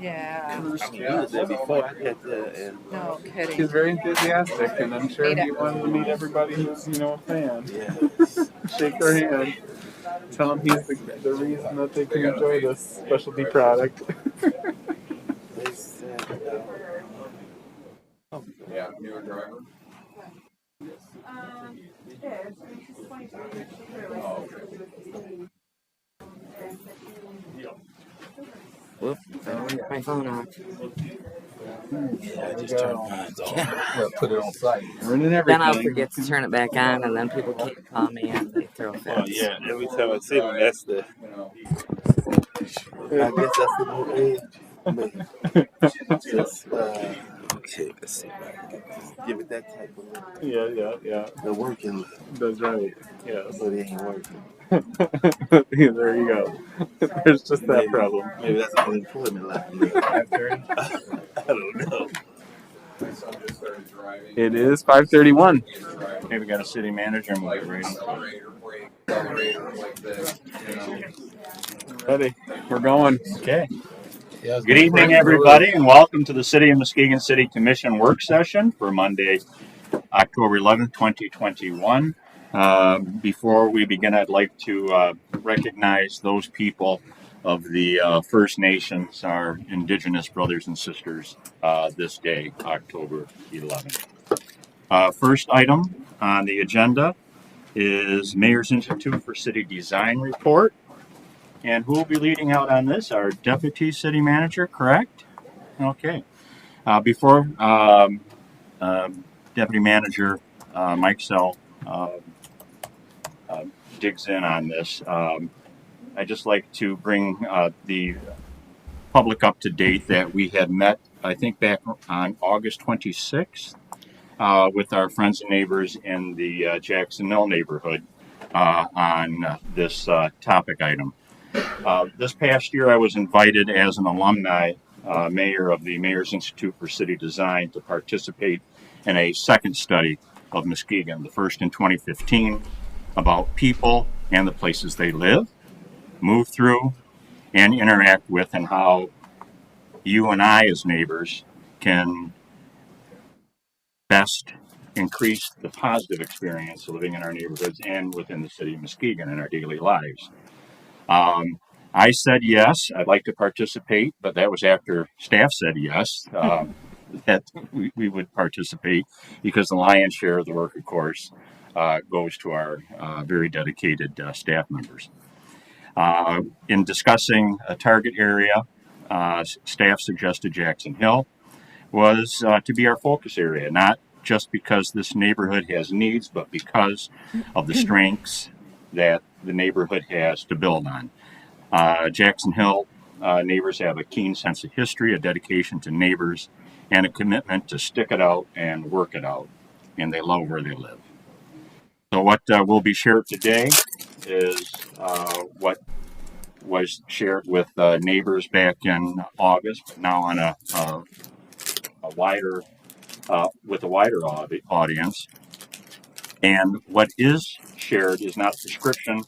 Yeah. there before I had and No kidding. He's very enthusiastic, and I'm sure Meet he wanted to meet everybody who's, a fan. yes. Shake their hand. Tell him he's the reason that they can enjoy this specialty product. They said, Yeah, newer driver. Whoop, my phone off. yeah, I just turned mine off. Well, put it on site. Ruining Then everything. I'll forget to turn it back on, and then people keep calling me and they throw fits. Oh, yeah, every time I say them, that's the, I guess that's the new age. But just, okay, let's see if I can give it that type of look. Yeah. The working look, That's right. Yes. but it ain't working. There you go. There's just that problem. Maybe that's unemployment look. I don't know. My son just started driving. It is 5:31. Hey, we got a city manager and we'll get ready. Accelerator, brake, accelerator, like this, Ready. We're going. Okay. Good evening, everybody, and welcome to the City of Muskegon City Commission work session for Monday, October 11th, 2021. Before we begin, I'd like to recognize those people of the First Nations, our Indigenous brothers and sisters, this day, October 11th. First item on the agenda is Mayor's Institute for City Design report. And who will be leading out on this? Our Deputy City Manager, correct? Okay. Before Deputy Manager Mike Sell digs in on this, I'd just like to bring the public up to date that we had met, I think, back on August 26th with our friends and neighbors in the Jackson Mill neighborhood on this topic item. This past year, I was invited as an alumni mayor of the Mayor's Institute for City Design to participate in a second study of Muskegon, the first in 2015, about people and the places they live, move through, and interact with, and how you and I as neighbors can best increase the positive experience of living in our neighborhoods and within the city of Muskegon in our daily lives. I said yes, I'd like to participate, but that was after staff said yes, that we would participate, because the lion's share of the work, of course, goes to our very dedicated staff members. In discussing a target area, staff suggested Jackson Hill was to be our focus area, not just because this neighborhood has needs, but because of the strengths that the neighborhood has to build on. Jackson Hill neighbors have a keen sense of history, a dedication to neighbors, and a commitment to stick it out and work it out, and they love where they live. So what will be shared today is what was shared with neighbors back in August, but now on a wider, with a wider audience. And what is shared is not a prescription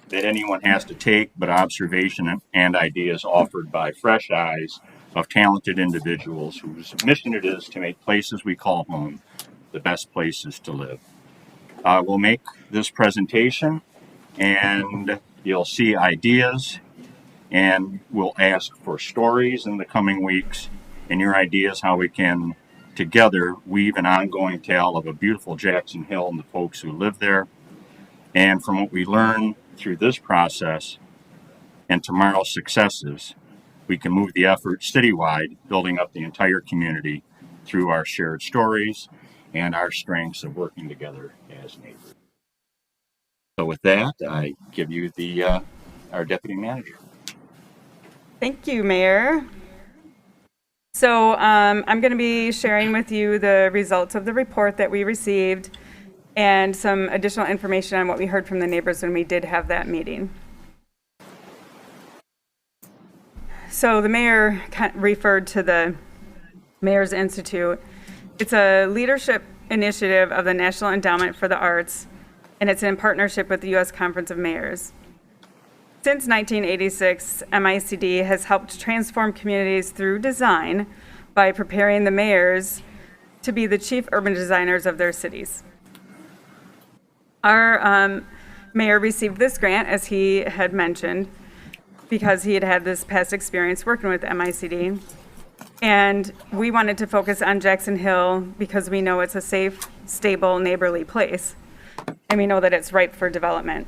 that anyone has to take, but observation and ideas offered by fresh eyes of talented individuals whose mission it is to make places we call home the best places to live. We'll make this presentation, and you'll see ideas, and we'll ask for stories in the coming weeks, and your ideas how we can together weave an ongoing tale of a beautiful Jackson Hill and the folks who live there. And from what we learn through this process and tomorrow's successes, we can move the effort citywide, building up the entire community through our shared stories and our strengths of working together as neighbors. So with that, I give you the our Deputy Manager. Thank you, Mayor. So I'm going to be sharing with you the results of the report that we received and some additional information on what we heard from the neighbors when we did have that meeting. So the mayor referred to the Mayor's Institute. It's a leadership initiative of the National Endowment for the Arts, and it's in partnership with the U.S. Conference of Mayors. Since 1986, MICD has helped transform communities through design by preparing the mayors to be the chief urban designers of their cities. Our mayor received this grant, as he had mentioned, because he had had this past experience working with MICD. And we wanted to focus on Jackson Hill because we know it's a safe, stable, neighborly place. And we know that it's ripe for development.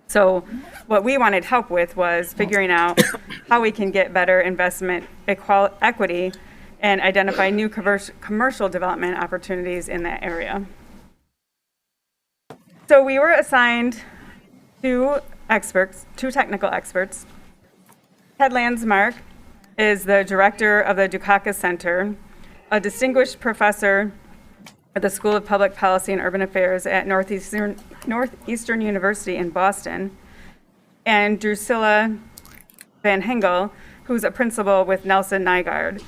So what we wanted help with was figuring out how we can get better investment equity and identify new commercial development opportunities in that area. So we were assigned two technical experts. Ted Landsmark is the director of the Dukakis Center, a distinguished professor at the School of Public Policy and Urban Affairs at Northeastern University in Boston, and Drusilla Van Hengel, who's a principal with Nelson Nygaard.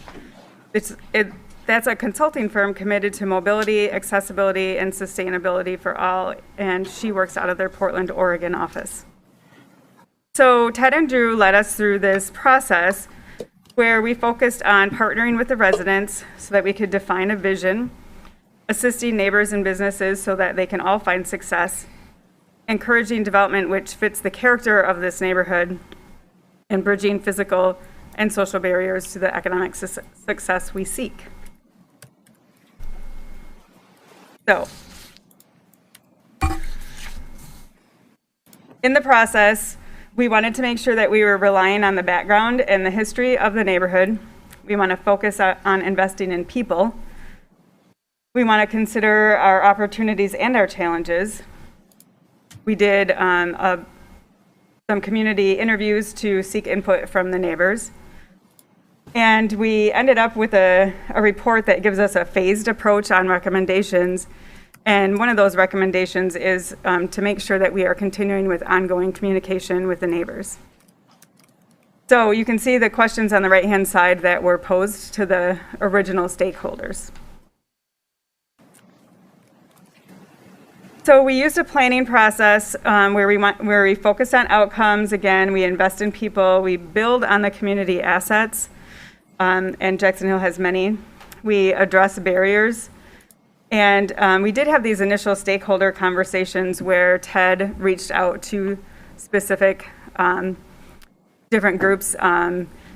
That's a consulting firm committed to mobility, accessibility, and sustainability for all, and she works out of their Portland, Oregon office. So Ted and Drew led us through this process where we focused on partnering with the residents so that we could define a vision, assisting neighbors and businesses so that they can all find success, encouraging development which fits the character of this neighborhood, and bridging physical and social barriers to the economic success we seek. So, in the process, we wanted to make sure that we were relying on the background and the history of the neighborhood. We want to focus on investing in people. We want to consider our opportunities and our challenges. We did some community interviews to seek input from the neighbors. And we ended up with a report that gives us a phased approach on recommendations. And one of those recommendations is to make sure that we are continuing with ongoing communication with the neighbors. So you can see the questions on the right-hand side that were posed to the original stakeholders. So we used a planning process where we focus on outcomes. Again, we invest in people. We build on the community assets, and Jackson Hill has many. We address barriers. And we did have these initial stakeholder conversations where Ted reached out to specific different groups,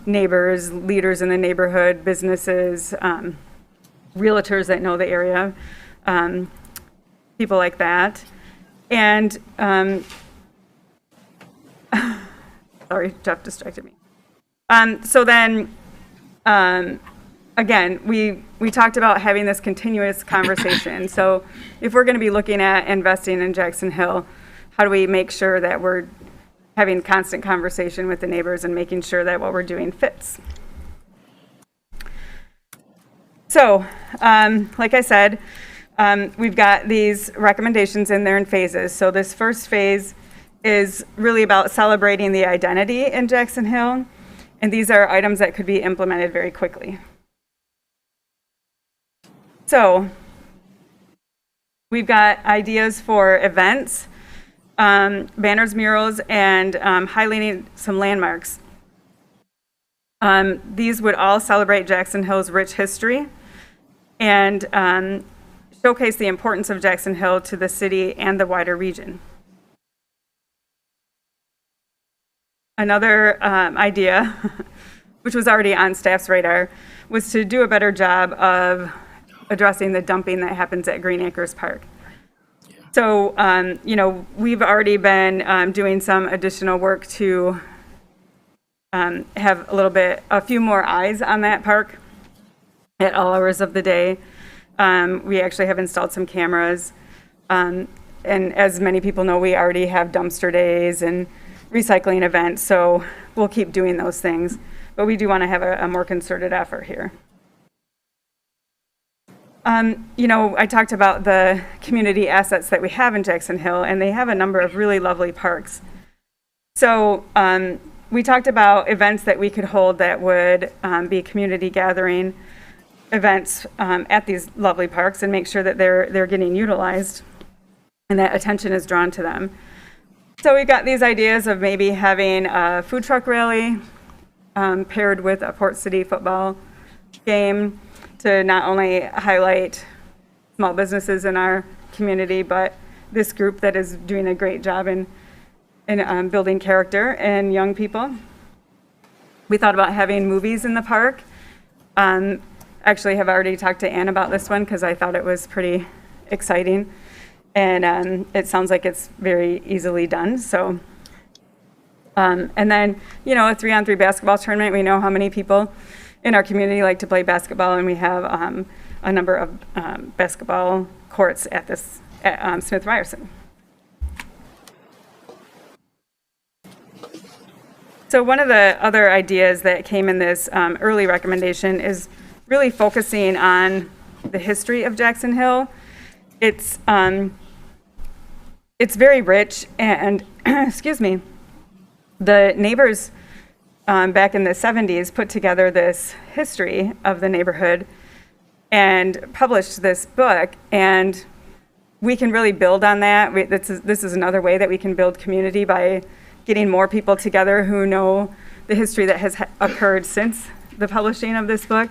neighbors, leaders in the neighborhood, businesses, realtors that know the area, people like that. And sorry, Jeff distracted me. So then, again, we talked about having this continuous conversation. So if we're going to be looking at investing in Jackson Hill, how do we make sure that we're having constant conversation with the neighbors and making sure that what we're doing fits? So, like I said, we've got these recommendations in there in phases. So this first phase is really about celebrating the identity in Jackson Hill. And these are items that could be implemented very quickly. So we've got ideas for events, banners, murals, and highlighting some landmarks. These would all celebrate Jackson Hill's rich history and showcase the importance of Jackson Hill to the city and the wider region. Another idea, which was already on staff's radar, was to do a better job of addressing the dumping that happens at Green Acres Park. So, we've already been doing some additional work to have a few more eyes on that park at all hours of the day. We actually have installed some cameras. And as many people know, we already have dumpster days and recycling events, so we'll keep doing those things. But we do want to have a more concerted effort here. I talked about the community assets that we have in Jackson Hill, and they have a number of really lovely parks. So we talked about events that we could hold that would be community gathering events at these lovely parks and make sure that they're getting utilized and that attention is drawn to them. So we've got these ideas of maybe having a food truck rally paired with a Port City football game to not only highlight small businesses in our community, but this group that is doing a great job in building character in young people. We thought about having movies in the park. Actually have already talked to Ann about this one because I thought it was pretty exciting. And it sounds like it's very easily done. So, and then, you know, a 3-on-3 basketball tournament. We know how many people in our community like to play basketball, and we have a number of basketball courts at Smith Ryerson. So one of the other ideas that came in this early recommendation is really focusing on the history of Jackson Hill. It's very rich, and excuse me, the neighbors back in the 70s put together this history of the neighborhood and published this book, and we can really build on that. This is another way that we can build community by getting more people together who know the history that has occurred since the publishing of this book.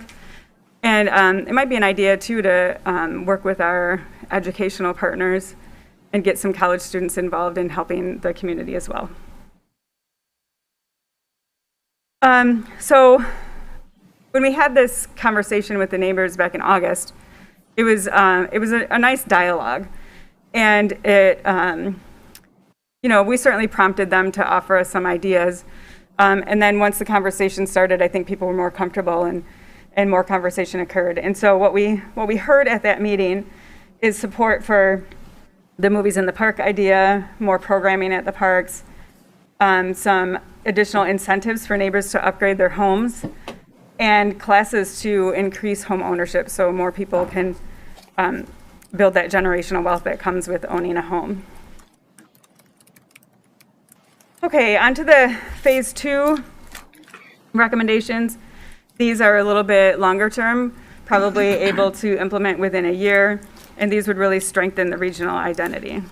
And it might be an idea, too, to work with our educational partners and get some college students involved in helping the community as well. So when we had this conversation with the neighbors back in August, it was a nice dialogue. And it, you know, we certainly prompted them to offer us some ideas. And then once the conversation started, I think people were more comfortable and more conversation occurred. And so what we heard at that meeting is support for the movies in the park idea, more programming at the parks, some additional incentives for neighbors to upgrade their homes, and classes to increase home ownership so more people can build that generational wealth that comes with owning a home. Okay, on to the phase 2 recommendations. These are a little bit longer term, probably able to implement within a year, and these would really strengthen the regional identity.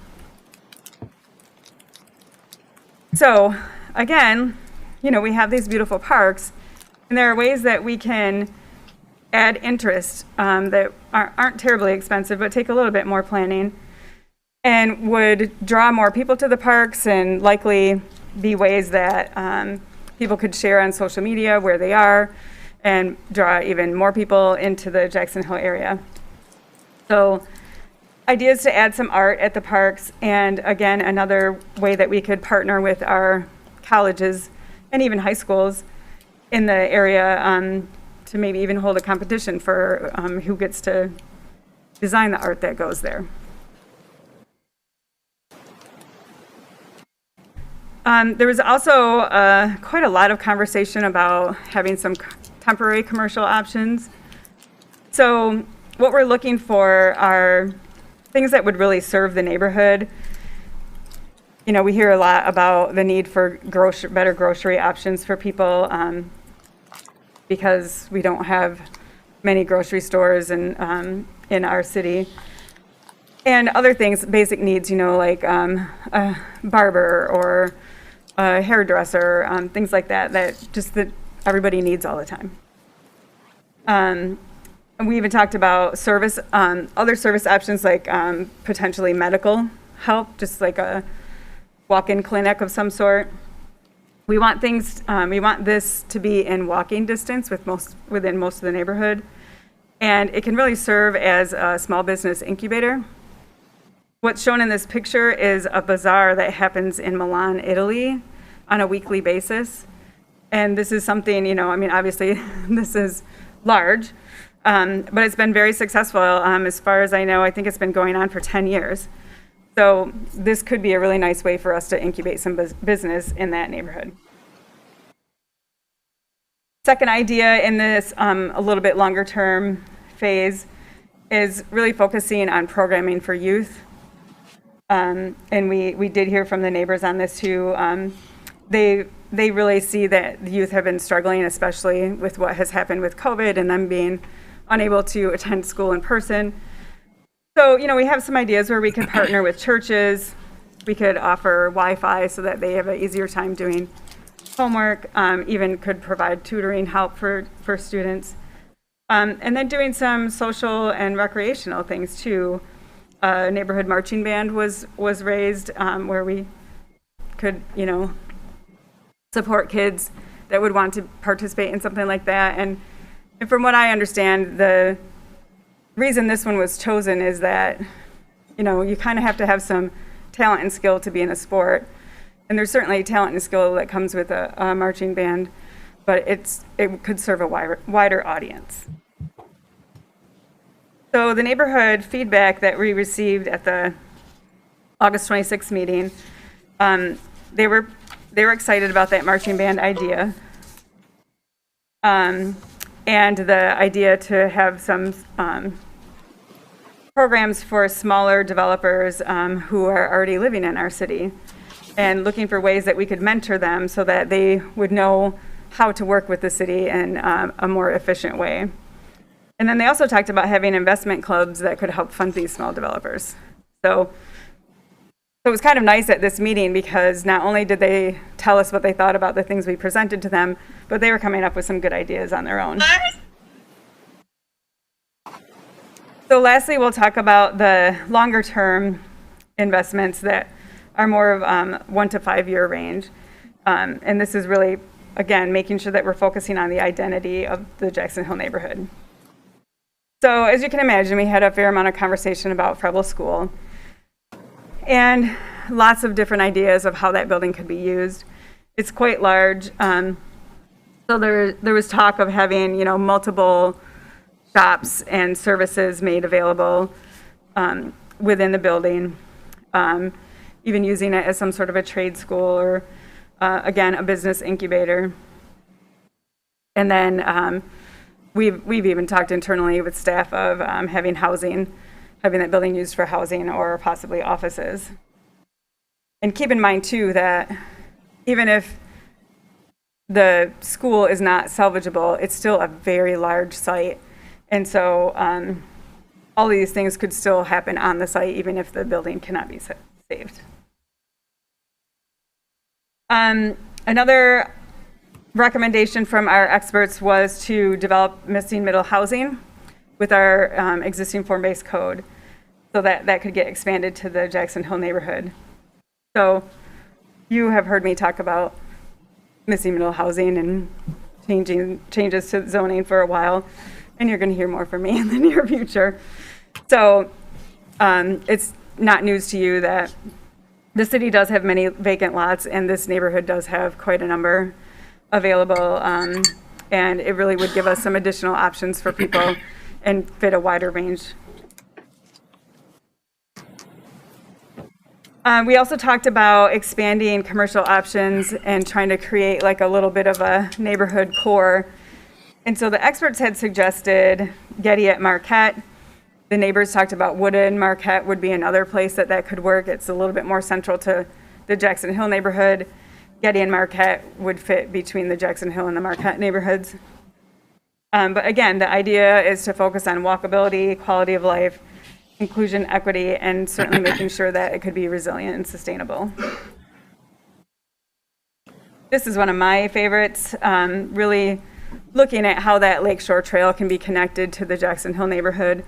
So again, you know, we have these beautiful parks, and there are ways that we can add interest that aren't terribly expensive, but take a little bit more planning, and would draw more people to the parks and likely be ways that people could share on social media where they are and draw even more people into the Jackson Hill area. So ideas to add some art at the parks, and again, another way that we could partner with our colleges and even high schools in the area to maybe even hold a competition for who gets to design the art that goes there. There was also quite a lot of conversation about having some temporary commercial options. So what we're looking for are things that would really serve the neighborhood. You know, we hear a lot about the need for better grocery options for people because we don't have many grocery stores in our city. And other things, basic needs, you know, like a barber or a hairdresser, things like that, that everybody needs all the time. And we even talked about service, other service options like potentially medical help, just like a walk-in clinic of some sort. We want this to be in walking distance within most of the neighborhood, and it can really serve as a small business incubator. What's shown in this picture is a bazaar that happens in Milan, Italy on a weekly basis. And this is something, you know, I mean, obviously this is large, but it's been very successful. As far as I know, I think it's been going on for 10 years. So this could be a really nice way for us to incubate some business in that neighborhood. Second idea in this a little bit longer term phase is really focusing on programming for youth. And we did hear from the neighbors on this too. They really see that the youth have been struggling, especially with what has happened with COVID and them being unable to attend school in person. So, you know, we have some ideas where we can partner with churches, we could offer Wi-Fi so that they have an easier time doing homework, even could provide tutoring help for students. And then doing some social and recreational things too. Neighborhood marching band was raised, where we could, support kids that would want to participate in something like that. And from what I understand, the reason this one was chosen is that, you kind of have to have some talent and skill to be in a sport. And there's certainly talent and skill that comes with a marching band, but it could serve a wider audience. So the neighborhood feedback that we received at the August 26th meeting, they were excited about that marching band idea, and the idea to have some programs for smaller developers who are already living in our city, and looking for ways that we could mentor them so that they would know how to work with the city in a more efficient way. And then they also talked about having investment clubs that could help fund these small developers. So it was kind of nice at this meeting because not only did they tell us what they thought about the things we presented to them, but they were coming up with some good ideas on their own. So lastly, we'll talk about the longer term investments that are more of 1 to 5 year range. And this is really, again, making sure that we're focusing on the identity of the Jackson Hill neighborhood. So as you can imagine, we had a fair amount of conversation about Preble School and lots of different ideas of how that building could be used. It's quite large. So there was talk of having, multiple shops and services made available within the building, even using it as some sort of a trade school or, again, a business incubator. And then we've even talked internally with staff of having that building used for housing or possibly offices. And keep in mind too that even if the school is not salvageable, it's still a very large site. And so all of these things could still happen on the site even if the building cannot be saved. Another recommendation from our experts was to develop missing middle housing with our existing form-based code so that could get expanded to the Jackson Hill neighborhood. So you have heard me talk about missing middle housing and changes to zoning for a while, and you're going to hear more from me in the near future. So it's not news to you that the city does have many vacant lots, and this neighborhood does have quite a number available, and it really would give us some additional options for people and fit a wider range. We also talked about expanding commercial options and trying to create like a little bit of a neighborhood core. And so the experts had suggested Getty at Marquette. The neighbors talked about Wooded. Marquette would be another place that could work. It's a little bit more central to the Jackson Hill neighborhood. Getty and Marquette would fit between the Jackson Hill and the Marquette neighborhoods. But again, the idea is to focus on walkability, quality of life, inclusion, equity, and certainly making sure that it could be resilient and sustainable. This is one of my favorites, really looking at how that Lakeshore Trail can be connected to the Jackson Hill neighborhood.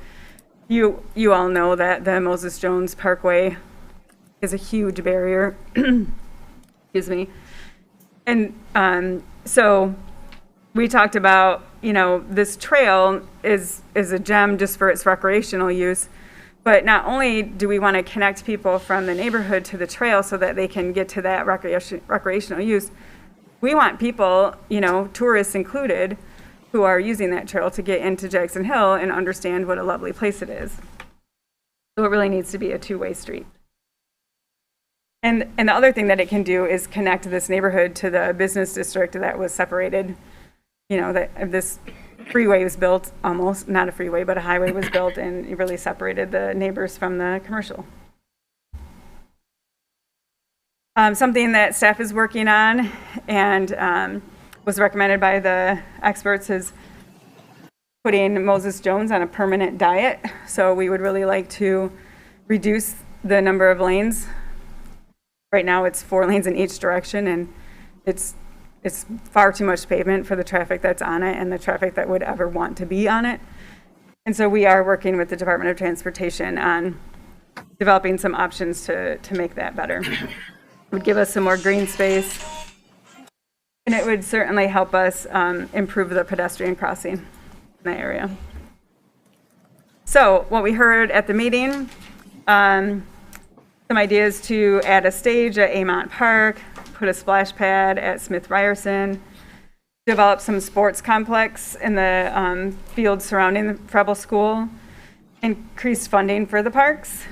You all know that the Moses Jones Parkway is a huge barrier. Excuse me. And so we talked about, this trail is a gem just for its recreational use. But not only do we want to connect people from the neighborhood to the trail so that they can get to that recreational use, we want people, tourists included, who are using that trail to get into Jackson Hill and understand what a lovely place it is. So it really needs to be a two-way street. And the other thing that it can do is connect this neighborhood to the business district that was separated. That this freeway was built, almost, not a freeway, but a highway was built, and it really separated the neighbors from the commercial. Something that staff is working on and was recommended by the experts is putting Moses Jones on a permanent diet. So we would really like to reduce the number of lanes Right now, it's 4 lanes in each direction, and it's far too much pavement for the traffic that's on it and the traffic that would ever want to be on it. And so we are working with the Department of Transportation on developing some options to make that better. It would give us some more green space, and it would certainly help us improve the pedestrian crossing in the area. So what we heard at the meeting, some ideas to add a stage at Amont Park, put a splash pad at Smith Ryerson, develop some sports complex in the fields surrounding the Preble School, increase funding for the parks,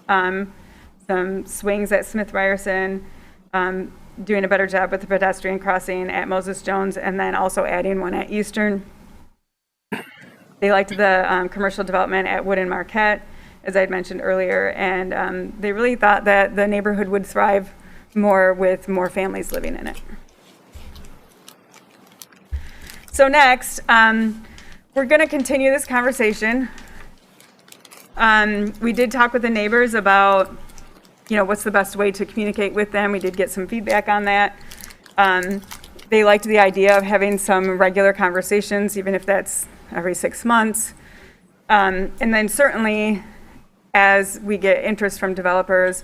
some swings at Smith Ryerson, doing a better job with the pedestrian crossing at Moses Jones, and then also adding one at Eastern. They liked the commercial development at Wood and Marquette, as I had mentioned earlier, and they really thought that the neighborhood would thrive more with more families living in it. So next, we're going to continue this conversation. We did talk with the neighbors about, what's the best way to communicate with them. We did get some feedback on that. They liked the idea of having some regular conversations, even if that's every 6 months. And then certainly, as we get interest from developers,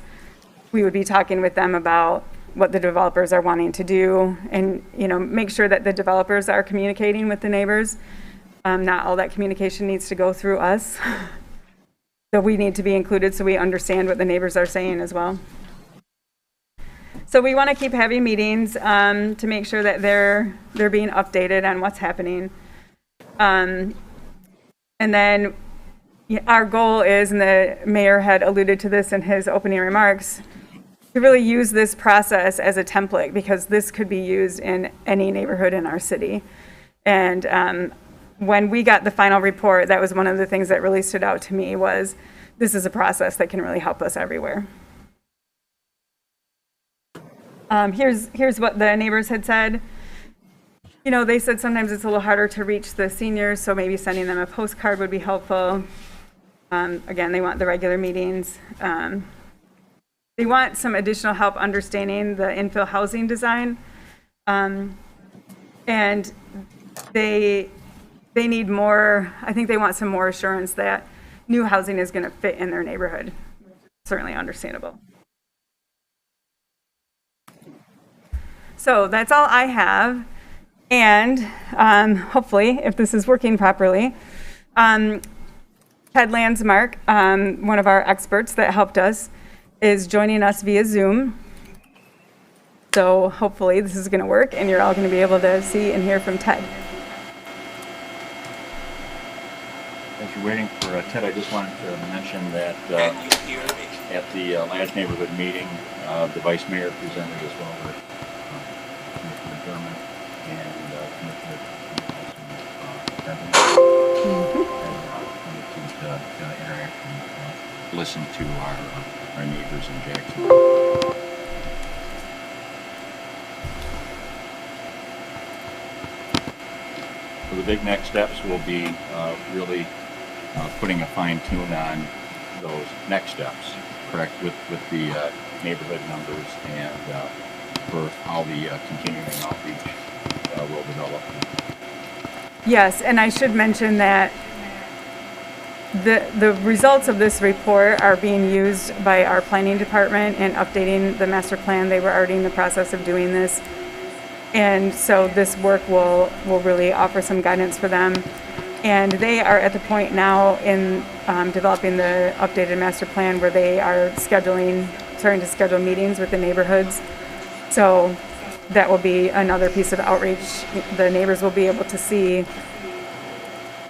we would be talking with them about what the developers are wanting to do, and make sure that the developers are communicating with the neighbors. Not all that communication needs to go through us. So we need to be included so we understand what the neighbors are saying as well. So we want to keep having meetings to make sure that they're being updated on what's happening. And then our goal is, and the mayor had alluded to this in his opening remarks, to really use this process as a template, because this could be used in any neighborhood in our city. And when we got the final report, that was one of the things that really stood out to me, was this is a process that can really help us everywhere. Here's what the neighbors had said. They said sometimes it's a little harder to reach the seniors, so maybe sending them a postcard would be helpful. Again, they want the regular meetings. They want some additional help understanding the infill housing design. And they need more, I think they want some more assurance that new housing is going to fit in their neighborhood. Certainly understandable. So that's all I have. And hopefully, if this is working properly, Ted Landsmark, one of our experts that helped us, is joining us via Zoom. So hopefully this is going to work and you're all going to be able to see and hear from Ted. As you're waiting for Ted, I just wanted to mention that at the last neighborhood meeting, the vice mayor presented as well with Commissioner German and Commissioner interaction, listen to our neighbors in Jackson. So the big next steps will be really putting a fine tune on those next steps, correct, with the neighborhood numbers and for how the continuing outreach will develop. Yes, and I should mention that the results of this report are being used by our planning department in updating the master plan. They were already in the process of doing this. And so this work will really offer some guidance for them. And they are at the point now in developing the updated master plan where they are starting to schedule meetings with the neighborhoods. So that will be another piece of outreach. The neighbors will be able to see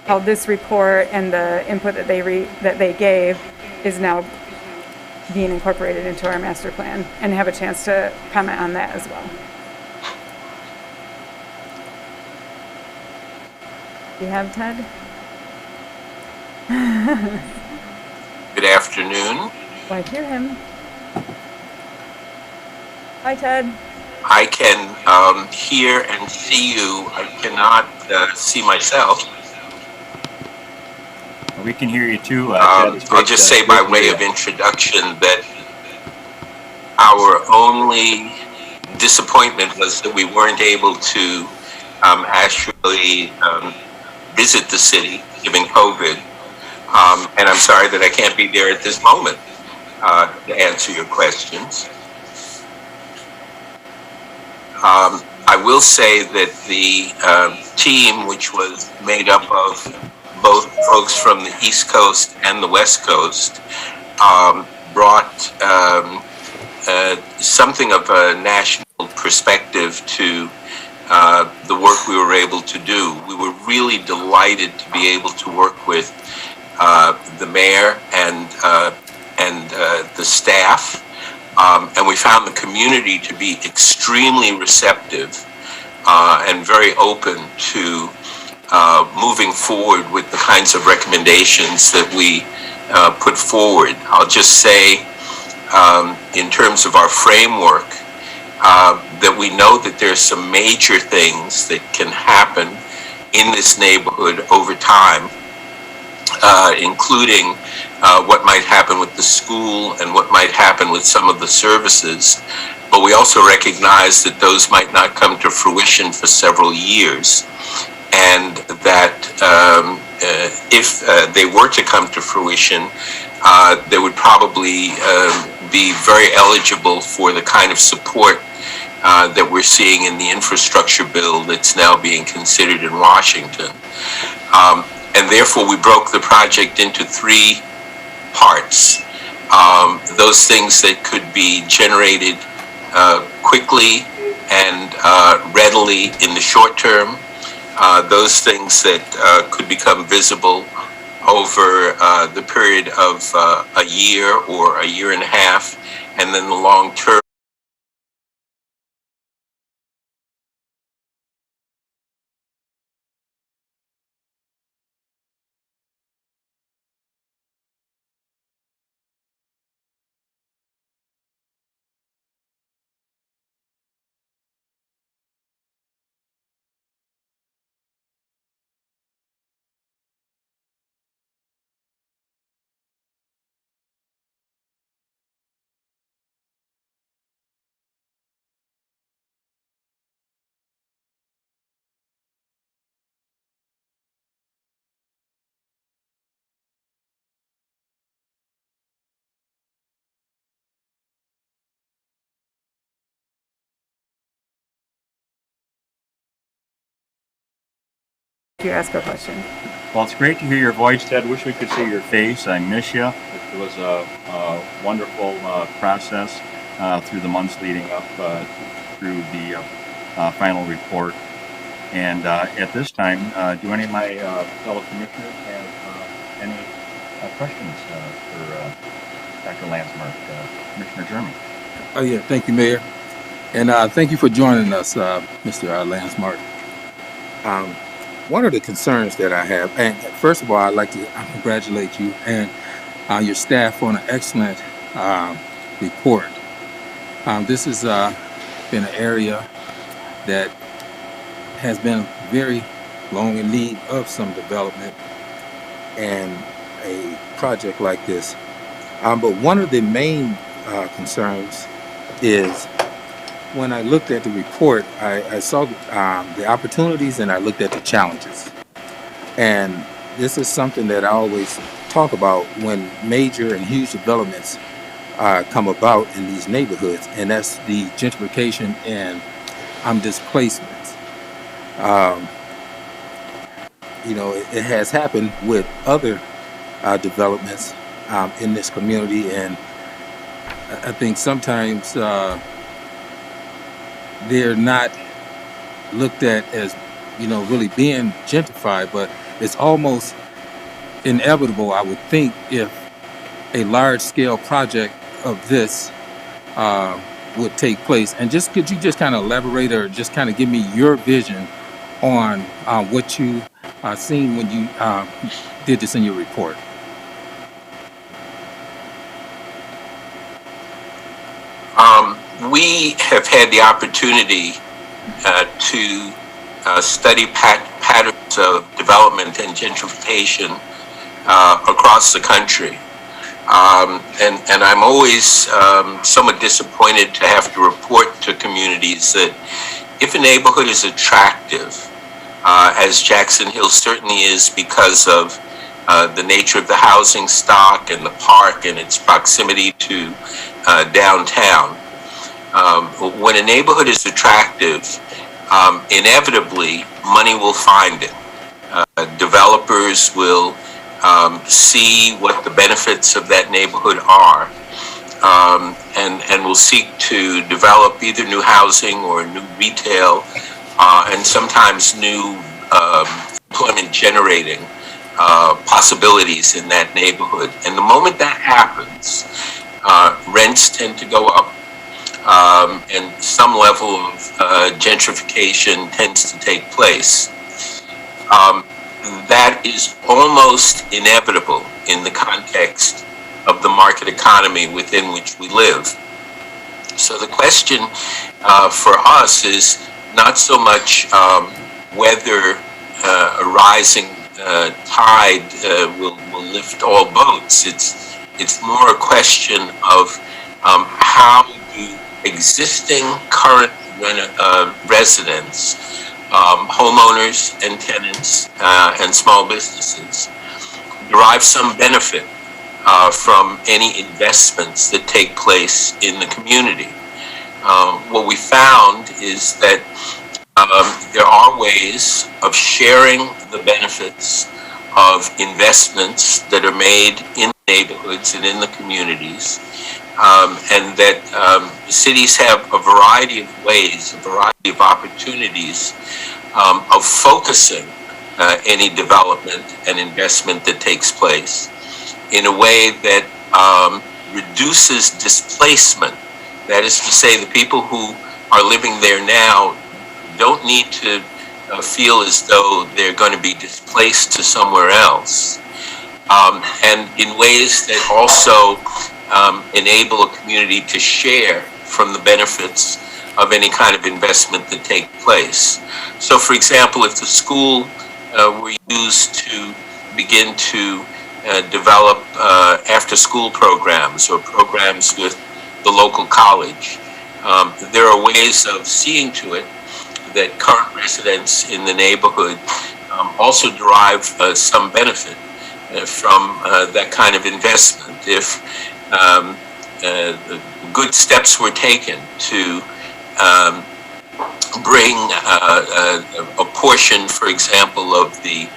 how this report and the input that they gave is now being incorporated into our master plan, and have a chance to comment on that as well. Do you have Ted? Good afternoon. Oh, I hear him. Hi, Ted. I can hear and see you. I cannot see myself. We can hear you too. Ted. I'll just say by way of introduction that Our only disappointment was that we weren't able to actually visit the city, given COVID. And I'm sorry that I can't be there at this moment to answer your questions. I will say that the team, which was made up of both folks from the East Coast and the West Coast, brought something of a national perspective to the work we were able to do. We were really delighted to be able to work with the mayor and the staff, and we found the community to be extremely receptive and very open to moving forward with the kinds of recommendations that we put forward. I'll just say, in terms of our framework, that we know that there's some major things that can happen in this neighborhood over time, including what might happen with the school and what might happen with some of the services. But we also recognize that those might not come to fruition for several years, and that if they were to come to fruition, they would probably be very eligible for the kind of support that we're seeing in the infrastructure bill that's now being considered in Washington. And therefore, we broke the project into 3 parts. Those things that could be generated quickly and readily in the short term, those things that could become visible over the period of a year or a year and a half, and then the long term. You ask a question. Well, it's great to hear your voice, Ted. Wish we could see your face. I miss you. It was a wonderful process through the months leading up through the final report. And at this time, do any of my fellow commissioners have any questions for Dr. Landsmark, Commissioner German? Oh, yeah. Thank you, Mayor. And thank you for joining us, Mr. Landsmark. One of the concerns that I have, and first of all, I'd like to congratulate you and your staff on an excellent report. This has been an area that has been very long in need of some development and a project like this. But one of the main concerns is when I looked at the report, I saw the opportunities and I looked at the challenges. And this is something that I always talk about when major and huge developments come about in these neighborhoods, and that's the gentrification and displacements. It has happened with other developments in this community, and I think sometimes they're not looked at as really being gentrified, but it's almost inevitable, I would think, if a large-scale project of this would take place. And could you just kind of elaborate or just kind of give me your vision on what you seen when you did this in your report? We have had the opportunity to study patterns of development and gentrification across the country. And I'm always somewhat disappointed to have to report to communities that if a neighborhood is attractive, as Jackson Hill certainly is because of the nature of the housing stock and the park and its proximity to downtown. When a neighborhood is attractive, inevitably money will find it. Developers will see what the benefits of that neighborhood are, and will seek to develop either new housing or new retail, and sometimes new employment generating possibilities in that neighborhood. And the moment that happens, rents tend to go up, and some level of gentrification tends to take place. That is almost inevitable in the context of the market economy within which we live. So the question for us is not so much whether a rising tide will lift all boats. It's more a question of how do existing current residents, homeowners and tenants and small businesses derive some benefit from any investments that take place in the community. What we found is that there are ways of sharing the benefits of investments that are made in neighborhoods and in the communities, and that cities have a variety of ways, a variety of opportunities of focusing any development and investment that takes place in a way that reduces displacement. That is to say, the people who are living there now don't need to feel as though they're going to be displaced to somewhere else, and in ways that also enable a community to share from the benefits of any kind of investment that take place. So, for example, if the school were used to begin to develop after-school programs or programs with the local college, there are ways of seeing to it that current residents in the neighborhood also derive some benefit from that kind of investment. If good steps were taken to bring a portion, for example, of the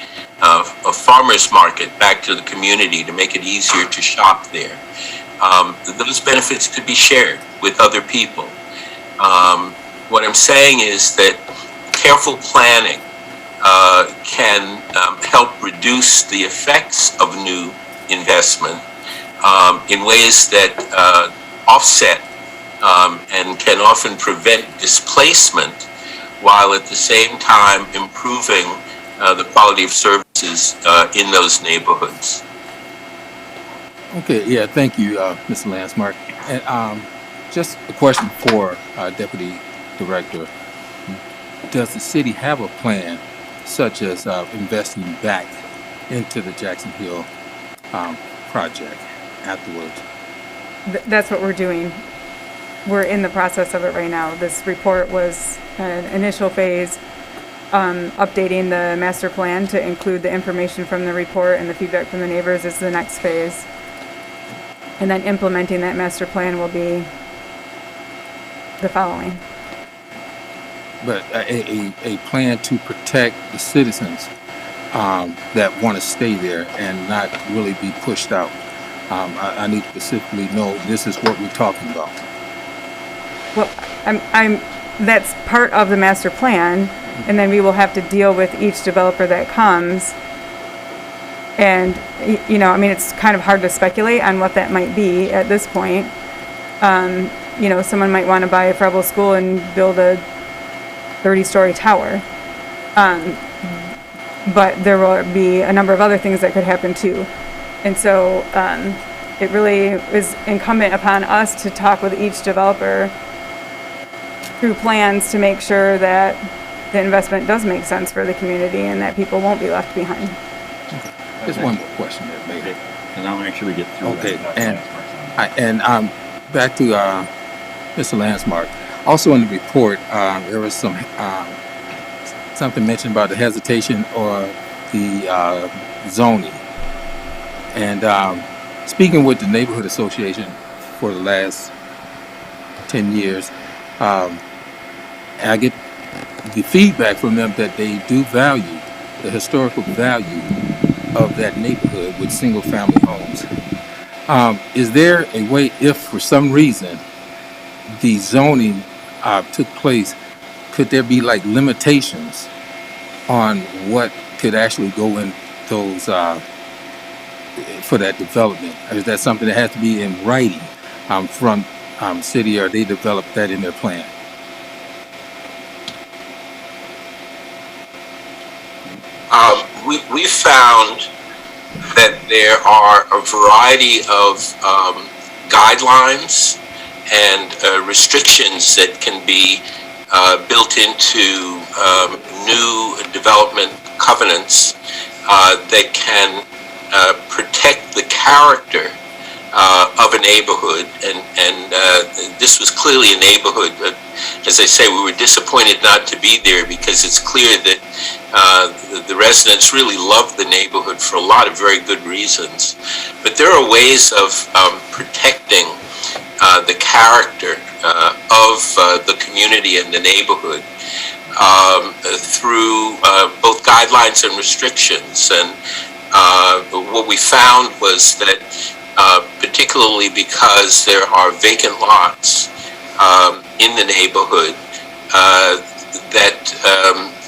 a farmer's market back to the community to make it easier to shop there, those benefits could be shared with other people. What I'm saying is that careful planning can help reduce the effects of new investment in ways that offset and can often prevent displacement, while at the same time improving the quality of services in those neighborhoods. Okay, yeah, thank you, Mr. Lansmark. And just a question for Deputy Director. Does the city have a plan such as investing back into the Jackson Hill project afterwards? That's what we're doing. We're in the process of it right now. This report was an initial phase, updating the master plan to include the information from the report, and the feedback from the neighbors is the next phase. And then implementing that master plan will be the following. But a plan to protect the citizens that want to stay there and not really be pushed out. I need to specifically know this is what we're talking about. Well, that's part of the master plan, and then we will have to deal with each developer that comes. And, you know, I mean, it's kind of hard to speculate on what that might be at this point. You know, someone might want to buy a Preble school and build a 30-story tower. But there will be a number of other things that could happen too. And so it really is incumbent upon us to talk with each developer through plans to make sure that the investment does make sense for the community and that people won't be left behind. There's one more question there, Mayor. And I'll make sure we get through Okay, that. and back to Mr. Landsmark. Also in the report, there was something mentioned about the hesitation or the zoning. And speaking with the neighborhood association for the last 10 years, I get the feedback from them that they do value the historical value of that neighborhood with single family homes. Is there a way, if for some reason the zoning took place, could there be like limitations on what could actually go in those for that development? Or is that something that has to be in writing from city, or they develop that in their plan? We found that there are a variety of guidelines and restrictions that can be built into new development covenants that can protect the character of a neighborhood, and this was clearly a neighborhood. As I say, we were disappointed not to be there because it's clear that the residents really love the neighborhood for a lot of very good reasons. But there are ways of protecting the character of the community and the neighborhood through both guidelines and restrictions. And what we found was that particularly because there are vacant lots in the neighborhood that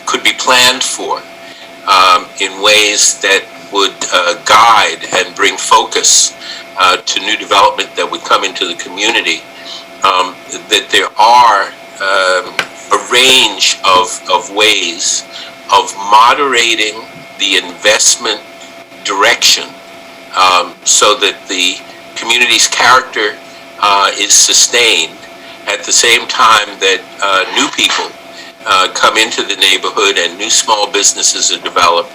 could be planned for in ways that would guide and bring focus to new development that would come into the community, that there are a range of ways of moderating the investment direction so that the community's character is sustained at the same time that new people come into the neighborhood and new small businesses are developed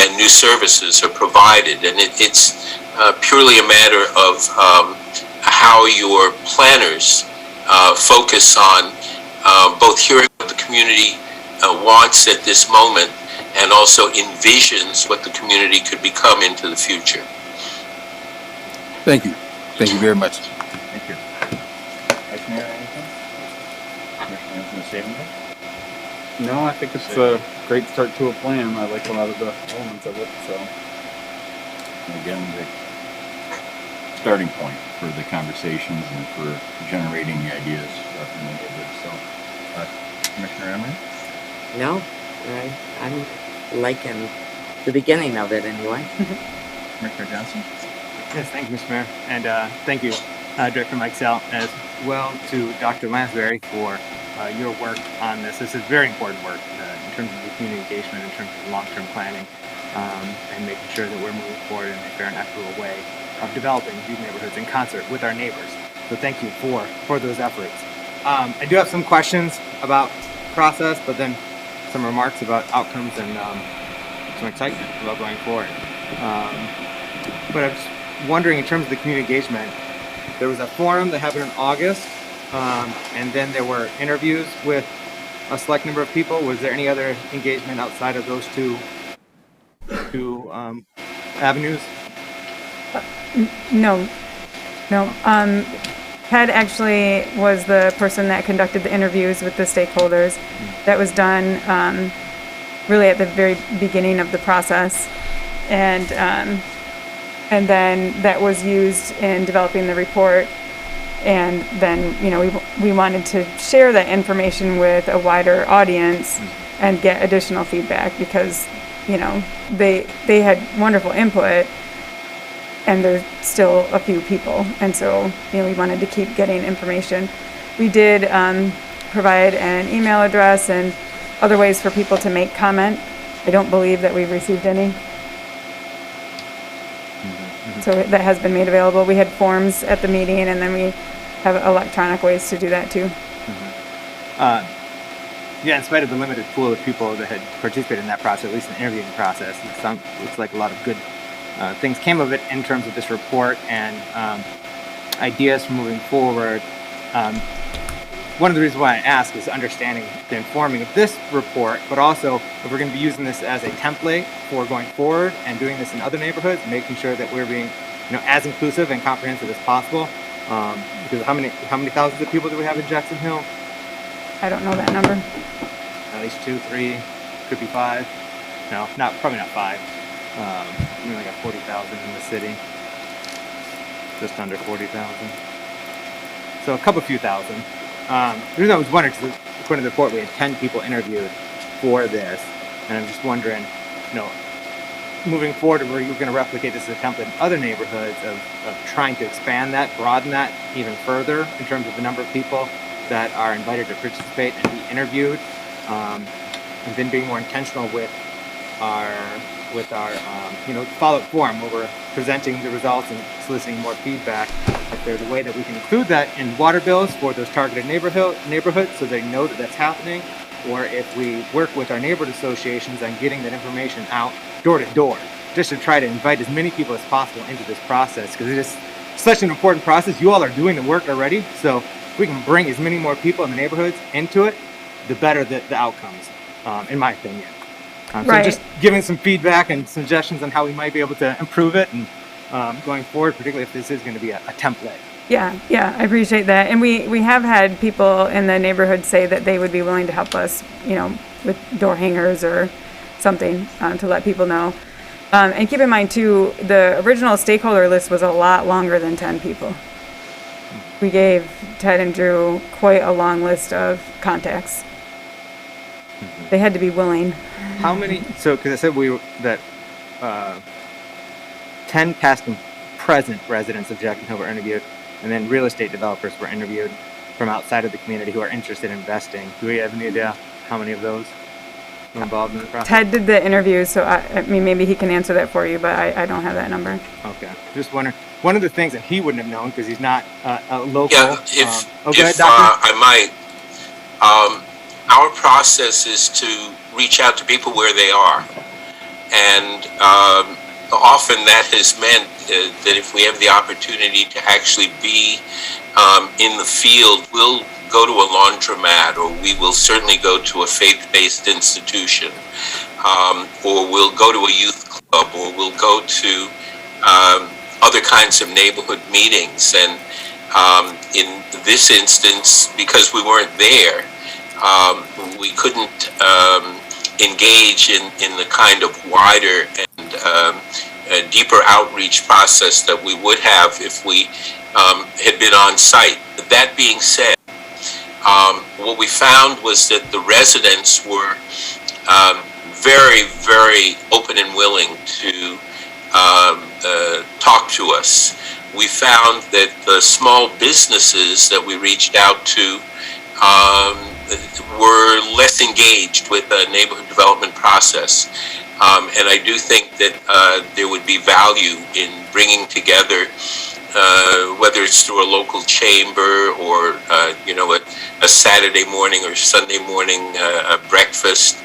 and new services are provided. And it's purely a matter of how your planners focus on both hearing what the community wants at this moment and also envisions what the community could become into the future. Thank you. Thank you very much. Thank you. Vice Mayor, anything? Commissioner, anything to say anything? No, I think it's a great start to a plan. I like a lot of the elements of it. So, And again, the starting point for the conversations and for generating the ideas in the neighborhood. So, Commissioner Emery? No, I'm liking the beginning of it anyway. Commissioner Johnson? Yes, thank you, Mr. Mayor. And thank you, Director Mike Sell, as well to Dr. Lansbury for your work on this. This is very important work in terms of the community engagement, in terms of long-term planning, and making sure that we're moving forward in a fair and equitable way of developing these neighborhoods in concert with our neighbors. So thank you for those efforts. I do have some questions about process, but then some remarks about outcomes and some excitement about going forward. But I was wondering, in terms of the community engagement, there was a forum that happened in August, and then there were interviews with a select number of people. Was there any other engagement outside of those two avenues? No. Ted actually was the person that conducted the interviews with the stakeholders. That was done really at the very beginning of the process, and then that was used in developing the report. And then, we wanted to share that information with a wider audience and get additional feedback because, they had wonderful input. And there's still a few people, and so we wanted to keep getting information. We did provide an email address and other ways for people to make comment. I don't believe that we've received any. So that has been made available. We had forms at the meeting, and then we have electronic ways to do that too. In spite of the limited pool of people that had participated in that process, at least in the interviewing process, it looks like a lot of good things came of it in terms of this report and ideas for moving forward. One of the reasons why I ask is understanding the informing of this report, but also if we're going to be using this as a template for going forward and doing this in other neighborhoods, making sure that we're being, as inclusive and comprehensive as possible. Because how many thousands of people do we have in Jackson Hill? I don't know that number. At least 2, 3, could be 5. No, probably not 5. We only got 40,000 in the city. Just under 40,000. So a couple few thousand. The reason I was wondering, because according to the report, we had 10 people interviewed for this, and I'm just wondering, moving forward, where you're going to replicate this as a template in other neighborhoods of trying to expand that, broaden that even further in terms of the number of people that are invited to participate and be interviewed, and then being more intentional with our follow-up forum where we're presenting the results and soliciting more feedback. If there's a way that we can include that in water bills for those targeted neighborhoods so they know that that's happening, or if we work with our neighborhood associations on getting that information out door to door, just to try to invite as many people as possible into this process, because it is such an important process. You all are doing the work already, so if we can bring as many more people in the neighborhoods into it, the better the outcomes, in my opinion. So Right. just giving some feedback and suggestions on how we might be able to improve it, and going forward, particularly if this is going to be a template. Yeah, I appreciate that. And we have had people in the neighborhood say that they would be willing to help us, with door hangers or something, to let people know. And keep in mind too, the original stakeholder list was a lot longer than 10 people. We gave Ted and Drew quite a long list of contacts. They had to be willing. How many? So, because I said that 10 past and present residents of Jackson Hill were interviewed, and then real estate developers were interviewed from outside of the community who are interested in investing. Do we have any idea how many of those were involved in the process? Ted did the interview, so I mean, maybe he can answer that for you, but I don't have that number. Okay, just wondering. One of the things that he wouldn't have known because he's not a local. Yeah, go ahead, if Doctor. I might, our process is to reach out to people where they are, and often that has meant that if we have the opportunity to actually be in the field, we'll go to a laundromat, or we will certainly go to a faith-based institution, or we'll go to a youth club, or we'll go to other kinds of neighborhood meetings. And in this instance, because we weren't there, we couldn't engage in the kind of wider and deeper outreach process that we would have if we had been on site. That being said, what we found was that the residents were very, very open and willing to talk to us. We found that the small businesses that we reached out to were less engaged with the neighborhood development process. And I do think that there would be value in bringing together, whether it's through a local chamber or, a Saturday morning or Sunday morning breakfast,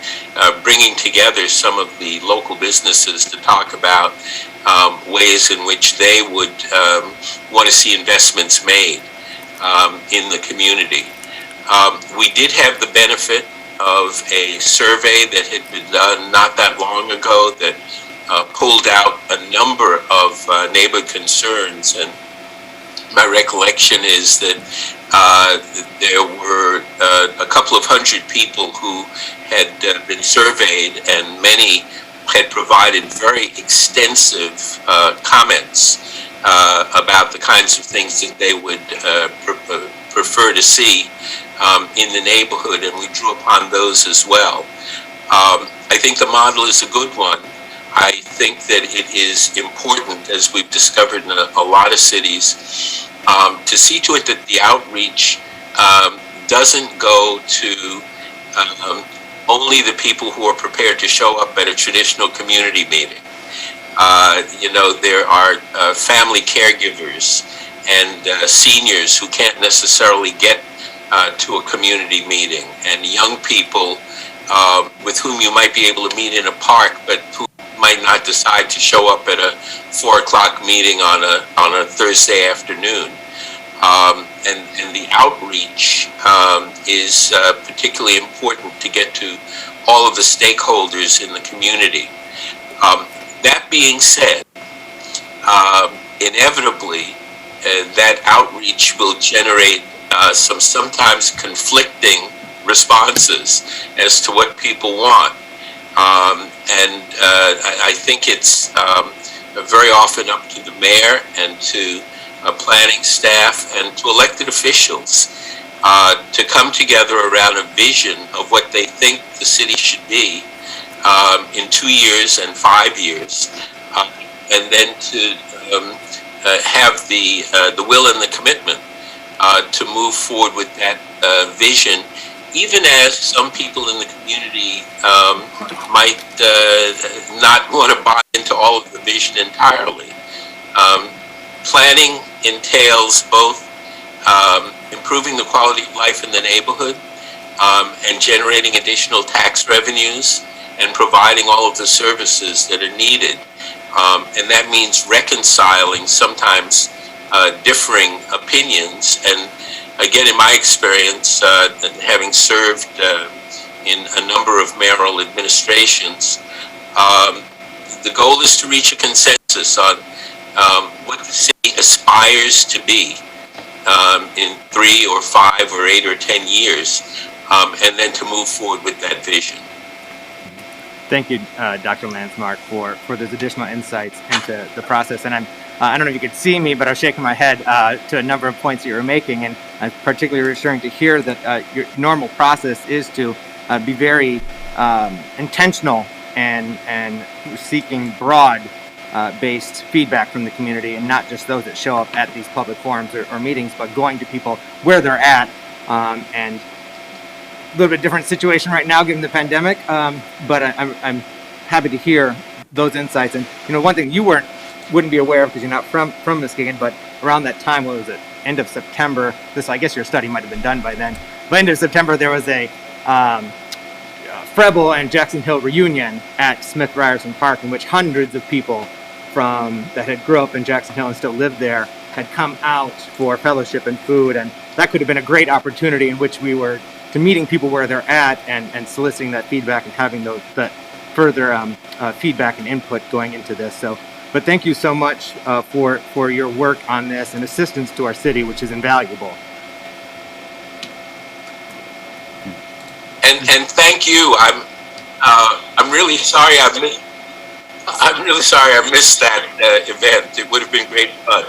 bringing together some of the local businesses to talk about ways in which they would want to see investments made in the community. We did have the benefit of a survey that had been done not that long ago that pulled out a number of neighborhood concerns, and my recollection is that there were a couple of hundred people who had been surveyed, and many had provided very extensive comments about the kinds of things that they would prefer to see in the neighborhood, and we drew upon those as well. I think the model is a good one. I think that it is important, as we've discovered in a lot of cities, to see to it that the outreach doesn't go to only the people who are prepared to show up at a traditional community meeting. There are family caregivers and seniors who can't necessarily get to a community meeting, and young people with whom you might be able to meet in a park, but who might not decide to show up at a 4 o'clock meeting on a Thursday afternoon. And the outreach is particularly important to get to all of the stakeholders in the community. That being said, inevitably, that outreach will generate some sometimes conflicting responses as to what people want. And I think it's very often up to the mayor and to planning staff and to elected officials to come together around a vision of what they think the city should be in 2 years and 5 years, and then to have the will and the commitment to move forward with that vision, even as some people in the community might not want to buy into all of the vision entirely. Planning entails both improving the quality of life in the neighborhood and generating additional tax revenues and providing all of the services that are needed. And that means reconciling sometimes differing opinions. And again, in my experience, having served in a number of mayoral administrations, the goal is to reach a consensus on what the city aspires to be in 3 or 5 or 8 or 10 years, and then to move forward with that vision. Thank you, Dr. Landsmark, for those additional insights into the process. And I don't know if you could see me, but I was shaking my head to a number of points that you were making, and I'm particularly reassuring to hear that your normal process is to be very intentional and seeking broad based feedback from the community, and not just those that show up at these public forums or meetings, but going to people where they're at. And a little bit different situation right now given the pandemic, but I'm happy to hear those insights. And one thing you wouldn't be aware of because you're not from Muskegon, but around that time, what was it, end of September? I guess your study might have been done by then. But end of September, there was a Frebel and Jackson Hill reunion at Smith Ryerson Park, in which hundreds of people that had grew up in Jackson Hill and still lived there had come out for fellowship and food, and that could have been a great opportunity in which we were to meeting people where they're at and soliciting that feedback and having that further feedback and input going into this. But thank you so much for your work on this and assistance to our city, which is invaluable. And thank you. I'm really sorry I missed that event. It would have been great fun.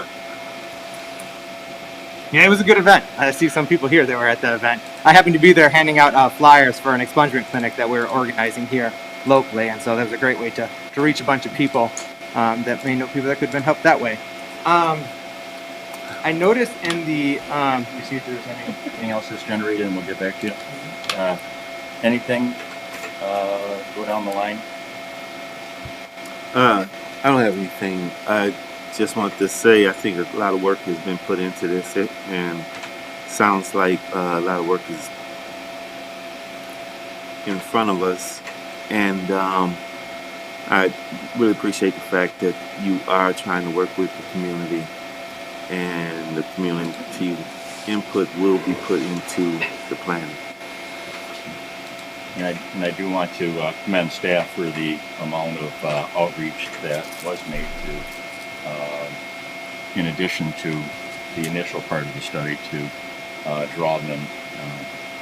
Yeah, it was a good event. I see some people here that were at the event. I happened to be there handing out flyers for an expungement clinic that we're organizing here locally, and so that was a great way to reach a bunch of people that may know people that could have been helped that way. I noticed in the Let me see if there's anything else that's generated, and we'll get back to you. Anything go down the line? I don't have anything. I just want to say I think a lot of work has been put into this, and sounds like a lot of work is in front of us. And I really appreciate the fact that you are trying to work with the community, and the community input will be put into the planning. And I do want to commend staff for the amount of outreach that was made to, in addition to the initial part of the study, to draw them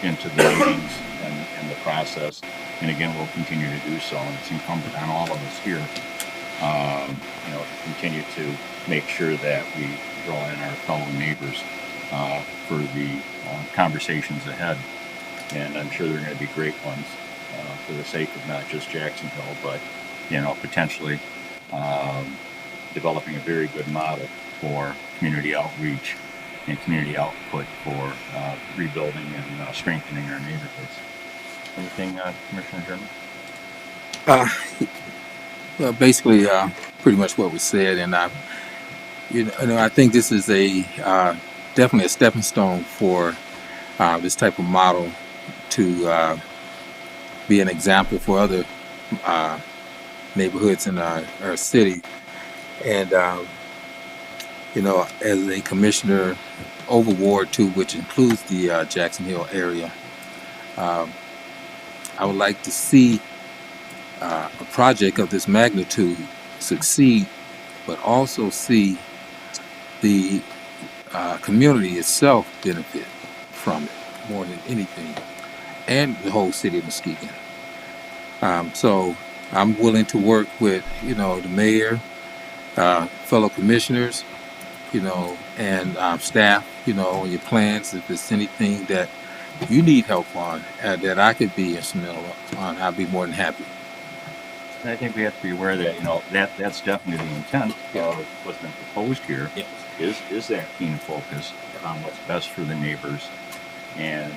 into the meetings and the process. And again, we'll continue to do so. And it's incumbent on all of us here, to continue to make sure that we draw in our fellow neighbors for the conversations ahead. And I'm sure they're going to be great ones for the sake of not just Jacksonville, but potentially developing a very good model for community outreach and community output for rebuilding and strengthening our neighborhoods. Anything, Commissioner German? Well, basically, pretty much what was said, and I think this is definitely a stepping stone for this type of model to be an example for other neighborhoods in our city. And, as a commissioner over Ward 2, which includes the Jackson Hill area, um, I would like to see a project of this magnitude succeed, but also see the community itself benefit from it more than anything, and the whole city of Muskegon. So I'm willing to work with, the mayor, fellow commissioners, and staff, on your plans. If there's anything that you need help on that I could be instrumental on, I'd be more than happy. And I think we have to be aware that, that's definitely the intent of what's been proposed here. Is that keen focus on what's best for the neighbors. And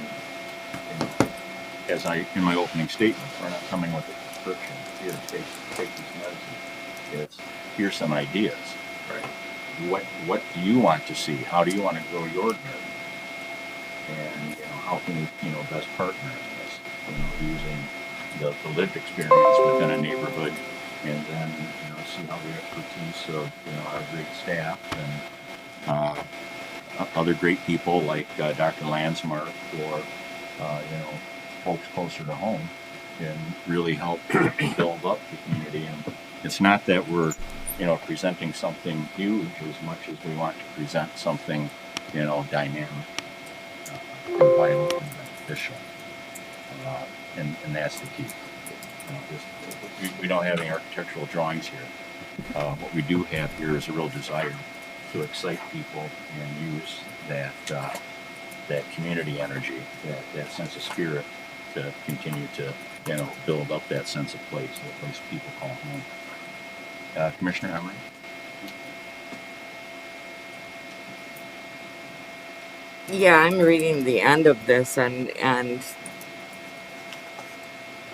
as in my opening statement, we're not coming with a prescription. Here, take these medicines. It's, here's some ideas. Right. What do you want to see? How do you want to grow your garden? And how can we best partner in this? Using the lived experience within a neighborhood, and then see how the expertise of our great staff and other great people like Dr. Landsmark or folks closer to home can really help build up the community. And it's not that we're presenting something huge as much as we want to present something dynamic, and vital and beneficial. And that's the key. We don't have any architectural drawings here. What we do have here is a real desire to excite people and use that community energy, that sense of spirit, to continue to build up that sense of place, the place people call home. Commissioner Emery? Yeah, I'm reading the end of this, and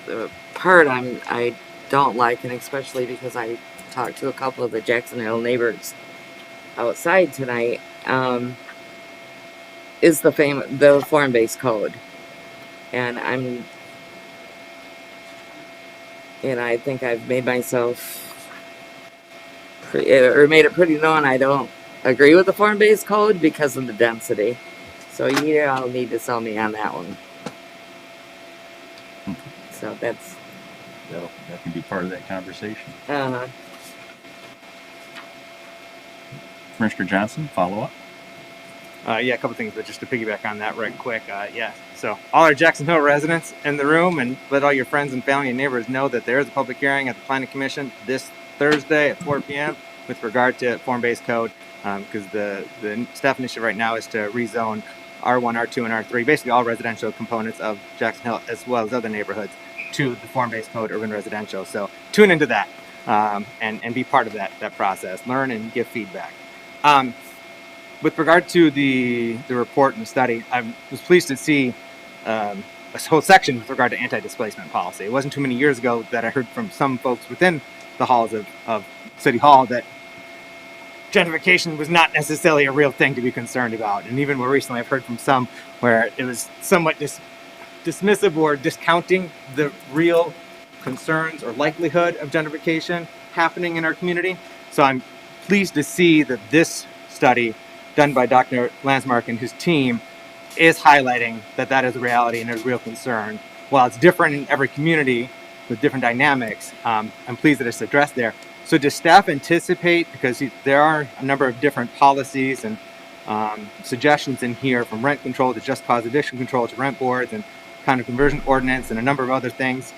the part I don't like, and especially because I talked to a couple of the Jackson Hill neighbors outside tonight, is the form-based code. And I think I've made myself made it pretty known I don't agree with the form-based code because of the density. So you all need to sell me on that one. So that can be part of that conversation. Commissioner Johnson, follow up. Yeah, a couple things, but just to piggyback on that right quick. So all our Jackson Hill residents in the room, and let all your friends and family and neighbors know that there is a public hearing at the Planning Commission this Thursday at 4 p.m. with regard to form-based code, because the staff initiative right now is to rezone R1, R2, and R3, basically all residential components of Jackson Hill as well as other neighborhoods, to the form-based code urban residential. So tune into that and be part of that process. Learn and give feedback. With regard to the report and the study, I was pleased to see a whole section with regard to anti-displacement policy. It wasn't too many years ago that I heard from some folks within the halls of City Hall that gentrification was not necessarily a real thing to be concerned about. And even more recently, I've heard from some where it was somewhat dismissive or discounting the real concerns or likelihood of gentrification happening in our community. So I'm pleased to see that this study done by Dr. Landsmark and his team is highlighting that is a reality and a real concern. While it's different in every community with different dynamics, I'm pleased that it's addressed there. So does staff anticipate, because there are a number of different policies and suggestions in here, from rent control to just cause eviction control to rent boards and kind of conversion ordinance and a number of other things.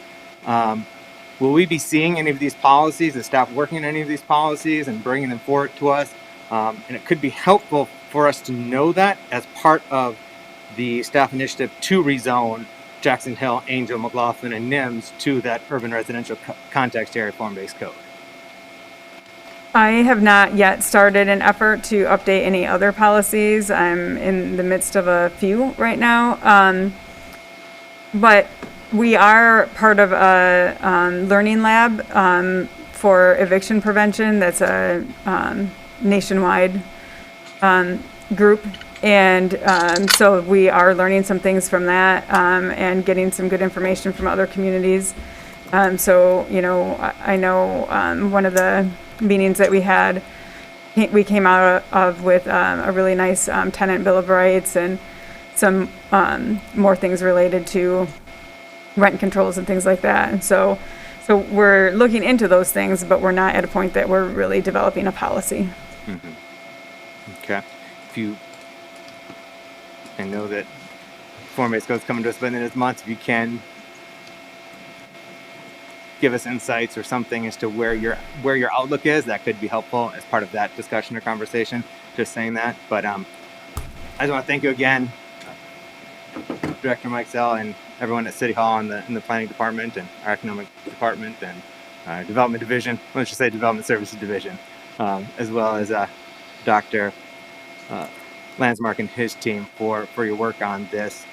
Will we be seeing any of these policies, the staff working on any of these policies and bringing them forward to us? And it could be helpful for us to know that as part of the staff initiative to rezone Jackson Hill, Angel, McLaughlin, and Nims to that urban residential context area form-based code. I have not yet started an effort to update any other policies. I'm in the midst of a few right now. But we are part of a learning lab for eviction prevention. That's a nationwide group. And so we are learning some things from that and getting some good information from other communities. So, I know one of the meetings that we had, we came out of with a really nice tenant bill of rights and some more things related to rent controls and things like that. And so we're looking into those things, but we're not at a point that we're really developing a policy. Okay. I know that form-based code's coming to us by the end of this month. If you can give us insights or something as to where your outlook is, that could be helpful as part of that discussion or conversation. Just saying that. But I just want to thank you again, Director Mike Zell, and everyone at City Hall and in the planning department and our economic department and our development division. Let's just say development services division, as well as Dr. Landsmark and his team for your work on this.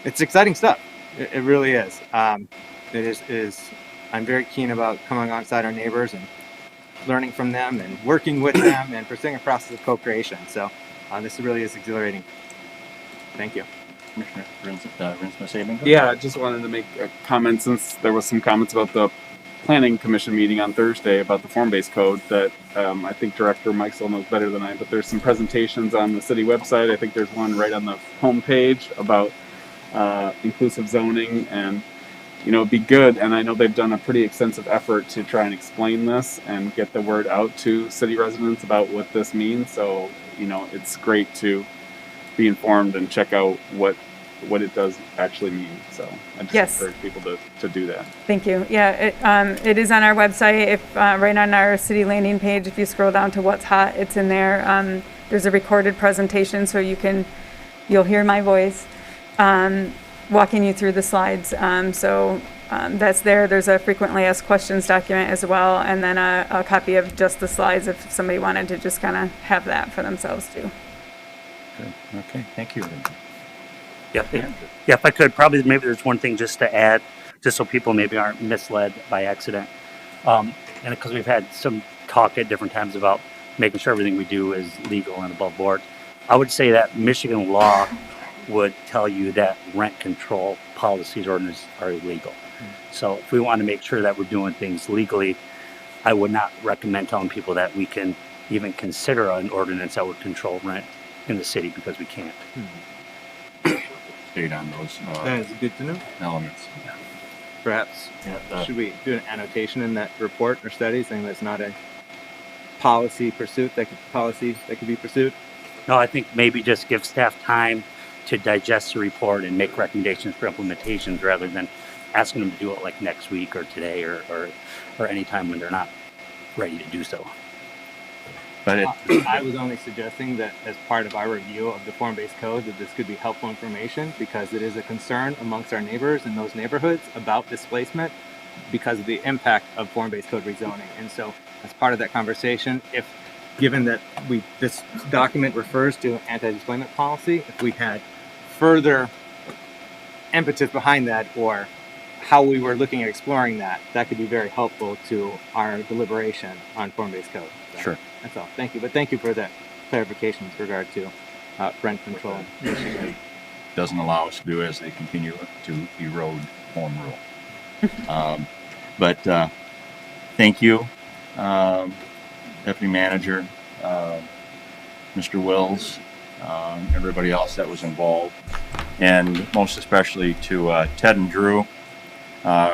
It's exciting stuff. It really is. It is. I'm very keen about coming alongside our neighbors and learning from them and working with them and pursuing a process of co-creation. So this really is exhilarating. Thank you. Commissioner Rinsma-Sabin? Yeah, I just wanted to make a comment since there was some comments about the Planning Commission meeting on Thursday about the form-based code that I think Director Mike knows better than I, but there's some presentations on the city website. I think there's one right on the homepage about inclusive zoning, and it'd be good, and I know they've done a pretty extensive effort to try and explain this and get the word out to city residents about what this means. So it's great to be informed and check out what it does actually mean. So I just encourage people to do that. Thank you. Yeah, it is on our website. If right on our city landing page, if you scroll down to what's hot, it's in there. There's a recorded presentation, so you'll hear my voice walking you through the slides. That's there. There's a frequently asked questions document as well, and then a copy of just the slides if somebody wanted to just kind of have that for themselves too. Good. Okay. Thank you. If I could, probably maybe there's one thing just to add, just so people maybe aren't misled by accident. And because we've had some talk at different times about making sure everything we do is legal and above board, I would say that Michigan law would tell you that rent control policies ordinances are illegal. So if we want to make sure that we're doing things legally, I would not recommend telling people that we can even consider an ordinance that would control rent in the city, because we can't. Stayed on those That is good to know. elements. Perhaps should we do an annotation in that report or study saying that's not a policy that could be pursued? No, I think maybe just give staff time to digest the report and make recommendations for implementations rather than asking them to do it like next week or today or any time when they're not ready to do so. But I was only suggesting that as part of our review of the form-based code, that this could be helpful information because it is a concern amongst our neighbors in those neighborhoods about displacement because of the impact of form-based code rezoning. And so as part of that conversation, given that this document refers to anti-displacement policy, if we had further impetus behind that or how we were looking at exploring that could be very helpful to our deliberation on form-based code. So sure. That's all. Thank you. But thank you for that clarification with regard to rent control. Doesn't allow us to do as they continue to erode home rule. But thank you, Deputy Manager, Mr. Wills, everybody else that was involved, and most especially to Ted and Drew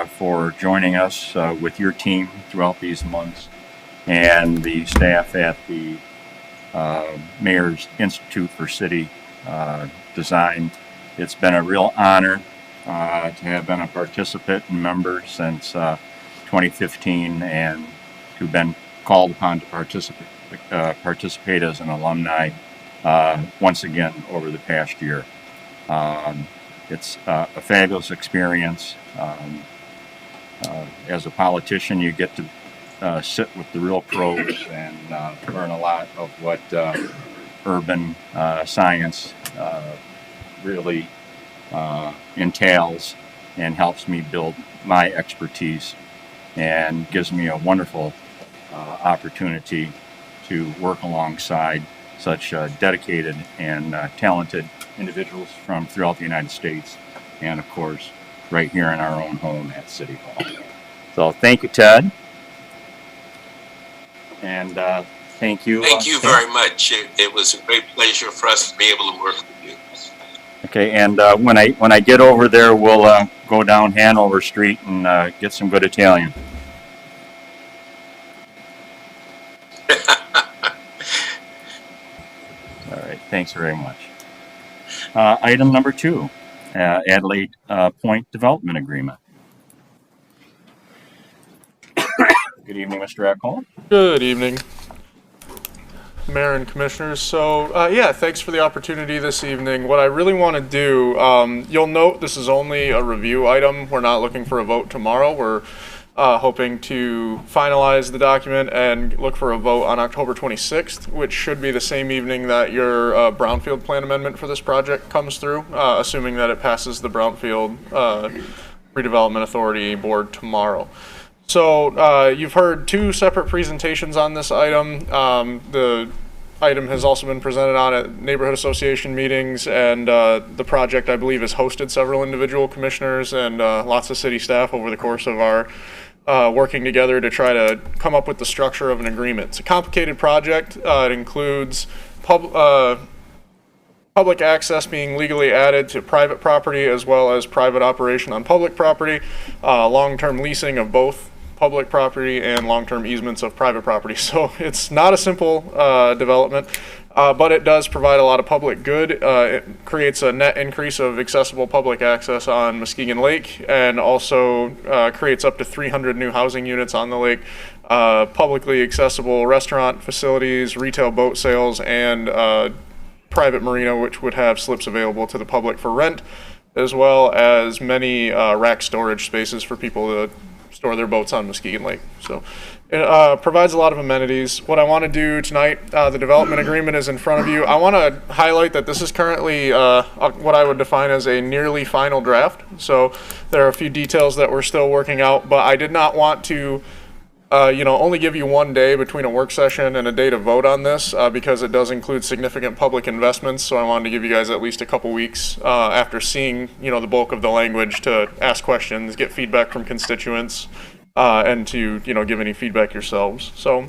for joining us with your team throughout these months, and the staff at the Mayor's Institute for City Design. It's been a real honor to have been a participant and member since 2015 and to have been called upon to participate as an alumni once again over the past year. It's a fabulous experience. As a politician, you get to sit with the real pros and learn a lot of what urban science really entails and helps me build my expertise and gives me a wonderful opportunity to work alongside such dedicated and talented individuals from throughout the United States and, of course, right here in our own home at City Hall. So thank you, Ted. And thank you. Thank you Tim. very much. It was a great pleasure for us to be able to work with you. Okay, and when I get over there, we'll go down Hanover Street and get some good Italian. All right, thanks very much. Item number 2, Adelaide Point Development Agreement. Good evening, Mr. Eckholm. Good evening, Mayor and Commissioners. So, yeah, thanks for the opportunity this evening. What I really want to do, you'll note this is only a review item. We're not looking for a vote tomorrow. We're hoping to finalize the document and look for a vote on October 26th, which should be the same evening that your Brownfield plan amendment for this project comes through, assuming that it passes the Brownfield Redevelopment Authority Board tomorrow. So you've heard 2 separate presentations on this item. The item has also been presented on at neighborhood association meetings, and the project, I believe, has hosted several individual commissioners and lots of city staff over the course of our working together to try to come up with the structure of an agreement. It's a complicated project. It includes public access being legally added to private property as well as private operation on public property, long-term leasing of both public property and long-term easements of private property. So it's not a simple development, but it does provide a lot of public good. It creates a net increase of accessible public access on Muskegon Lake, and also creates up to 300 new housing units on the lake, publicly accessible restaurant facilities, retail boat sales, and private marina, which would have slips available to the public for rent, as well as many rack storage spaces for people to store their boats on Muskegon Lake. So it provides a lot of amenities. What I want to do tonight, the development agreement is in front of you. I want to highlight that this is currently what I would define as a nearly final draft. So there are a few details that we're still working out, but I did not want to only give you one day between a work session and a day to vote on this, because it does include significant public investments. So I wanted to give you guys at least a couple weeks after seeing, the bulk of the language to ask questions, get feedback from constituents, and to, give any feedback yourselves. So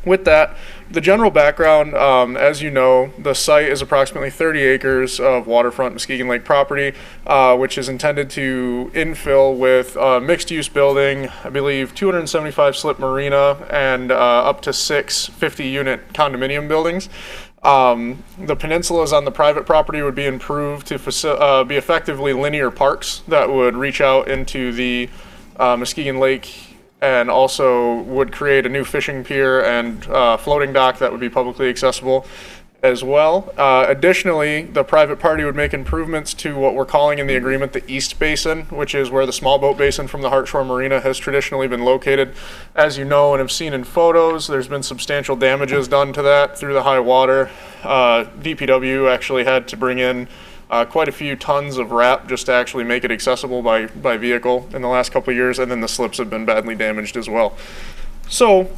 with that, the general background, as you know, the site is approximately 30 acres of waterfront Muskegon Lake property, which is intended to infill with a mixed-use building, I believe 275 slip marina, and up to 6 50-unit condominium buildings. The peninsulas on the private property would be improved to be effectively linear parks that would reach out into the Muskegon Lake, and also would create a new fishing pier and floating dock that would be publicly accessible as well. Additionally, the private party would make improvements to what we're calling in the agreement the East Basin, which is where the small boat basin from the Hartshore Marina has traditionally been located. As you know and have seen in photos, there's been substantial damages done to that through the high water. DPW actually had to bring in quite a few tons of wrap just to actually make it accessible by vehicle in the last couple of years, and then the slips have been badly damaged as well. So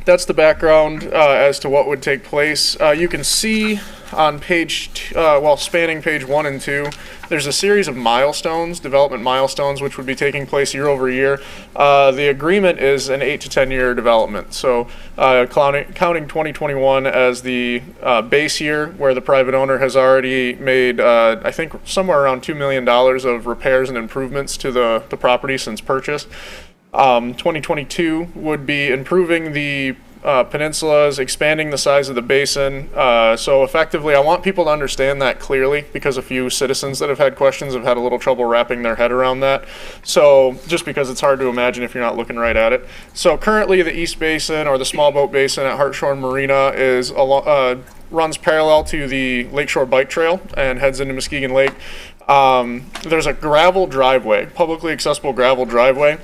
that's the background as to what would take place. You can see on spanning page 1 and 2, there's a series of milestones, development milestones, which would be taking place year over year. The agreement is an 8 to 10 year development. So counting 2021 as the base year, where the private owner has already made, I think, somewhere around $2 million of repairs and improvements to the property since purchase. 2022 would be improving the peninsulas, expanding the size of the basin. So effectively, I want people to understand that clearly, because a few citizens that have had questions have had a little trouble wrapping their head around that. So just because it's hard to imagine if you're not looking right at it. So currently the East Basin, or the small boat basin at Hartshore Marina, is runs parallel to the Lakeshore Bike Trail and heads into Muskegon Lake. There's a gravel driveway, publicly accessible gravel driveway,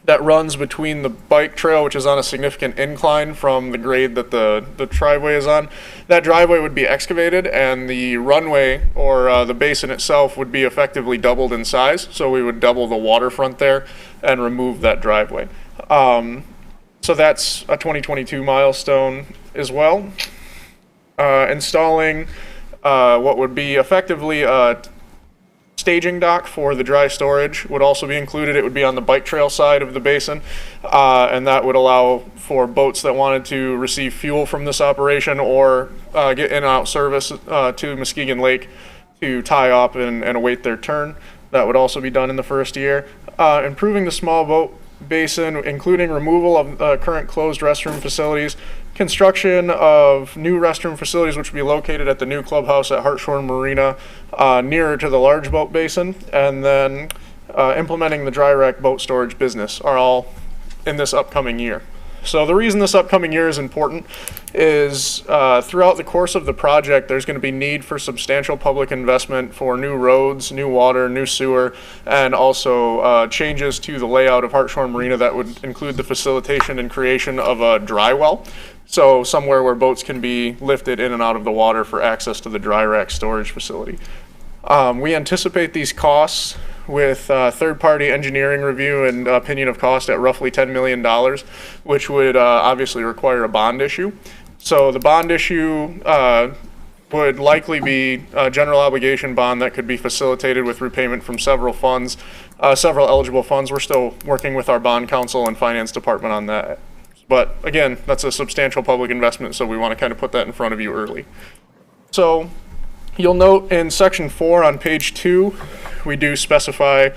that runs between the bike trail, which is on a significant incline from the grade that the driveway is on. That driveway would be excavated, and the runway, or the basin itself, would be effectively doubled in size. So we would double the waterfront there and remove that driveway. So that's a 2022 milestone as well. Installing what would be effectively staging dock for the dry storage would also be included. It would be on the bike trail side of the basin, and that would allow for boats that wanted to receive fuel from this operation or get in and out service to Muskegon Lake to tie up and await their turn. That would also be done in the first year. Improving the small boat basin, including removal of current closed restroom facilities, construction of new restroom facilities which would be located at the new clubhouse at Hartshorn Marina nearer to the large boat basin, and then implementing the dry rack boat storage business are all in this upcoming year. So the reason this upcoming year is important is throughout the course of the project, there's going to be need for substantial public investment for new roads, new water, new sewer, and also changes to the layout of Hartshorn Marina that would include the facilitation and creation of a dry well. So somewhere where boats can be lifted in and out of the water for access to the dry rack storage facility. We anticipate these costs with third-party engineering review and opinion of cost at roughly $10 million, which would obviously require a bond issue. So the bond issue would likely be a general obligation bond that could be facilitated with repayment from several funds, several eligible funds. We're still working with our bond counsel and finance department on that. But again, that's a substantial public investment, so we want to kind of put that in front of you early. So you'll note in section 4 on page 2, we do specify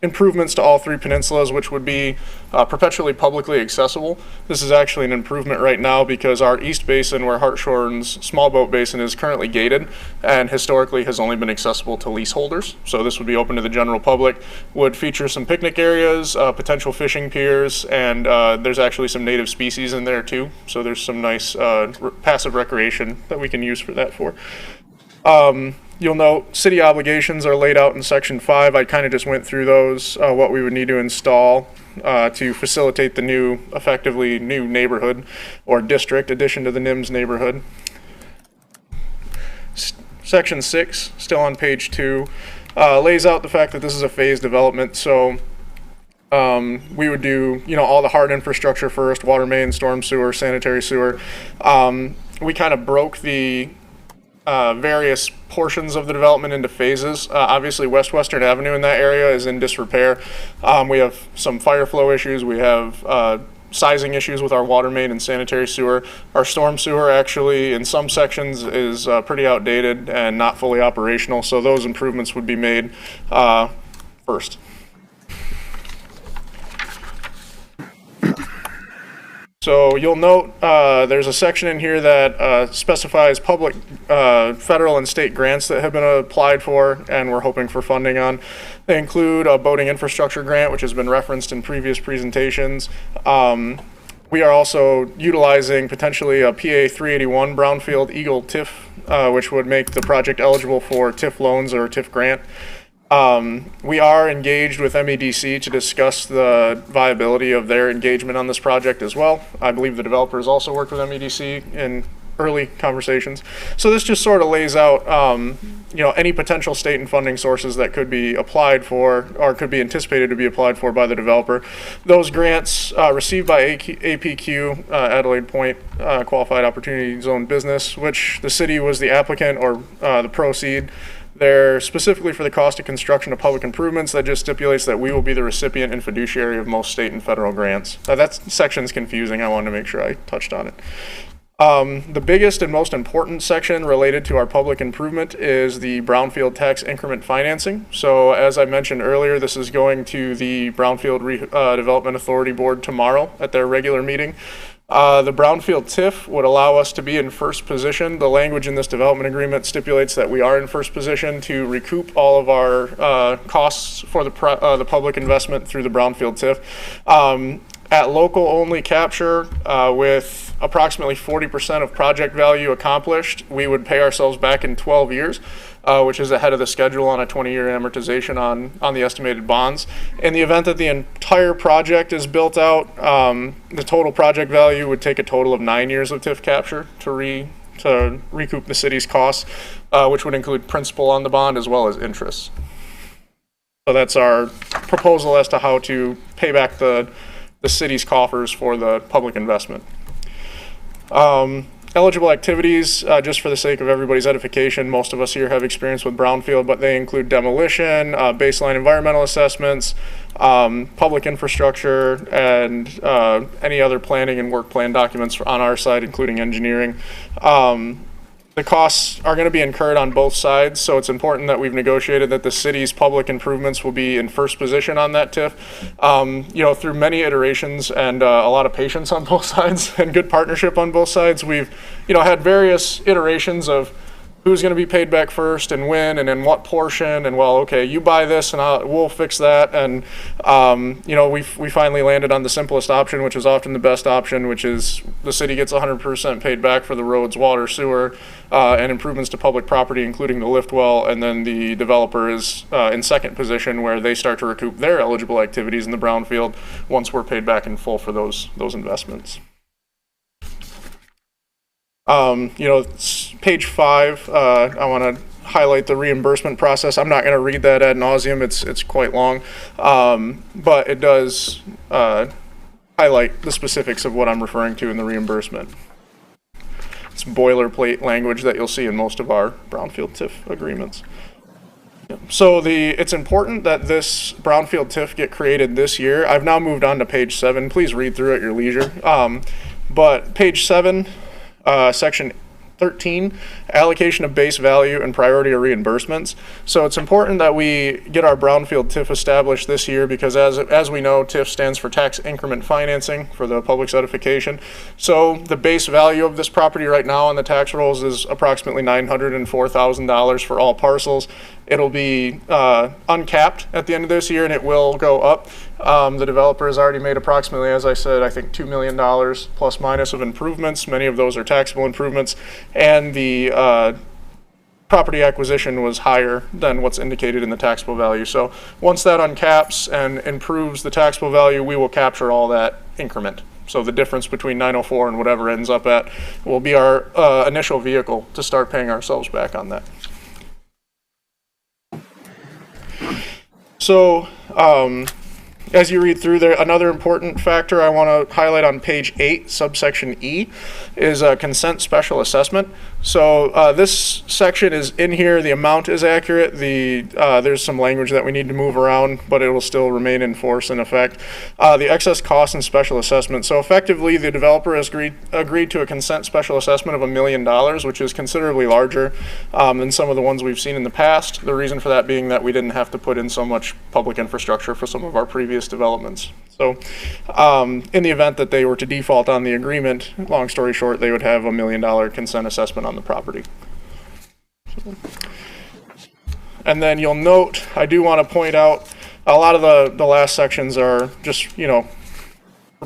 improvements to all 3 peninsulas, which would be perpetually publicly accessible. This is actually an improvement right now because our east basin, where Hartshorn's small boat basin is, currently gated and historically has only been accessible to leaseholders. So this would be open to the general public, would feature some picnic areas, potential fishing piers, and there's actually some native species in there too. So there's some nice passive recreation that we can use for that for. You'll note city obligations are laid out in section 5. I kind of just went through those, what we would need to install to facilitate the new, effectively new neighborhood or district addition to the NIMS neighborhood. Section 6, still on page 2, lays out the fact that this is a phased development. So we would do, all the hard infrastructure first: water main, storm sewer, sanitary sewer. We kind of broke the various portions of the development into phases. Obviously, Western Avenue in that area is in disrepair. We have some fire flow issues. We have sizing issues with our water main and sanitary sewer. Our storm sewer actually in some sections is pretty outdated and not fully operational, so those improvements would be made first. So you'll note there's a section in here that specifies public federal and state grants that have been applied for and we're hoping for funding on. They include a boating infrastructure grant, which has been referenced in previous presentations. We are also utilizing potentially a PA 381 Brownfield Eagle TIF, which would make the project eligible for TIF loans or TIF grant. We are engaged with MEDC to discuss the viability of their engagement on this project as well. I believe the developers also worked with MEDC in early conversations. So this just sort of lays out, any potential state and funding sources that could be applied for or could be anticipated to be applied for by the developer. Those grants received by APQ, Adelaide Point Qualified Opportunity Zone Business, which the city was the applicant or the proceed. They're specifically for the cost of construction of public improvements. That just stipulates that we will be the recipient and fiduciary of most state and federal grants. That section's confusing. I wanted to make sure I touched on it. The biggest and most important section related to our public improvement is the Brownfield tax increment financing. So as I mentioned earlier, this is going to the Brownfield Development Authority Board tomorrow at their regular meeting. The Brownfield TIF would allow us to be in first position. The language in this development agreement stipulates that we are in first position to recoup all of our costs for the public investment through the Brownfield TIF. At local only capture, with approximately 40% of project value accomplished, we would pay ourselves back in 12 years. Which is ahead of the schedule on a 20-year amortization on the estimated bonds. In the event that the entire project is built out, the total project value would take a total of 9 years of TIF capture to recoup the city's costs, which would include principal on the bond as well as interest. So that's our proposal as to how to pay back the city's coffers for the public investment. Eligible activities, just for the sake of everybody's edification, most of us here have experience with Brownfield, but they include demolition, baseline environmental assessments, public infrastructure, and any other planning and work plan documents on our side, including engineering. The costs are going to be incurred on both sides, so it's important that we've negotiated that the city's public improvements will be in first position on that TIF. Through many iterations and a lot of patience on both sides and good partnership on both sides, we've, had various iterations of who's going to be paid back first and when and in what portion, and well, okay, you buy this and we'll fix that. And, we finally landed on the simplest option, which is often the best option, which is the city gets 100% paid back for the roads, water, sewer, and improvements to public property, including the lift well, and then the developer is in second position where they start to recoup their eligible activities in the brownfield once we're paid back in full for those investments. Page 5, I want to highlight the reimbursement process. I'm not going to read that ad nauseum. It's quite long, but it does highlight the specifics of what I'm referring to in the reimbursement. It's boilerplate language that you'll see in most of our Brownfield TIF agreements. So it's important that this Brownfield TIF get created this year. I've now moved on to page 7. Please read through at your leisure. But page 7, section 13, allocation of base value and priority of reimbursements. So it's important that we get our Brownfield TIF established this year because as we know, TIF stands for tax increment financing for the public's edification. So the base value of this property right now on the tax rolls is approximately $904,000 for all parcels. It'll be uncapped at the end of this year and it will go up. The developer has already made approximately, as I said, I think $2 million plus minus of improvements. Many of those are taxable improvements. And the property acquisition was higher than what's indicated in the taxable value. So once that uncaps and improves the taxable value, we will capture all that increment. So the difference between 904 and whatever ends up at will be our initial vehicle to start paying ourselves back on that. So, as you read through there, another important factor I want to highlight on page 8, subsection E, is a consent special assessment. So this section is in here. The amount is accurate. There's some language that we need to move around, but it will still remain in force in effect. The excess cost and special assessment. So effectively, the developer has agreed to a consent special assessment of $1 million, which is considerably larger than some of the ones we've seen in the past. The reason for that being that we didn't have to put in so much public infrastructure for some of our previous developments. So in the event that they were to default on the agreement, long story short, they would have $1 million consent assessment on the property. And then you'll note, I do want to point out, a lot of the last sections are just,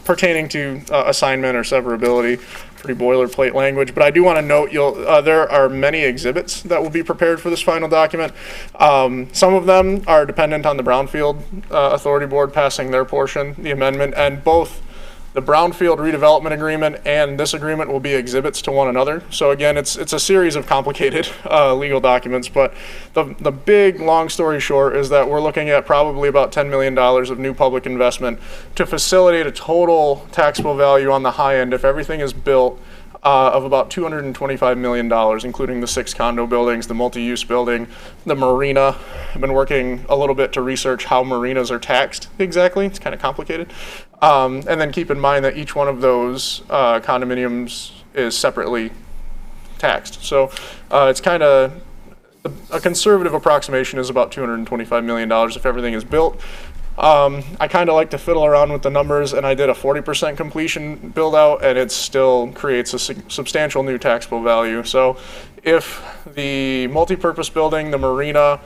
pertaining to assignment or severability, pretty boilerplate language. But I do want to note, there are many exhibits that will be prepared for this final document. Some of them are dependent on the Brownfield Authority Board passing their portion, the amendment, and both the Brownfield redevelopment agreement and this agreement will be exhibits to one another. So again, it's a series of complicated legal documents, but the big, long story short is that we're looking at probably about $10 million of new public investment to facilitate a total taxable value on the high end, if everything is built, of about $225 million, including the 6 condo buildings, the multi-use building, the marina. I've been working a little bit to research how marinas are taxed exactly. It's kind of complicated. And then keep in mind that each one of those condominiums is separately taxed. So it's kind of a conservative approximation is about $225 million if everything is built. I kind of like to fiddle around with the numbers, and I did a 40% completion build out, and it still creates a substantial new taxable value. So if the multi-purpose building, the marina,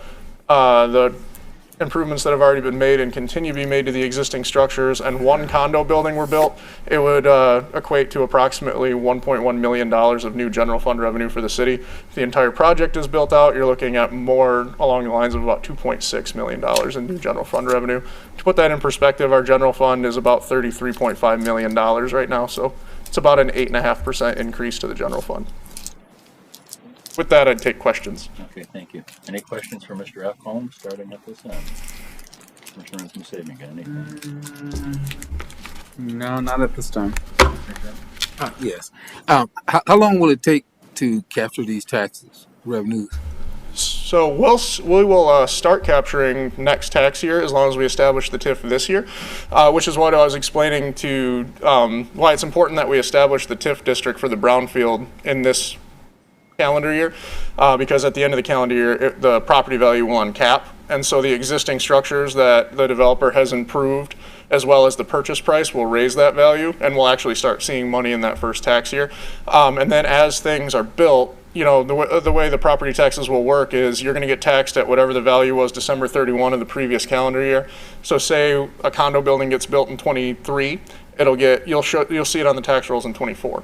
the improvements that have already been made and continue to be made to the existing structures, and one condo building were built, it would equate to approximately $1.1 million of new general fund revenue for the city. If the entire project is built out, you're looking at more along the lines of about $2.6 million in new general fund revenue. To put that in perspective, our general fund is about $33.5 million right now, so it's about an 8.5% increase to the general fund. With that, I'd take questions. Okay, thank you. Any questions for Mr. F. Holmes, starting at this end? Mr. Muskegon, got anything? No, not at this time. Yes. How long will it take to capture these taxes revenues? So we will start capturing next tax year as long as we establish the TIF this year, which is what I was explaining to why it's important that we establish the TIF district for the Brownfield in this calendar year, because at the end of the calendar year, the property value will uncap. And so the existing structures that the developer has improved, as well as the purchase price, will raise that value, and we'll actually start seeing money in that first tax year. And then as things are built, you know, the way the property taxes will work is you're going to get taxed at whatever the value was December 31 of the previous calendar year. So say a condo building gets built in 23, you'll see it on the tax rolls in 24.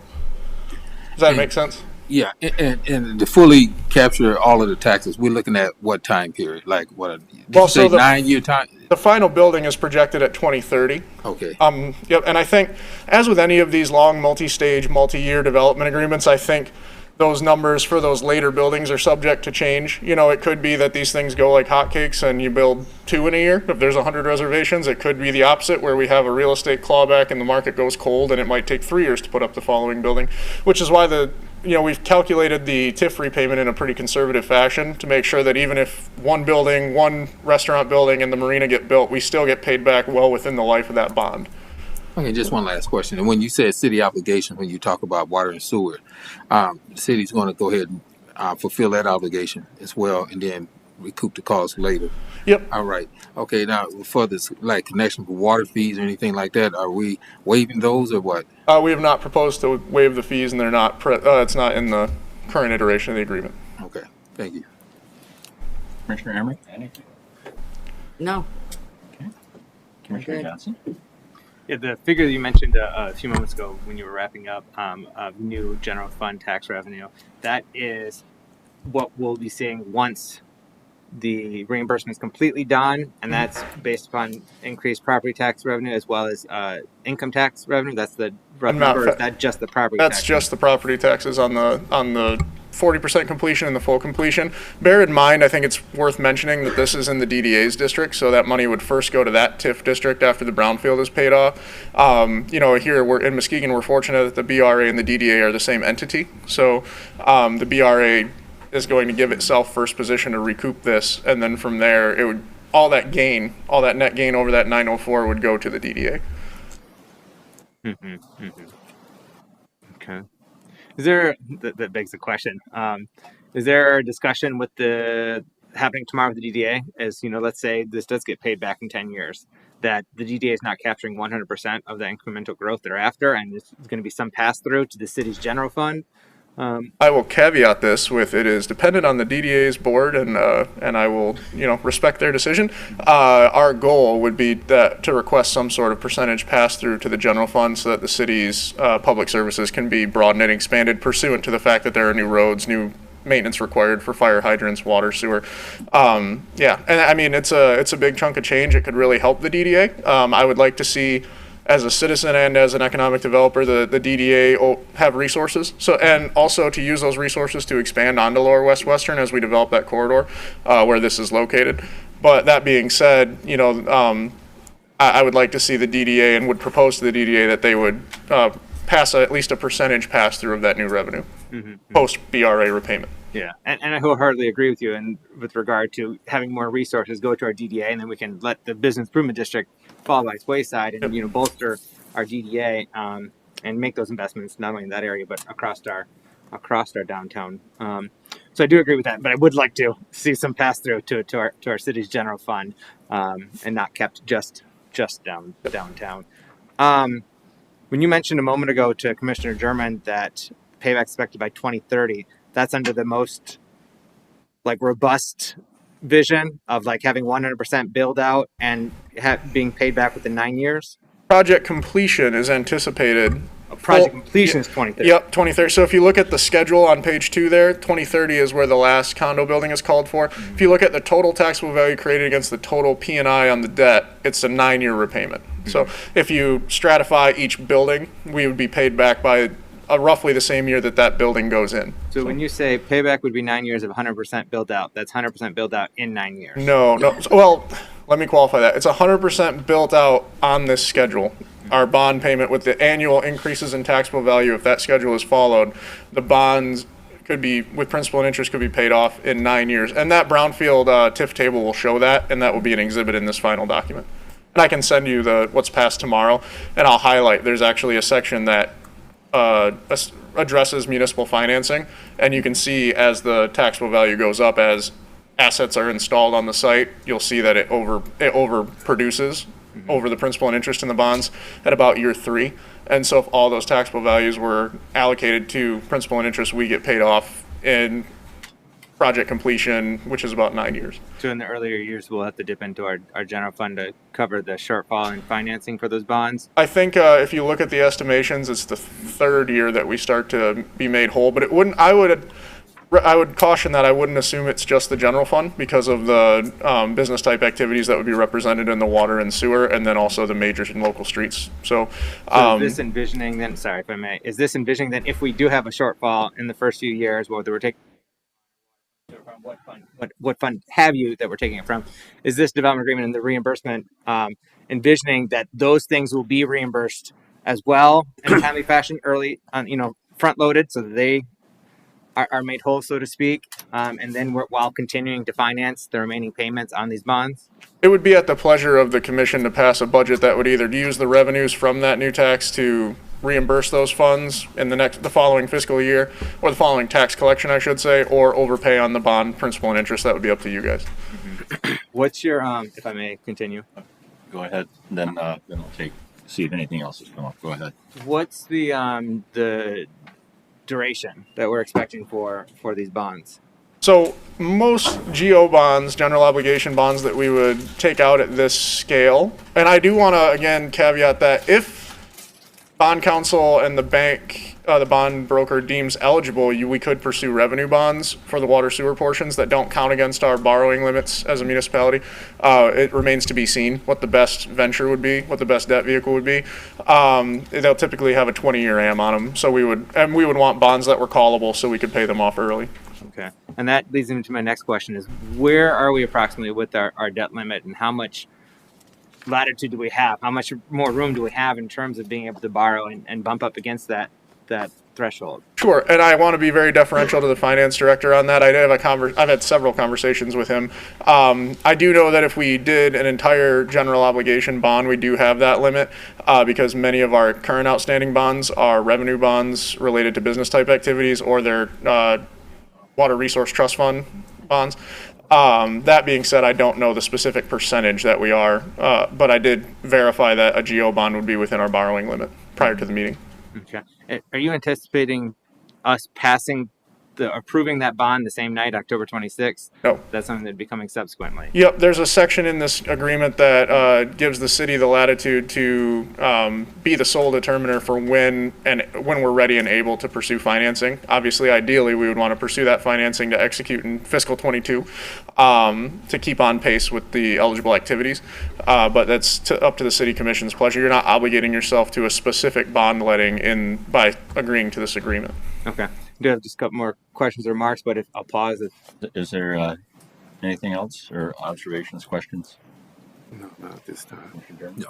Does that make sense? Yeah, and to fully capture all of the taxes, we're looking at what time period? Like what? Well, so 9-year time. The final building is projected at 2030. Okay. Yep. And I think, as with any of these long multi-stage, multi-year development agreements, I think those numbers for those later buildings are subject to change. You know, it could be that these things go like hotcakes and you build 2 in a year. If there's 100 reservations, it could be the opposite, where we have a real estate clawback and the market goes cold and it might take 3 years to put up the following building, which is why we've calculated the TIF repayment in a pretty conservative fashion to make sure that even if one restaurant building and the marina get built, we still get paid back well within the life of that bond. Okay, just one last question. And when you said city obligation, when you talk about water and sewer, the city's going to go ahead and fulfill that obligation as well, and then recoup the cost later. Yep. All right. Okay. Now, for this, like connection for water fees or anything like that, are we waiving those or what? We have not proposed to waive the fees, and they're not. It's not in the current iteration of the agreement. Okay. Thank you. Commissioner Emery, anything? No. Okay. Commissioner Okay. Johnson? Yeah, the figure that you mentioned a few moments ago when you were wrapping up of new general fund tax revenue, that is what we'll be seeing once the reimbursement is completely done, and that's based upon increased property tax revenue as well as income tax revenue. That's the rough number. Or is that just the property tax? That's just the property taxes on the 40% completion and the full completion. Bear in mind, I think it's worth mentioning that this is in the DDA's district, so that money would first go to that TIF district after the Brownfield is paid off. Here we're in Muskegon, we're fortunate that the BRA and the DDA are the same entity. So the BRA is going to give itself first position to recoup this, and then from there, all that net gain over that 904 would go to the DDA. Okay. Is there, that begs the question, is there a discussion with the happening tomorrow with the DDA? As you know, let's say this does get paid back in 10 years, that the DDA is not capturing 100% of the incremental growth thereafter, and there's going to be some pass through to the city's general fund. I will caveat this with it is dependent on the DDA's board, and I will respect their decision. Our goal would be to request some sort of percentage pass through to the general fund so that the city's public services can be broadened and expanded pursuant to the fact that there are new roads, new maintenance required for fire hydrants, water, sewer. And I mean it's a big chunk of change. It could really help the DDA. I would like to see, as a citizen and as an economic developer, the DDA have resources. And also to use those resources to expand onto Lower West Western as we develop that corridor where this is located. But that being said, I would like to see the DDA and would propose to the DDA that they would pass at least a percentage pass through of that new revenue post BRA repayment. Yeah, and I wholeheartedly agree with you. And with regard to having more resources go to our DDA, and then we can let the business improvement district fall by its wayside, and bolster our DDA and make those investments not only in that area but across our downtown. So I do agree with that, but I would like to see some pass through to our city's general fund and not kept just downtown. When you mentioned a moment ago to Commissioner German that payback expected by 2030, that's under the most robust vision of having 100% build out and being paid back within 9 years. Project completion is anticipated. Project completion is 2030. Yep, 2030. So if you look at the schedule on page 2 there, 2030 is where the last condo building is called for. If you look at the total taxable value created against the total P&I on the debt, it's a 9-year repayment. So if you stratify each building, we would be paid back by roughly the same year that building goes in. So when you say payback would be 9 years of 100% build out, that's 100% build out in 9 years. No. Well, let me qualify that. It's 100% built out on this schedule. our bond payment with the annual increases in taxable value, if that schedule is followed, the bonds could be, with principal and interest, could be paid off in 9 years. And that Brownfield TIF table will show that, and that will be an exhibit in this final document. And I can send you what's passed tomorrow, and I'll highlight, there's actually a section that addresses municipal financing, and you can see as the taxable value goes up, as assets are installed on the site, you'll see that it over produces over the principal and interest in the bonds at about year 3. And so if all those taxable values were allocated to principal and interest, we get paid off in project completion, which is about 9 years. So in the earlier years, we'll have to dip into our general fund to cover the shortfall in financing for those bonds. I think if you look at the estimations, it's the 3rd year that we start to be made whole. But it wouldn't. I would caution that I wouldn't assume it's just the general fund because of the business type activities that would be represented in the water and sewer, and then also the major and local streets. So is this envisioning then? Sorry if I may. Is this envisioning that if we do have a shortfall in the first few years, whether we're taking what fund have you that we're taking it from? Is this development agreement and the reimbursement envisioning that those things will be reimbursed as well in a timely fashion, early on, front loaded, so that they are made whole, so to speak, and then while continuing to finance the remaining payments on these bonds? it would be at the pleasure of the commission to pass a budget that would either use the revenues from that new tax to reimburse those funds in the following fiscal year, or the following tax collection, I should say, or overpay on the bond principal and interest. That would be up to you guys. What's your, if I may continue? Go ahead, then I'll see if anything else has come up. Go ahead. What's the duration that we're expecting for these bonds? So most GO bonds, general obligation bonds that we would take out at this scale, and I do want to again caveat that if bond counsel and the bank, the bond broker deems eligible, we could pursue revenue bonds for the water sewer portions that don't count against our borrowing limits as a municipality. It remains to be seen what the best venture would be, what the best debt vehicle would be. They'll typically have a 20-year AM on them, so we would want bonds that were callable so we could pay them off early. Okay, and that leads me to my next question: is where are we approximately with our debt limit, and how much latitude do we have? How much more room do we have in terms of being able to borrow and bump up against that threshold? Sure, and I want to be very deferential to the finance director on that. I've had several conversations with him. I do know that if we did an entire general obligation bond, we do have that limit because many of our current outstanding bonds are revenue bonds related to business type activities, or they're water resource trust fund bonds. That being said, I don't know the specific percentage that we are, but I did verify that a GO bond would be within our borrowing limit prior to the meeting. Okay. Are you anticipating us approving that bond the same night, October 26th? No. That's something that'd be coming subsequently. Yep, there's a section in this agreement that gives the city the latitude to be the sole determiner for when we're ready and able to pursue financing. Obviously, ideally, we would want to pursue that financing to execute in fiscal 22 to keep on pace with the eligible activities. But that's up to the city commission's pleasure. You're not obligating yourself to a specific bond letting by agreeing to this agreement. Okay. I do have just a couple more questions or remarks, but I'll pause. Is there anything else or observations, questions? No, not at this time. No.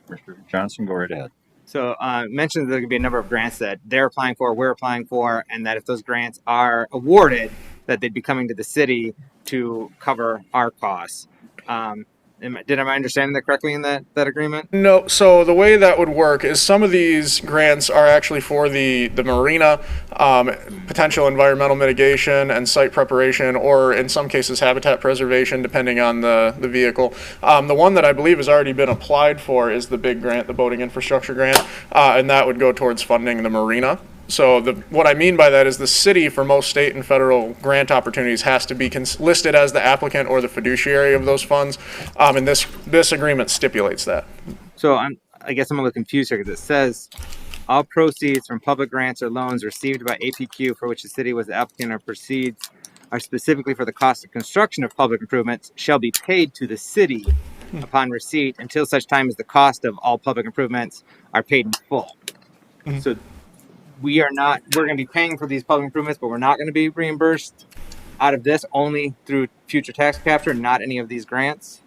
Mr. Johnson, go right ahead. So mentioned there could be a number of grants that they're applying for, we're applying for, and that if those grants are awarded, that they'd be coming to the city to cover our costs. Did I understand that correctly in that agreement? No, so the way that would work is some of these grants are actually for the marina, potential environmental mitigation and site preparation, or in some cases habitat preservation, depending on the vehicle. The one that I believe has already been applied for is the big grant, the boating infrastructure grant, and that would go towards funding the marina. So what I mean by that is the city, for most state and federal grant opportunities, has to be listed as the applicant or the fiduciary of those funds, and this agreement stipulates that. So I guess I'm a little confused here because it says all proceeds from public grants or loans received by APQ for which the city was the applicant or proceeds are specifically for the cost of construction of public improvements shall be paid to the city upon receipt until such time as the cost of all public improvements are paid in full. Mm-hmm. So we're going to be paying for these public improvements, but we're not going to be reimbursed out of this, only through future tax capture, not any of these grants?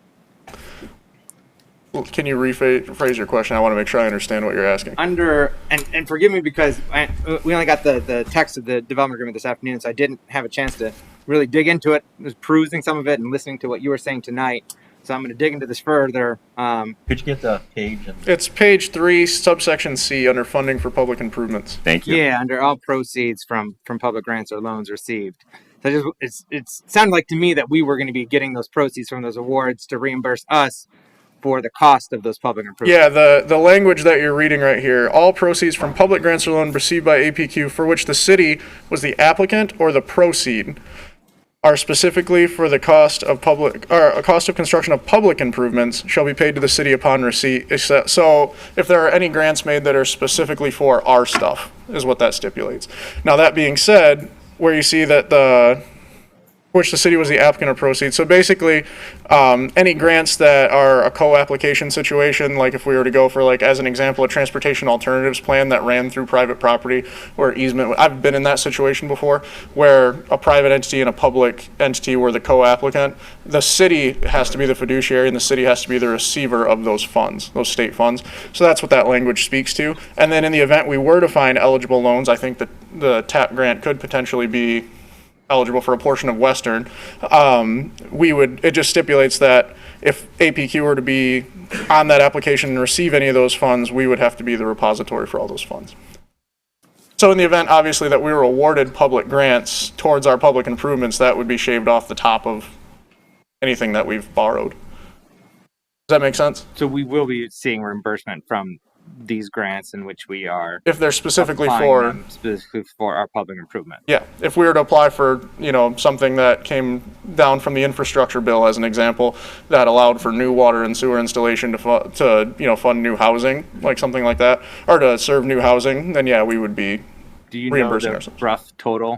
Can you rephrase your question? I want to make sure I understand what you're asking. Under, and forgive me because we only got the text of the development agreement this afternoon, so I didn't have a chance to really dig into it. I was perusing some of it and listening to what you were saying tonight. So I'm going to dig into this further. Could you get the page? It's page 3, subsection C, under funding for public improvements. Thank you. Yeah, under all proceeds from public grants or loans received. So it sounded like to me that we were going to be getting those proceeds from those awards to reimburse us for the cost of those public improvements. Yeah, the language that you're reading right here, all proceeds from public grants or loan received by APQ for which the city was the applicant or the proceed are specifically for the cost of construction of public improvements shall be paid to the city upon receipt. So if there are any grants made that are specifically for our stuff, is what that stipulates. Now, that being said, where you see that which the city was the applicant or proceed. So basically, any grants that are a co-application situation, like if we were to go for, like, as an example, a transportation alternatives plan that ran through private property or easement. I've been in that situation before where a private entity and a public entity were the co-applicant. The city has to be the fiduciary and the city has to be the receiver of those funds, those state funds. So that's what that language speaks to. And then in the event we were to find eligible loans, I think that the TAP grant could potentially be eligible for a portion of Western. It just stipulates that if APQ were to be on that application and receive any of those funds, we would have to be the repository for all those funds. So in the event, obviously, that we were awarded public grants towards our public improvements, that would be shaved off the top of anything that we've borrowed. Does that make sense? So we will be seeing reimbursement from these grants in which we are, if they're specifically specifically for our public improvement. Yeah, if we were to apply for, something that came down from the infrastructure bill, as an example, that allowed for new water and sewer installation to fund new housing, like something like that, or to serve new housing, then yeah, we would be reimbursing ourselves. Rough total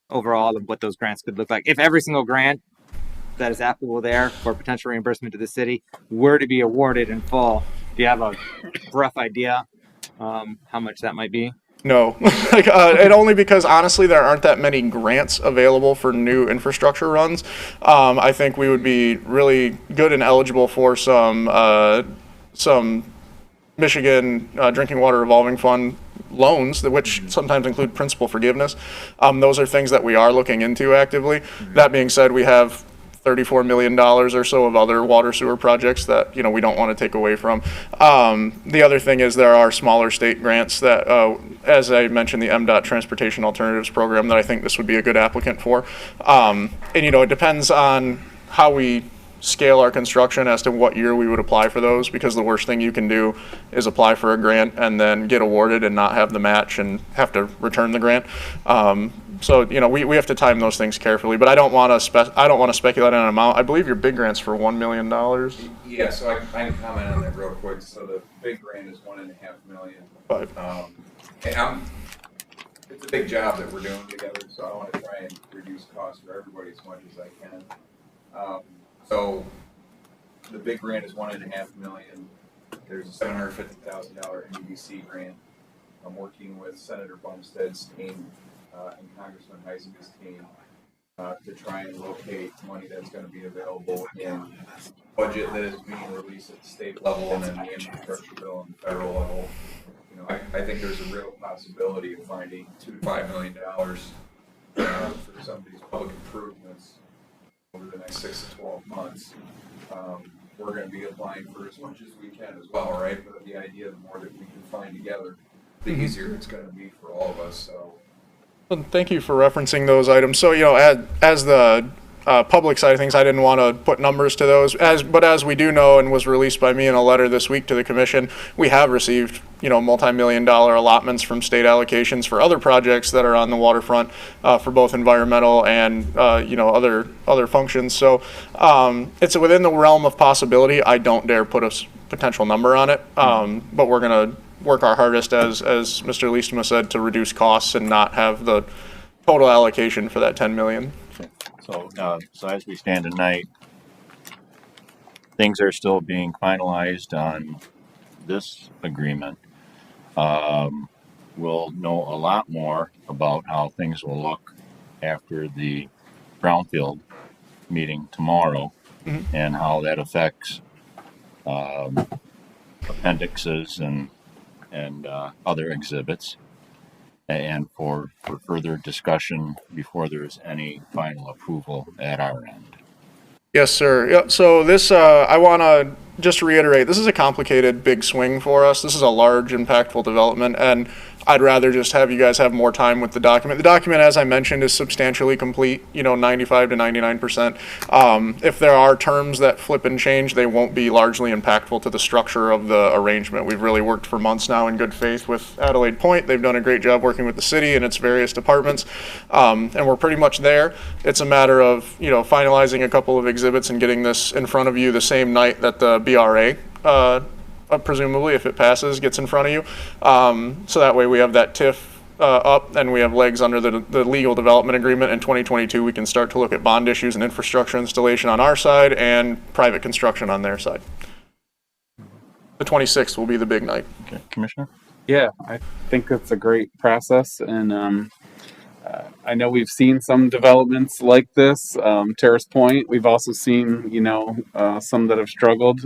overall of what those grants could look like if every single grant that is applicable there for potential reimbursement to the city were to be awarded in full? Do you have a rough idea how much that might be? No, and only because honestly there aren't that many grants available for new infrastructure runs. I think we would be really good and eligible for some Michigan Drinking Water Revolving Fund loans, which sometimes include principal forgiveness. Those are things that we are looking into actively. Mm-hmm. That being said, we have $34 million or so of other water sewer projects that we don't want to take away from. The other thing is there are smaller state grants that, as I mentioned, the MDOT Transportation Alternatives Program, that I think this would be a good applicant for. And it depends on how we scale our construction as to what year we would apply for those, because the worst thing you can do is apply for a grant and then get awarded and not have the match and have to return the grant. So we have to time those things carefully, but I don't want to speculate on an amount. I believe your big grant's for $1 million. Yeah, so I can comment on that real quick. So the big grant is $1.5 million. And it's a big job that we're doing together, so I want to try and reduce costs for everybody as much as I can. So the big grant is $1.5 million. There's a $750,000 NEDC grant. I'm working with Senator Bumstead's team and Congressman Heising's team to try and locate money that's going to be available in budget that is being released at the state level and then the infrastructure bill on the federal level. I think there's a real possibility of finding $2 to $5 million for some of these public improvements over the next 6 to 12 months. We're going to be applying for as much as we can as well, right? But the idea, the more that we can find together, the easier it's going to be for all of us. So. Thank you for referencing those items. So, as the public side of things, I didn't want to put numbers to those. But as we do know, and was released by me in a letter this week to the commission, we have received multi-million-dollar allotments from state allocations for other projects that are on the waterfront for both environmental and other functions. So it's within the realm of possibility. I don't dare put a potential number on it, but we're going to work our hardest, as Mr. Liestema said, to reduce costs and not have the total allocation for that $10 million. So as we stand tonight, things are still being finalized on this agreement. We'll know a lot more about how things will look after the Brownfield meeting tomorrow, and how that affects appendixes and other exhibits, and for further discussion before there's any final approval at our end. Yes, sir. Yep. So this, I want to just reiterate, this is a complicated, big swing for us. This is a large, impactful development, and I'd rather just have you guys have more time with the document. The document, as I mentioned, is substantially complete, 95 to 99%. If there are terms that flip and change, they won't be largely impactful to the structure of the arrangement. We've really worked for months now in good faith with Adelaide Point. They've done a great job working with the city and its various departments, and we're pretty much there. It's a matter of, finalizing a couple of exhibits and getting this in front of you the same night that the BRA, presumably, if it passes, gets in front of you. So that way we have that TIF up and we have legs under the legal development agreement. In 2022, we can start to look at bond issues and infrastructure installation on our side and private construction on their side. The 26th will be the big night. Okay, Commissioner? Yeah, I think it's a great process, and I know we've seen some developments like this, Terrace Point. We've also seen, some that have struggled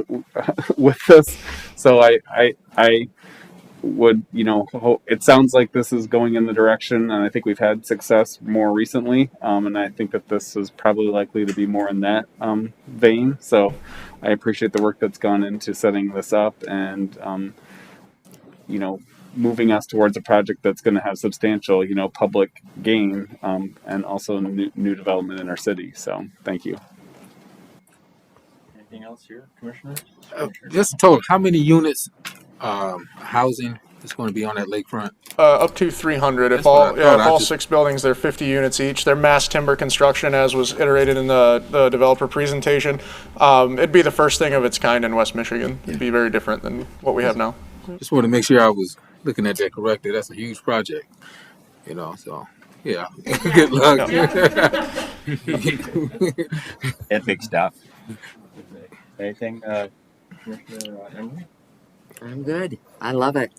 with this. So I would, hope, it sounds like this is going in the direction, and I think we've had success more recently. And I think that this is probably likely to be more in that vein. So I appreciate the work that's gone into setting this up and, moving us towards a project that's going to have substantial, public gain, and also new development in our city. So thank you. Anything else here, Commissioner? Just total, how many units, housing is going to be on that lakefront? Up to 300. If all 6 buildings, they're 50 units each. They're mass timber construction, as was iterated in the developer presentation. It'd be the first thing of its kind in West Michigan. It'd be very different than what we have now. Just wanted to make sure I was looking at that correctly. That's a huge project, so yeah. Good luck. That big stuff. Anything, Commissioner Emily? I'm good. I love it.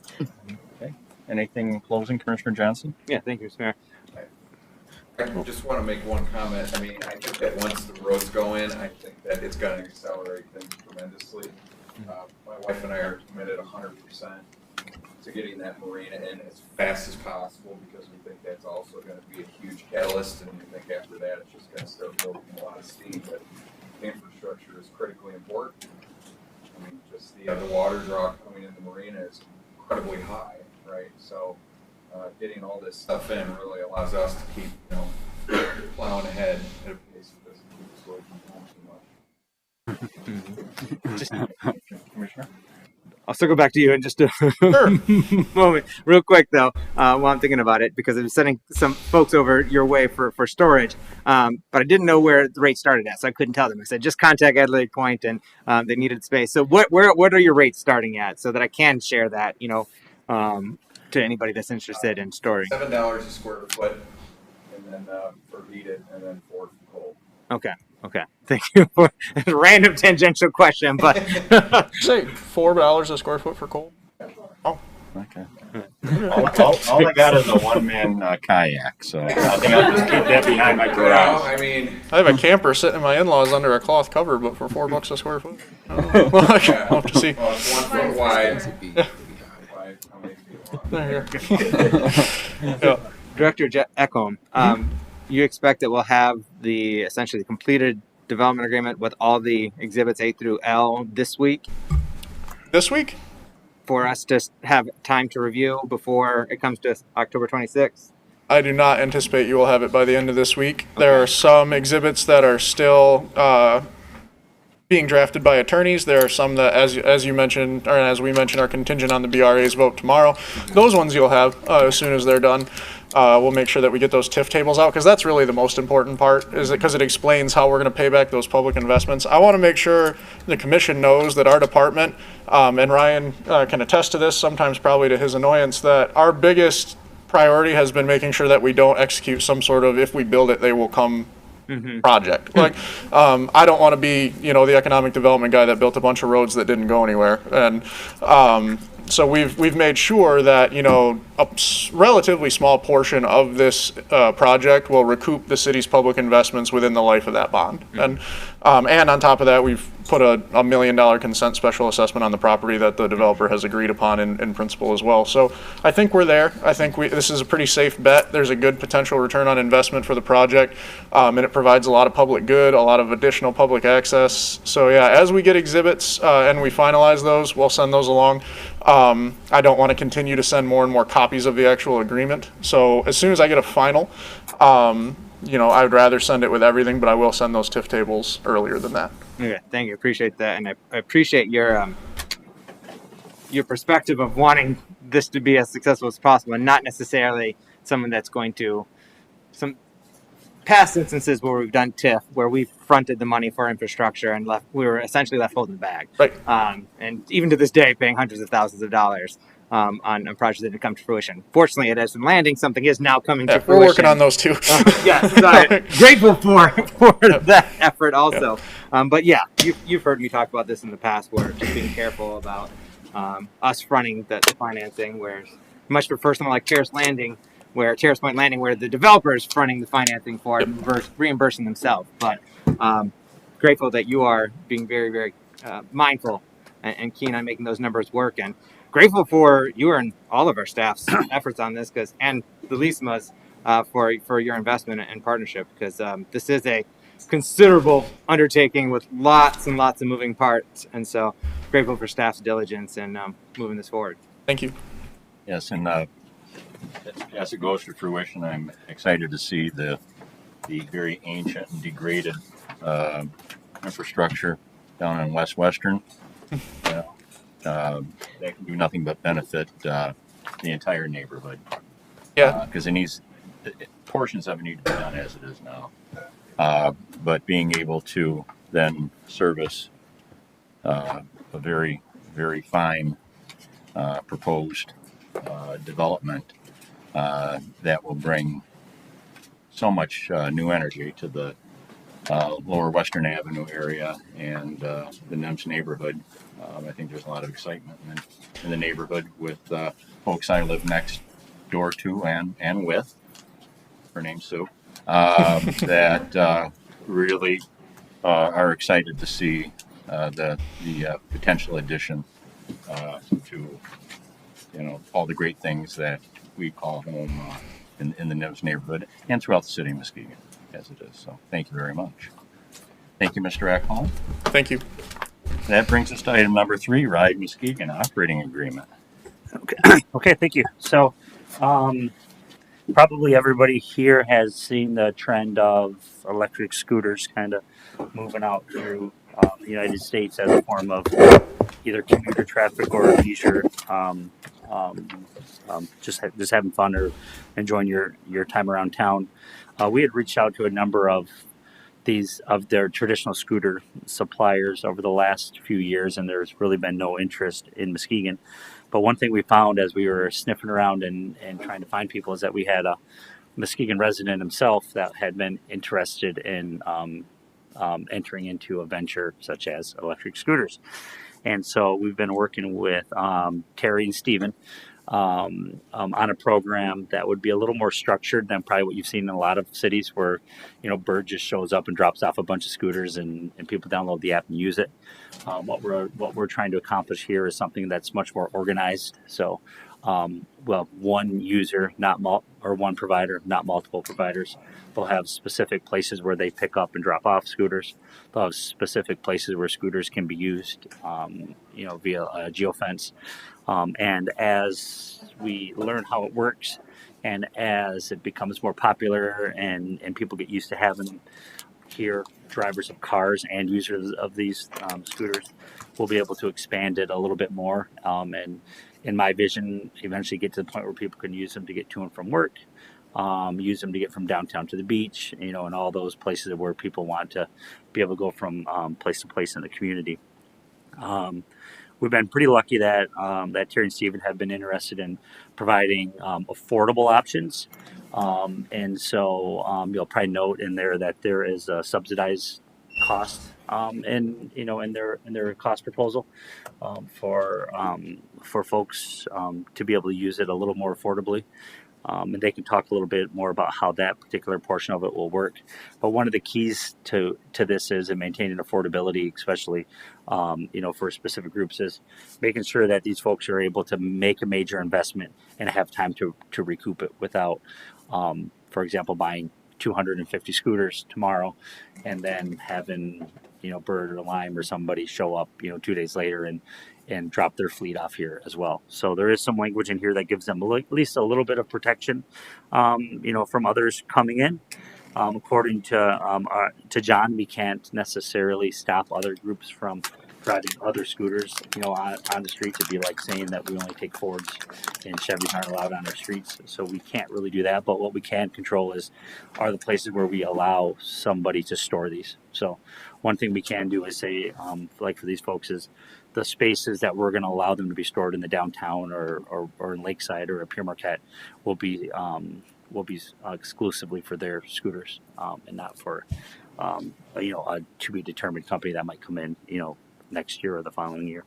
Okay. Anything in closing, Commissioner Johnson? Yeah, thank you, Mr. Mayor. I just want to make one comment. I mean, I think that once the roads go in, I think that it's going to accelerate things tremendously. My wife and I are committed 100% to getting that marina in as fast as possible, because we think that's also going to be a huge catalyst, and we think after that it's just going to start building a lot of steam. But infrastructure is critically important. I mean, just the water draw coming in the marina is incredibly high, right? So getting all this stuff in really allows us to keep, plowing ahead at a pace that doesn't keep us away from home too much. Commissioner? I'll circle back to you in just a moment. Real quick, though, while I'm thinking about it, because I'm sending some folks over your way for storage, but I didn't know where the rate started at, so I couldn't tell them. I said, just contact Adelaide Point, and they needed space. So what are your rates starting at, so that I can share that, to anybody that's interested in storing? $7 a square foot, and then for heated, and then $4 for cold. Okay. Thank you for a random tangential question, but Say $4 a square foot for coal. Oh, Okay. All I got is a one-man kayak, so I think I'll just keep that behind my Well, garage. I mean, I have a camper sitting in my in-laws under a cloth cover, but for $4 a square foot. I'll have to see. well, it's 1 foot wide. How many feet long? There you go. Director Echolm, you expect that we'll have the essentially completed development agreement with all the exhibits A through L this week This week? for us to have time to review before it comes to October 26th? I do not anticipate you will have it by the end of this week. There are some exhibits that are still being drafted by attorneys. There are some that, as you mentioned, or as we mentioned, are contingent on the BRA's vote tomorrow. Those ones you'll have as soon as they're done. We'll make sure that we get those TIF tables out, because that's really the most important part, is because it explains how we're going to pay back those public investments. I want to make sure the commission knows that our department, and Ryan can attest to this, sometimes probably to his annoyance, that our biggest priority has been making sure that we don't execute some sort of, if we build it, they will come project. Like, I don't want to be, the economic development guy that built a bunch of roads that didn't go anywhere. And so we've made sure that, a relatively small portion of this project will recoup the city's public investments within the life of that bond. And And on top of that, we've put a $1 million consent special assessment on the property that the developer has agreed upon in principle as well. So I think we're there. I think this is a pretty safe bet. There's a good potential return on investment for the project, and it provides a lot of public good, a lot of additional public access. So yeah, as we get exhibits and we finalize those, we'll send those along. I don't want to continue to send more and more copies of the actual agreement. So as soon as I get a final, I would rather send it with everything, but I will send those TIF tables earlier than that. Okay, thank you. Appreciate that, and I appreciate your perspective of wanting this to be as successful as possible, and not necessarily someone that's going to some past instances where we've done TIF, where we've fronted the money for infrastructure and we were essentially left holding the bag. Right. And even to this day, paying hundreds of thousands of dollars on projects that didn't come to fruition. Fortunately, it has been landing. Something is now coming to fruition. We're working on those too. Yes, grateful for that effort also. But yeah, you've heard me talk about this in the past, where just being careful about us fronting the financing, where much prefer something like Terrace Point Landing, where the developer is fronting the financing for it and reimbursing themselves. But grateful that you are being very, very mindful and keen on making those numbers work, and grateful for you and all of our staff's efforts on this, and the LISMA's for your investment and partnership, because this is a considerable undertaking with lots and lots of moving parts, and so grateful for staff's diligence in moving this forward. Thank you. Yes, and as it goes to fruition, I'm excited to see the very ancient and degraded infrastructure down in Western. That can do nothing but benefit the entire neighborhood. Yeah. Because portions of it need to be done as it is now. But being able to then service a very, very fine proposed development that will bring so much new energy to the Lower Western Avenue area and the NEMS neighborhood. I think there's a lot of excitement in the neighborhood with folks I live next door to and with. Her name's Sue. That really are excited to see the potential addition to all the great things that we call home in the NEMS neighborhood and throughout the city of Muskegon as it is. So thank you very much. Thank you, Mr. Eckholm. Thank you. That brings us to item number 3, Ride Muskegon Operating Agreement. Okay, thank you. So, probably everybody here has seen the trend of electric scooters kind of moving out through the United States as a form of either commuter traffic or leisure, just having fun or enjoying your time around town. We had reached out to a number of their traditional scooter suppliers over the last few years, and there's really been no interest in Muskegon. But one thing we found as we were sniffing around and trying to find people is that we had a Muskegon resident himself that had been interested in entering into a venture such as electric scooters. And so we've been working with Terry and Steven on a program that would be a little more structured than probably what you've seen in a lot of cities where, Bird just shows up and drops off a bunch of scooters and people download the app and use it. What we're trying to accomplish here is something that's much more organized. So, one user, or one provider, not multiple providers. They'll have specific places where they pick up and drop off scooters. They'll have specific places where scooters can be used, via a geofence. And as we learn how it works, and as it becomes more popular, and people get used to having here drivers of cars and users of these scooters, we'll be able to expand it a little bit more. And in my vision, eventually get to the point where people can use them to get to and from work, use them to get from downtown to the beach, and all those places where people want to be able to go from place to place in the community. We've been pretty lucky that Terry and Steven have been interested in providing affordable options. And so you'll probably note in there that there is a subsidized cost in their cost proposal for folks to be able to use it a little more affordably. and they can talk a little bit more about how that particular portion of it will work. But one of the keys to this is in maintaining affordability, especially for specific groups, is making sure that these folks are able to make a major investment and have time to recoup it without, for example, buying 250 scooters tomorrow and then having Bird or Lime or somebody show up 2 days later and drop their fleet off here as well. So there is some language in here that gives them at least a little bit of protection from others coming in. According to John, we can't necessarily stop other groups from driving other scooters on the streets. It'd be like saying that we only take Fords and Chevys aren't allowed on our streets, so we can't really do that. But what we can control are the places where we allow somebody to store these. So one thing we can do is say, like for these folks, is the spaces that we're going to allow them to be stored in the downtown or in Lakeside or at Pere Marquette will be exclusively for their scooters and not for a to be determined company that might come in next year or the following year.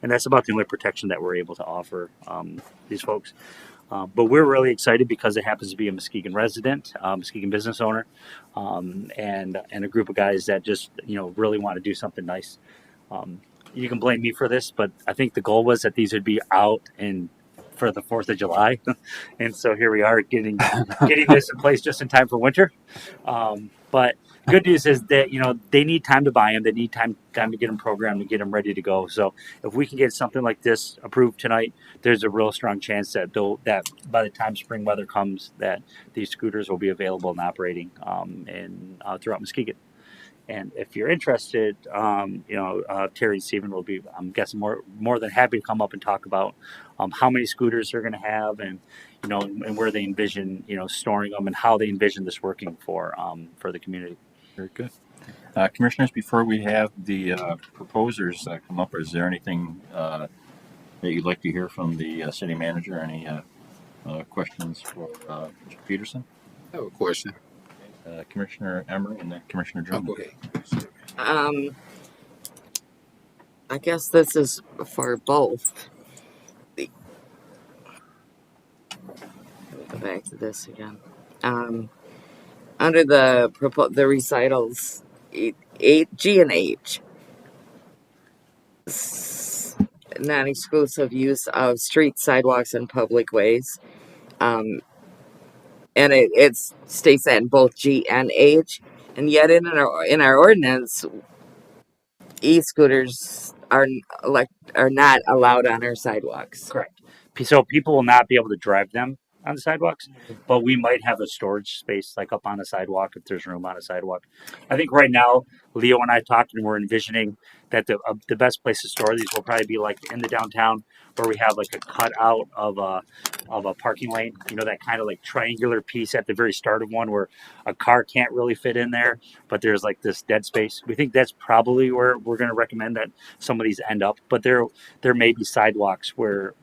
And that's about the only protection that we're able to offer these folks. But we're really excited because it happens to be a Muskegon resident, Muskegon business owner, and a group of guys that just really want to do something nice. You can blame me for this, but I think the goal was that these would be out for the 4th of July. And so here we are getting this in place just in time for winter. But good news is that, they need time to buy them. They need time to get them programmed and get them ready to go. So if we can get something like this approved tonight, there's a real strong chance that by the time spring weather comes, that these scooters will be available and operating throughout Muskegon. And if you're interested, Terry and Stephen will be, I'm guessing, more than happy to come up and talk about how many scooters they're going to have and where they envision, storing them and how they envision this working for the community. Very good. Commissioners, before we have the proposers come up, is there anything that you'd like to hear from the city manager? Any questions for Mr. Peterson? I have a question. Commissioner Emery and then Commissioner Oh, Drummond. go ahead. I guess this is for both. Go back to this again. Under the recitals, G and H, non-exclusive use of streets, sidewalks, and public ways. And it states that in both G and H, and yet in our ordinance, e-scooters are not allowed on our sidewalks. Correct. So people will not be able to drive them on the sidewalks, but we might have a storage space like up on the sidewalk if there's room on a sidewalk. I think right now, Leo and I talked and we're envisioning that the best place to store these will probably be like in the downtown where we have like a cutout of a parking lane, that kind of like triangular piece at the very start of one where a car can't really fit in there, but there's like this dead space. We think that's probably where we're going to recommend that some of these end up, but there may be sidewalks where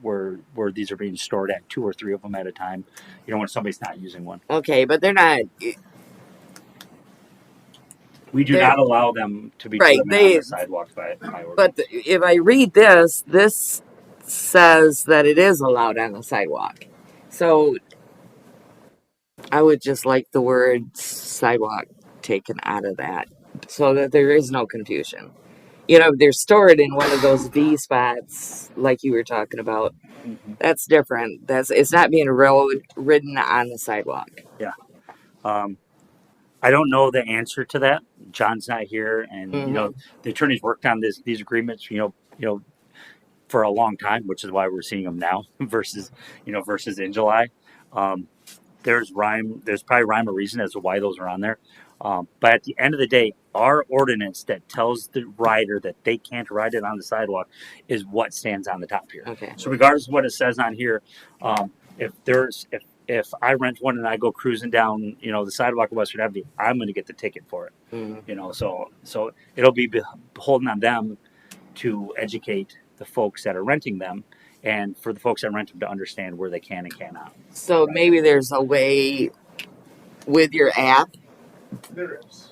these are being stored at 2 or 3 of them at a time, when somebody's not using one. Okay, but they're not. We do not allow them to be driven on the sidewalks by ordinance. But if I read this says that it is allowed on the sidewalk. So I would just like the word sidewalk taken out of that so that there is no confusion. They're stored in one of those V spots like you were talking about. Mm-hmm. That's different. It's not being ridden on the sidewalk. Yeah. I don't know the answer to that. John's not here, and the attorneys worked on these agreements, for a long time, which is why we're seeing them now versus in July. There's probably rhyme or reason as to why those are on there. But at the end of the day, our ordinance that tells the rider that they can't ride it on the sidewalk is what stands on the top here. Okay. So regardless of what it says on here, if I rent one and I go cruising down, the sidewalk of Western Avenue, I'm going to get the ticket for it. Mm-hmm. So it'll be beholden on them to educate the folks that are renting them, and for the folks that rent them to understand where they can and cannot. So maybe there's a way with your app There is.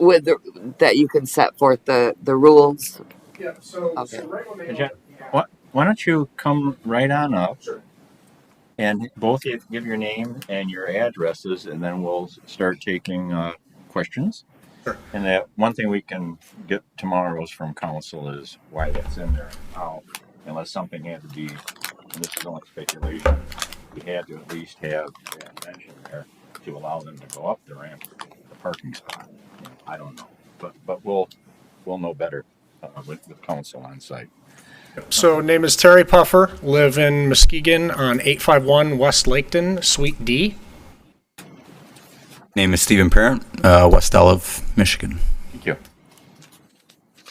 that you can set forth the rules. Yeah, so Okay. right when they Why don't you come right on up? Sure. And both give your name and your addresses, and then we'll start taking questions. Sure. And that one thing we can get tomorrow's from council is why that's in there and how, unless something had to be, and this is only speculation, we had to at least have that mention there to allow them to go up the ramp to the parking spot. I don't know, but we'll know better with council on site. So, name is Terry Puffer. Live in Muskegon on 851 West Laketon, Suite D. Name is Stephen Parent, West Olive, Michigan. Thank you.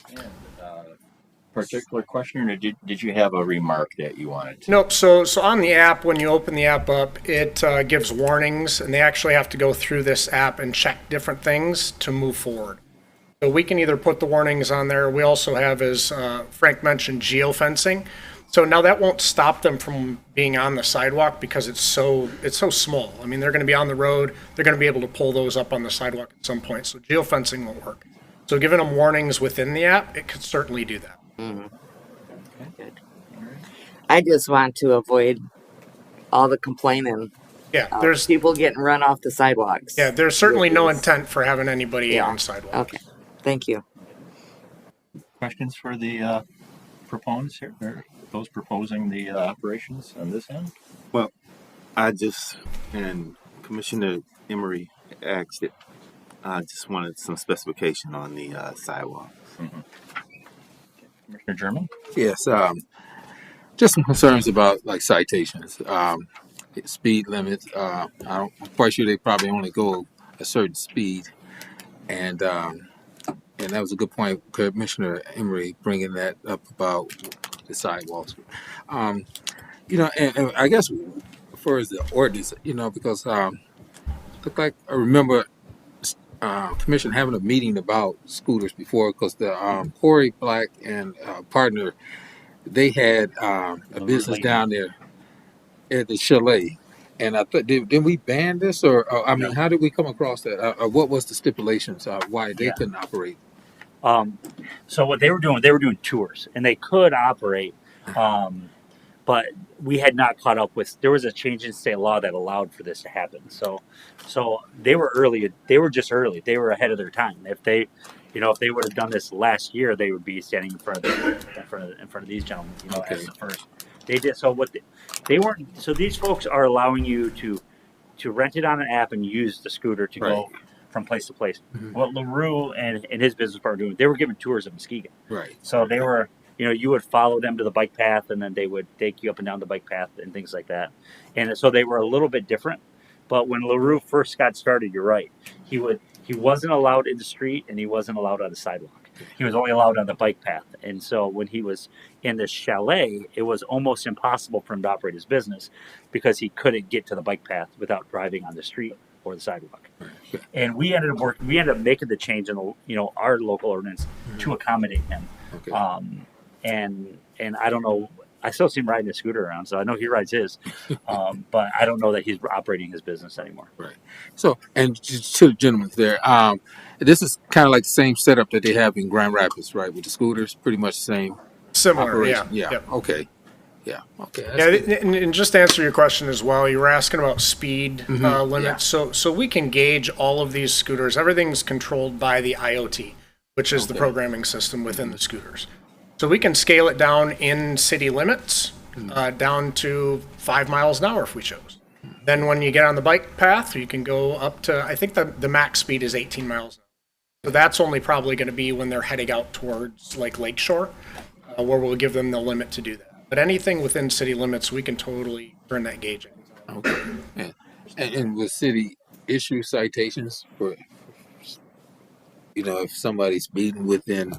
And, particular question, or did you have a remark that you wanted to? Nope. So on the app, when you open the app up, it gives warnings, and they actually have to go through this app and check different things to move forward. So we can either put the warnings on there. We also have, as Frank mentioned, geofencing. So now that won't stop them from being on the sidewalk because it's so small. I mean, they're going to be on the road. They're going to be able to pull those up on the sidewalk at some point. So geofencing won't work. So giving them warnings within the app, it could certainly do that. Mm-hmm. Good. I just want to avoid all the complaining. Yeah, there's people getting run off the sidewalks. Yeah, there's certainly no intent for having anybody on sidewalks. Okay, thank you. Questions for the proponents here, or those proposing the operations on this end? Well, and Commissioner Emery asked it, I just wanted some specification on the sidewalks. Mm-hmm. Commissioner German? Yes, just some concerns about like citations, speed limits. I'm quite sure they probably only go a certain speed, and that was a good point, Commissioner Emery, bringing that up about the sidewalks. And I guess as far as the ordinance, because look like I remember Commission having a meeting about scooters before, because the Corey Black and partner, they had a business down there at the chalet. And I thought, did we ban this, or I mean, how did we come across that? What was the stipulations? Why they couldn't operate? So what they were doing tours, and they could operate, but we had not caught up with. There was a change in state law that allowed for this to happen. So they were early. They were just early. They were ahead of their time. If they would have done this last year, they would be standing in front of these gentlemen. Okay. As the first. They did so. They weren't. So these folks are allowing you to rent it on an app and use the scooter to go from place to place. Mm-hmm. What LaRue and his business partner were doing, they were giving tours of Muskegon. Right. So they were, you would follow them to the bike path, and then they would take you up and down the bike path and things like that. And so they were a little bit different. But when LaRue first got started, you're right. He wasn't allowed in the street, and he wasn't allowed on the sidewalk. He was only allowed on the bike path. And so when he was in the chalet, it was almost impossible for him to operate his business because he couldn't get to the bike path without driving on the street or the sidewalk. And we ended up making the change in our local ordinance to accommodate him. Okay. And I don't know, I still see him riding a scooter around, so I know he rides his, but I don't know that he's operating his business anymore. Right. So, and to the gentleman there, this is kind of like the same setup that they have in Grand Rapids, right? With the scooters, pretty much the same. Similar, operation. yeah. Yep. Okay. Yeah. Okay. Yeah, and just to answer your question as well, you were asking about speed limits. Yeah. So we can gauge all of these scooters. Everything's controlled by the IoT, which is the programming system within the scooters. So we can scale it down in city limits, down to 5 miles an hour if we chose. Then when you get on the bike path, you can go up to, I think the max speed is 18 miles an hour. So that's only probably going to be when they're heading out towards like Lakeshore, where we'll give them the limit to do that. But anything within city limits, we can totally turn that gauge. Okay. And will city issue citations for, if somebody's speeding within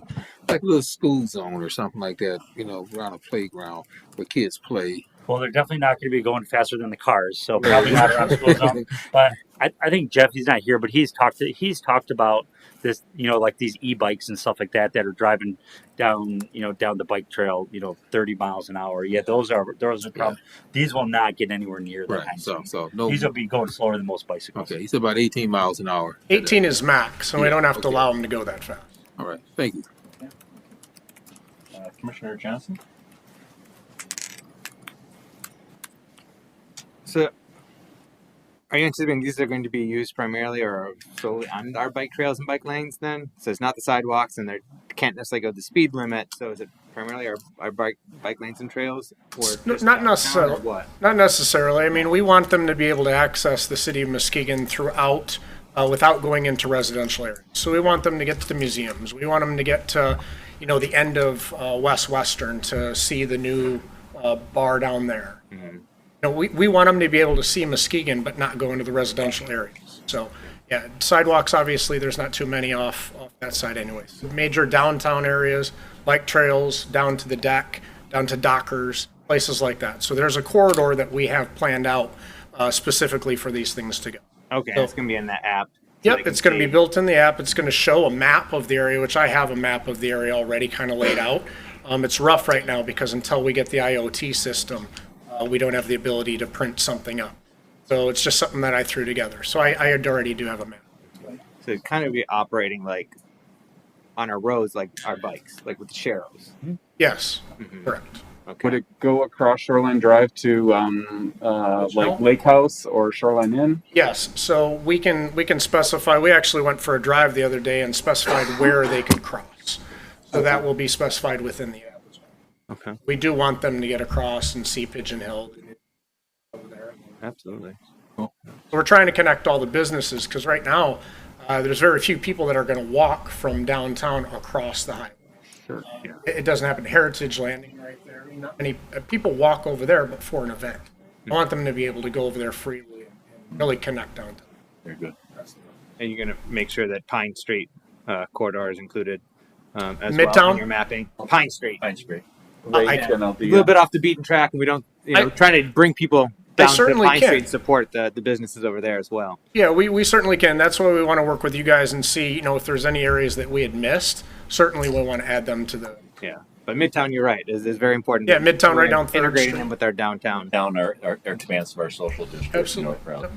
like a little school zone or something like that, around a playground where kids play? Well, they're definitely not going to be going faster than the cars, so probably not around the school zone. But I think Jeff, he's not here, but he's talked about this, like these e-bikes and stuff like that are driving down, down the bike trail, 30 miles an hour. Yeah, those are probably, these will not get anywhere near that. Right. So no, these will be going slower than most bicycles. Okay, he said about 18 miles an hour. 18 is max, so we don't have to allow them to go that fast. All right. Thank you. Commissioner Johnson? So, are you anticipating these are going to be used primarily or solely on our bike trails and bike lanes then? So it's not the sidewalks and they can't necessarily go the speed limit. So is it primarily our bike lanes and trails or just Not downtown, necessarily. or what? Not necessarily. I mean, we want them to be able to access the city of Muskegon throughout without going into residential areas. So we want them to get to the museums. We want them to get to, the end of West Western to see the new bar down there. We want them to be able to see Muskegon, but not go into the residential areas. So, yeah, sidewalks, obviously, there's not too many off that side anyways. Major downtown areas, bike trails, down to the deck, down to dockers, places like that. So there's a corridor that we have planned out specifically for these things to go. Okay, So- it's going to be in the app. Yep, it's going to be built in the app. It's going to show a map of the area, which I have a map of the area already kind of laid out. It's rough right now because until we get the IoT system, we don't have the ability to print something up. So it's just something that I threw together. So I already do have a map. So it kind of be operating like on our roads, like our bikes, like with the sharrows. Yes, correct. Okay. Would it go across Shoreline Drive to like Lake House or Shoreline Inn? Yes, so we can specify, we actually went for a drive the other day and specified where they could cross. So that will be specified within the app as well. Okay. We do want them to get across and see Pigeon Hill over there. Absolutely. So we're trying to connect all the businesses because right now, there's very few people that are going to walk from downtown across the highway. Sure. Yeah. It doesn't happen. Heritage Landing right there. I mean, not many people walk over there, but for an event. I want them to be able to go over there freely and really connect downtown. Very good. And you're going to make sure that Pine Street corridor is included as well Midtown? in your mapping. Pine Street. Pine Street. Lake and A little bit off the beaten track, and we don't, trying to bring people down to certainly Pine can. Street and support the businesses over there as well. Yeah, we certainly can. That's why we want to work with you guys and see, if there's any areas that we had missed. Certainly we'll want to add them to the. Yeah. But Midtown, you're right, is very important. Yeah, Midtown right We're down Third integrating Street. them with our downtown. Down our commands of our social district. Absolutely. North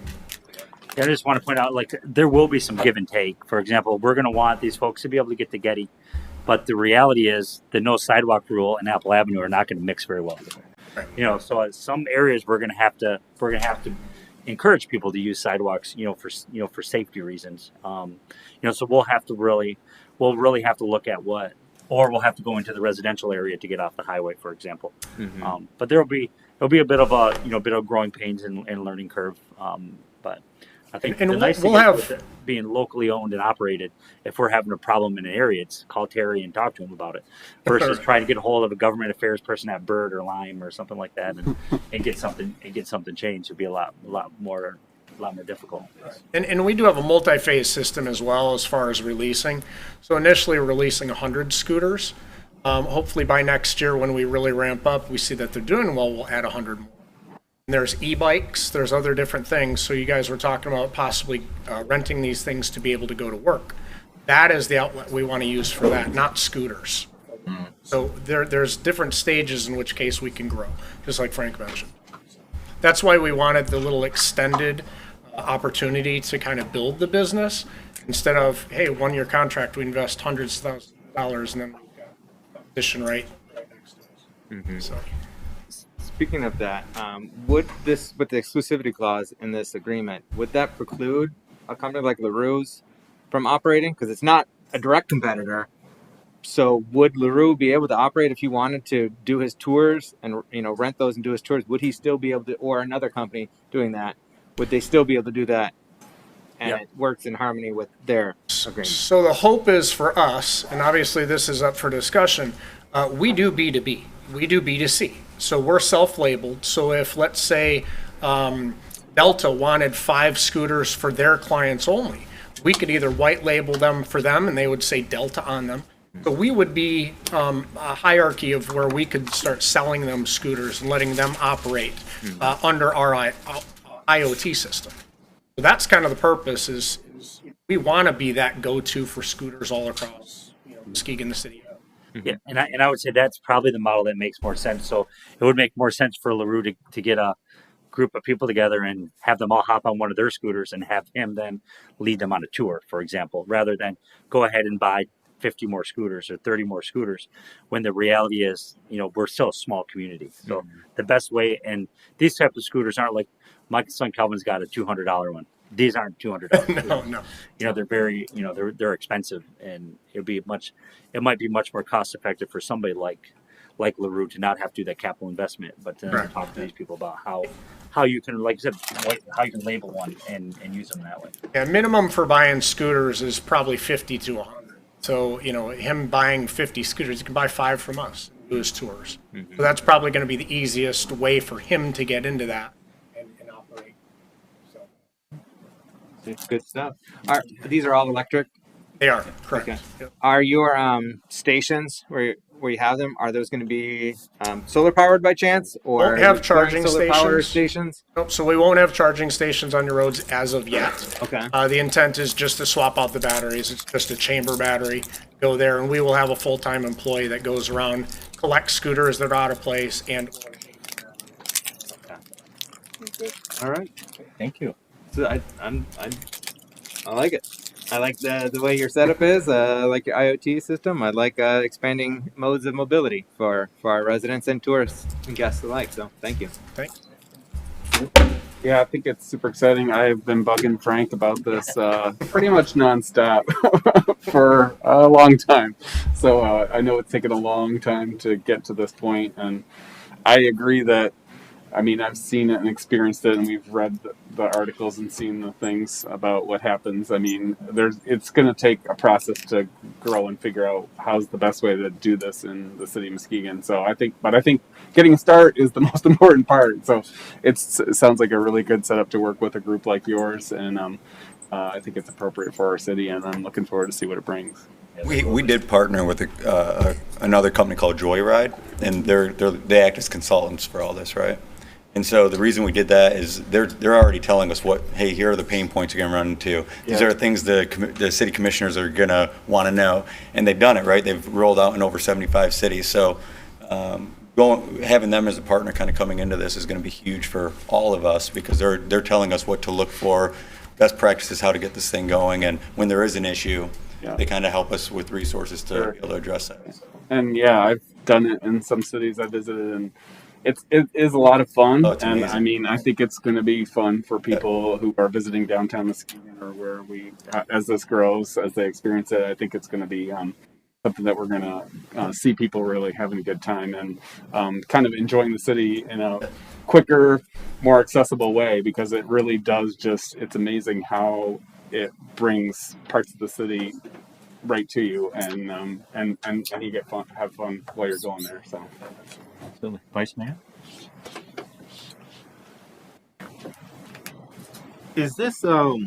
I just want to point out, like, there will be some give and take. For example, we're going to want these folks to be able to get to Getty, but the reality is the no sidewalk rule and Apple Avenue are not going to mix very well together. Right. So at some areas we're going to have to encourage people to use sidewalks, for safety reasons. So we'll really have to look at or we'll have to go into the residential area to get off the highway, for example. But there'll be a bit of a growing pains and learning curve. But I think And the nice we'll thing have- is with it being locally owned and operated, if we're having a problem in an area, it's call Terry and talk to him about it versus trying to get a hold of a government affairs person at Bird or Lime or something like that and get something changed. It'd be a lot more difficult. And we do have a multi-phase system as well as far as releasing. So initially we're releasing 100 scooters. Hopefully by next year when we really ramp up, we see that they're doing well, we'll add 100 more. And there's e-bikes, there's other different things. So you guys were talking about possibly renting these things to be able to go to work. That is the outlet we want to use for that, not scooters. So there's different stages in which case we can grow, just like Frank mentioned. That's why we wanted the little extended opportunity to kind of build the business instead of, hey, 1-year contract, we invest hundreds of thousands of dollars and then we've got competition right next to us. So. Speaking of that, would this, with the exclusivity clause in this agreement, would that preclude a company like LaRue's from operating? Because it's not a direct competitor. So would LaRue be able to operate if he wanted to do his tours and rent those and do his tours? Would he still be able to, or another company doing that? Would they still be able to do that? And it works in harmony with their agreement. So the hope is for us, and obviously this is up for discussion, we do B2B, we do B2C. So we're self-labeled. So if, let's say, Delta wanted 5 scooters for their clients only, we could either white label them for them and they would say Delta on them. So we would be a hierarchy of where we could start selling them scooters and letting them operate under our IoT system. So that's kind of the purpose is we want to be that go-to for scooters all across Muskegon, the city. Yeah, and I would say that's probably the model that makes more sense. So it would make more sense for LaRue to get a group of people together and have them all hop on one of their scooters and have him then lead them on a tour, for example, rather than go ahead and buy 50 more scooters or 30 more scooters, when the reality is, we're still a small community. So the best way, and these types of scooters aren't like my son Calvin's got a $200 one. These aren't $200. No. They're very, they're expensive, and it might be much more cost effective for somebody like LaRue to not have to do that capital investment, but to Right. talk to these people about how you can, like you said, how you can label one and use them that way. Yeah, minimum for buying scooters is probably 50 to 100. So, him buying 50 scooters, he can buy 5 from us, do his tours. So that's probably going to be the easiest way for him to get into that and operate. So Good stuff. These are all electric? they are, correct. Okay. Yep. Are your stations where you have them, are those going to be solar powered by chance, or Won't have charging solar power stations. stations? Nope, so we won't have charging stations on your roads as of yet. Okay. The intent is just to swap out the batteries. It's just a chamber battery. Go there, and we will have a full-time employee that goes around, collects scooters that are out of place, and All right. Thank you. So I like it. I like the way your setup is. I like your IoT system. I like expanding modes of mobility for our residents and tourists and guests alike. So thank you. Thanks. Yeah, I think it's super exciting. I've been bugging Frank about this pretty much nonstop for a long time. So I know it's taken a long time to get to this point, and I agree that, I've seen it and experienced it, and we've read the articles and seen the things about what happens. It's going to take a process to grow and figure out how's the best way to do this in the city of Muskegon. So I think getting a start is the most important part. So it sounds like a really good setup to work with a group like yours, and I think it's appropriate for our city, and I'm looking forward to see what it brings. We did partner with another company called Joyride, and they act as consultants for all this, right? And so the reason we did that is they're already telling us hey, here are the pain points you're going to run into. These are things the city commissioners are going to want to know, and they've done it, right? They've rolled out in over 75 cities. So having them as a partner kind of coming into this is going to be huge for all of us, because they're telling us what to look for, best practices, how to get this thing going, and when there is an issue, they kind of help us with resources to be able to address that. And yeah, I've done it in some cities I visited, and it is a lot of fun. Oh, it's amazing. I think it's going to be fun for people who are visiting downtown Muskegon, or where as this grows, as they experience it. I think it's going to be something that we're going to see people really having a good time, and kind of enjoying the city in a quicker, more accessible way, because it really does it's amazing how it brings parts of the city right to you, and you have fun while you're going there. So, Absolutely. Vice Mayor? Is this your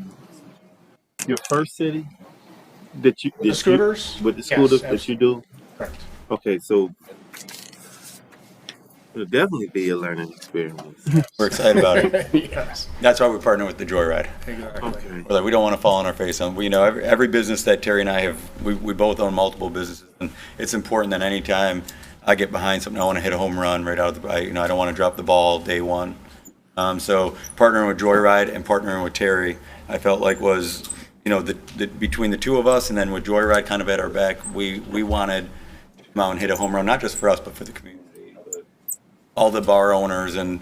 first city that you The scooters? with the Yes, scooters that you do? Correct. Okay, so it'll definitely be a learning experience. We're excited about it. Yes, That's why we partner with the Joyride. exactly. Okay. We're like, we don't want to fall on our face. We know every business that Terry and I have, we both own multiple businesses, and it's important that anytime I get behind something, I want to hit a home run right out of I don't want to drop the ball day one. So partnering with Joyride and partnering with Terry, I felt like was, between the two of us, and then with Joyride kind of at our back, we wanted to come out and hit a home run, not just for us, but for the community. All the bar owners and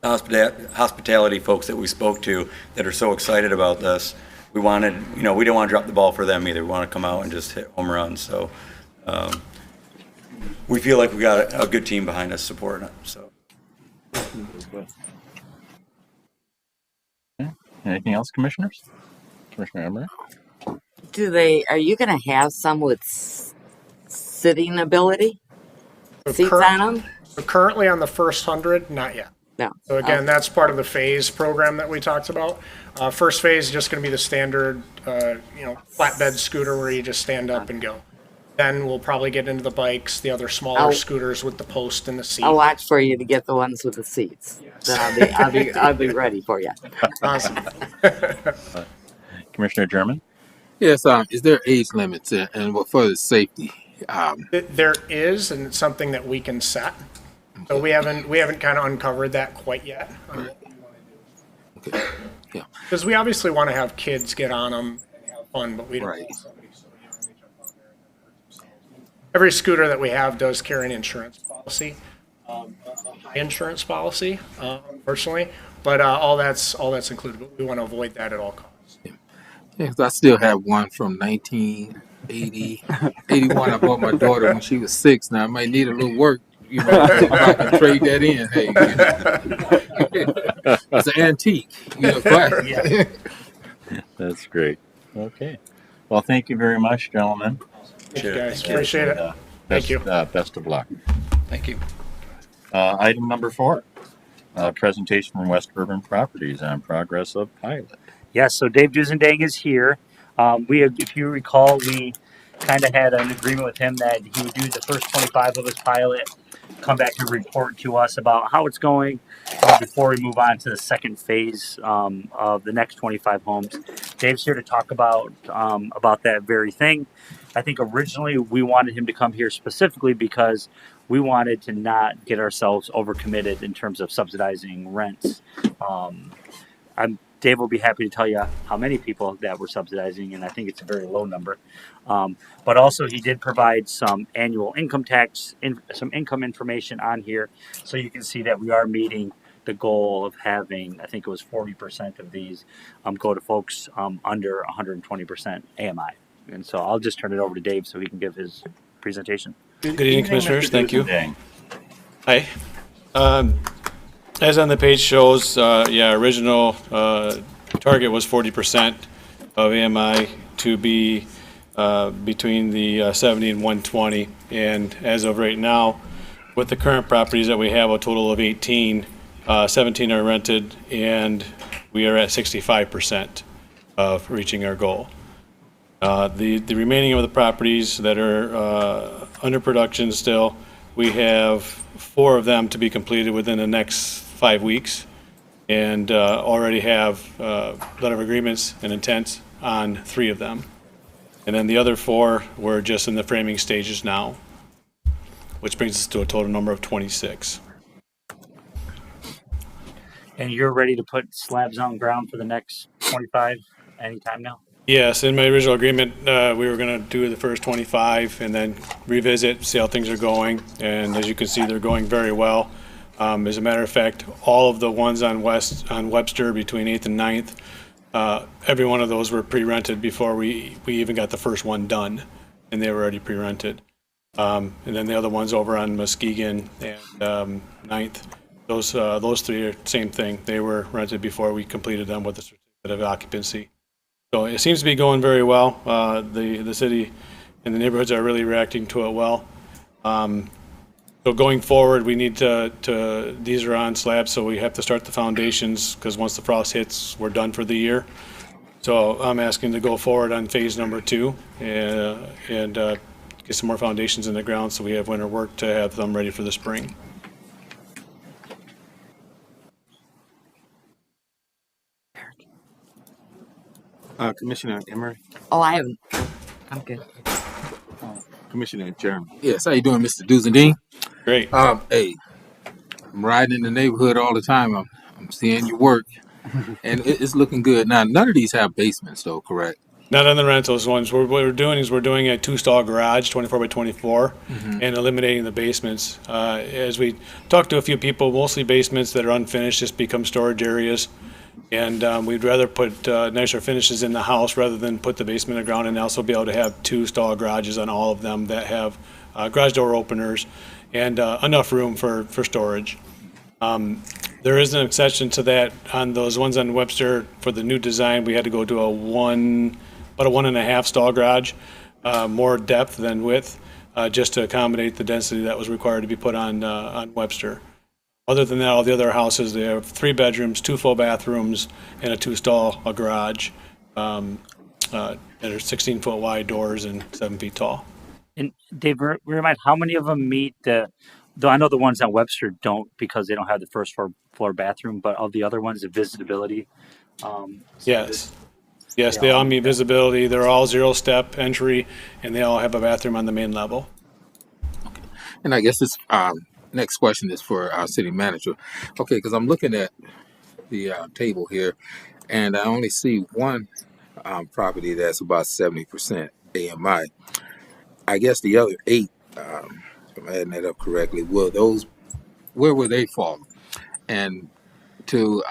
hospitality folks that we spoke to that are so excited about this, we wanted, we didn't want to drop the ball for them either. We want to come out and just hit home runs. So we feel like we got a good team behind us supporting it. So. Anything else, commissioners? Commissioner Emery? Are you going to have some with sitting ability? So Seats on them? So currently on the first 100, not yet. No. So again, that's part of the phase program that we talked about. First phase is just going to be the standard, flatbed scooter where you just stand up and go. Then we'll probably get into the bikes, the other smaller scooters with the post and the seat. I'll watch for you to get the ones with the seats. Then I'll be ready for you. Awesome. Commissioner German? Yes, is there age limits and what for the safety? There is, and it's something that we can set. So we haven't kind of uncovered that quite yet. Okay. Yeah. Because we obviously want to have kids get on them and have fun, but we don't Right. want somebody so young to jump on there and every scooter that we have does carry an insurance policy, a high insurance policy, unfortunately, but all that's included. But we want to avoid that at all costs. Yeah, 'cause I still have one from 1980, 81. I bought my daughter when she was 6. Now I might need a little work, if I can trade that in. Hey, it's an antique, classic. That's great. Okay. Well, thank you very much, gentlemen. Thank you guys. Appreciate it. Thank you. Best of luck. Thank you. Item number 4, presentation from West Urban Properties on progress of pilot. Yes, so Dave Duzendang is here. If you recall, we kind of had an agreement with him that he would do the first 25 of his pilot, come back and report to us about how it's going before we move on to the second phase of the next 25 homes. Dave's here to talk about that very thing. I think originally we wanted him to come here specifically because we wanted to not get ourselves overcommitted in terms of subsidizing rents. Dave will be happy to tell you how many people that we're subsidizing, and I think it's a very low number. But also, he did provide some annual income tax, some income information on here, so you can see that we are meeting the goal of having, I think it was 40% of these go to folks under 120% AMI. And so I'll just turn it over to Dave so he can give his presentation. Good evening, Commissioners. Thank you. Dang. Hi. As on the page shows, original target was 40% of AMI to be between the 70 and 120. And as of right now, with the current properties that we have, a total of 18, 17 are rented, and we are at 65% of reaching our goal. The remaining of the properties that are under production still, we have 4 of them to be completed within the next 5 weeks, and already have letter of agreements and intents on 3 of them. And then the other 4 were just in the framing stages now, which brings us to a total number of 26. And you're ready to put slabs on ground for the next 25 anytime now? Yes, in my original agreement, we were going to do the first 25 and then revisit, see how things are going. And as you can see, they're going very well. As a matter of fact, all of the ones on Webster between 8th and 9th, every one of those were pre-rented before we even got the first one done, and they were already pre-rented. And then the other ones over on Muskegon and 9th, those 3 are same thing. They were rented before we completed them with the certificate of occupancy. So it seems to be going very well. The city and the neighborhoods are really reacting to it well. So going forward, we need these are on slabs, so we have to start the foundations, because once the frost hits, we're done for the year. So I'm asking to go forward on phase number 2 and get some more foundations in the ground so we have winter work to have them ready for the spring. Commissioner Emery, Oh, I haven't. I'm good. Commissioner Jeremy. Yes, how you doing, Mr. Duzendine? Great. Hey, I'm riding in the neighborhood all the time. I'm seeing your work, and it's looking good. Now, none of these have basements, though, correct? Not on the rentals ones. What we're doing is we're doing a 2-stall garage, 24 by 24, and eliminating the basements. As we talked to a few people, mostly basements that are unfinished just become storage areas. And we'd rather put nicer finishes in the house rather than put the basement in the ground, and also be able to have 2-stall garages on all of them that have garage door openers and enough room for storage. There is an exception to that on those ones on Webster. For the new design, we had to go to about a 1.5 stall garage, more depth than width, just to accommodate the density that was required to be put on Webster. Other than that, all the other houses, they have 3 bedrooms, 2 full bathrooms, and a 2-stall garage that are 16-foot wide doors and 7 feet tall. And Dave, remind how many of them meet though I know the ones on Webster don't because they don't have the first floor bathroom, but of the other ones, the visitability. Yes. Yes, they all meet visibility. They're all 0-step entry, and they all have a bathroom on the main level. Okay. And I guess this next question is for our city manager. Okay, because I'm looking at the table here, and I only see one property that's about 70% AMI. I guess the other 8 if I'm adding that up correctly, where will they fall? And to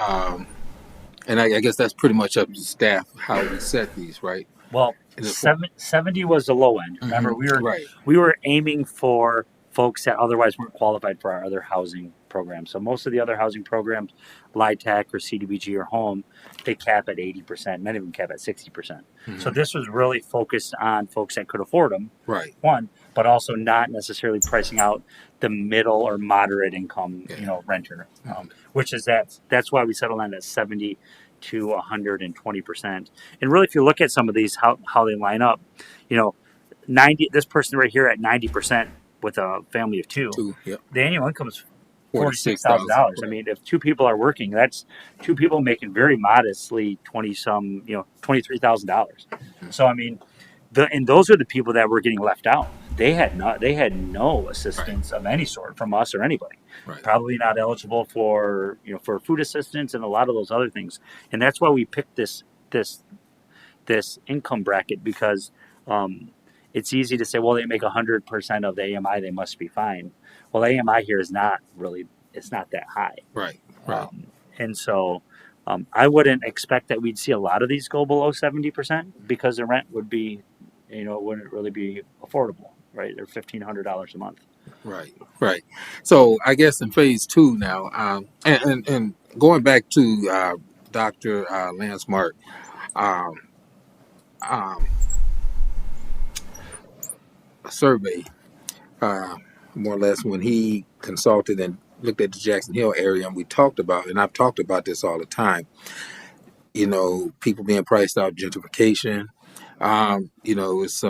and I guess that's pretty much up to staff how we set these, right? Well, And the 70 was the low end. Remember, right. we were aiming for folks that otherwise weren't qualified for our other housing programs. So most of the other housing programs, LIHTC or CDBG or home, they cap at 80%, not even cap at 60%. So this was really focused on folks that could afford them, Right. one, but also not necessarily pricing out the middle or moderate income, renter, which is that's why we settled on that 70 to 120%. And really, if you look at some of these, how they line up, 90, this person right here at 90% with a family of two, Yep. the annual income is $46,000. $46,000. I mean, if two people are working, that's two people making very modestly $23,000. So I mean, and those are the people that were getting left out. They had no assistance of any sort from us or anybody. Right. Probably not eligible for for food assistance and a lot of those other things. And that's why we picked this income bracket, because it's easy to say, well, they make 100% of the AMI, they must be fine. Well, AMI here is not really, it's not that high. Right. And so I wouldn't expect that we'd see a lot of these go below 70%, because the rent would be, it wouldn't really be affordable, right? They're $1,500 a month. Right. So I guess in phase two now, and going back to Dr. Lance Mark, a survey, more or less, when he consulted and looked at the Jackson Hill area, and we talked about, and I've talked about this all the time, people being priced out, gentrification, it's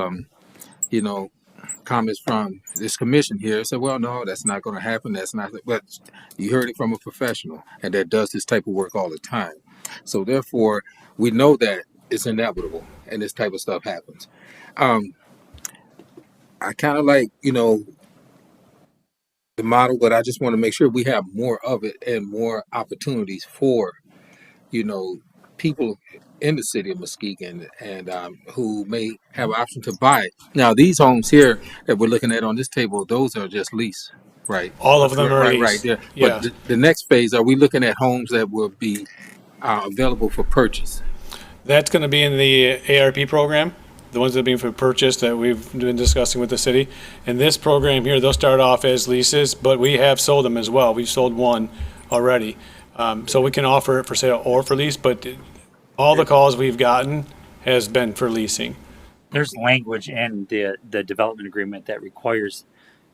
comments from this commission here said, well, no, that's not going to happen. That's not, but you heard it from a professional, and that does this type of work all the time. So therefore, we know that it's inevitable, and this type of stuff happens. I kind of like, the model, but I just want to make sure we have more of it and more opportunities for, people in the city of Muskegon and who may have an option to buy it. Now, these homes here that we're looking at on this table, those are just lease, right? All of them are lease. Right there. Yeah. But the next phase, are we looking at homes that will be available for purchase? That's going to be in the ARP program, the ones that are being for purchase that we've been discussing with the city. And this program here, they'll start off as leases, but we have sold them as well. We've sold one already. So we can offer it for sale or for lease, but all the calls we've gotten has been for leasing. There's language in the development agreement that requires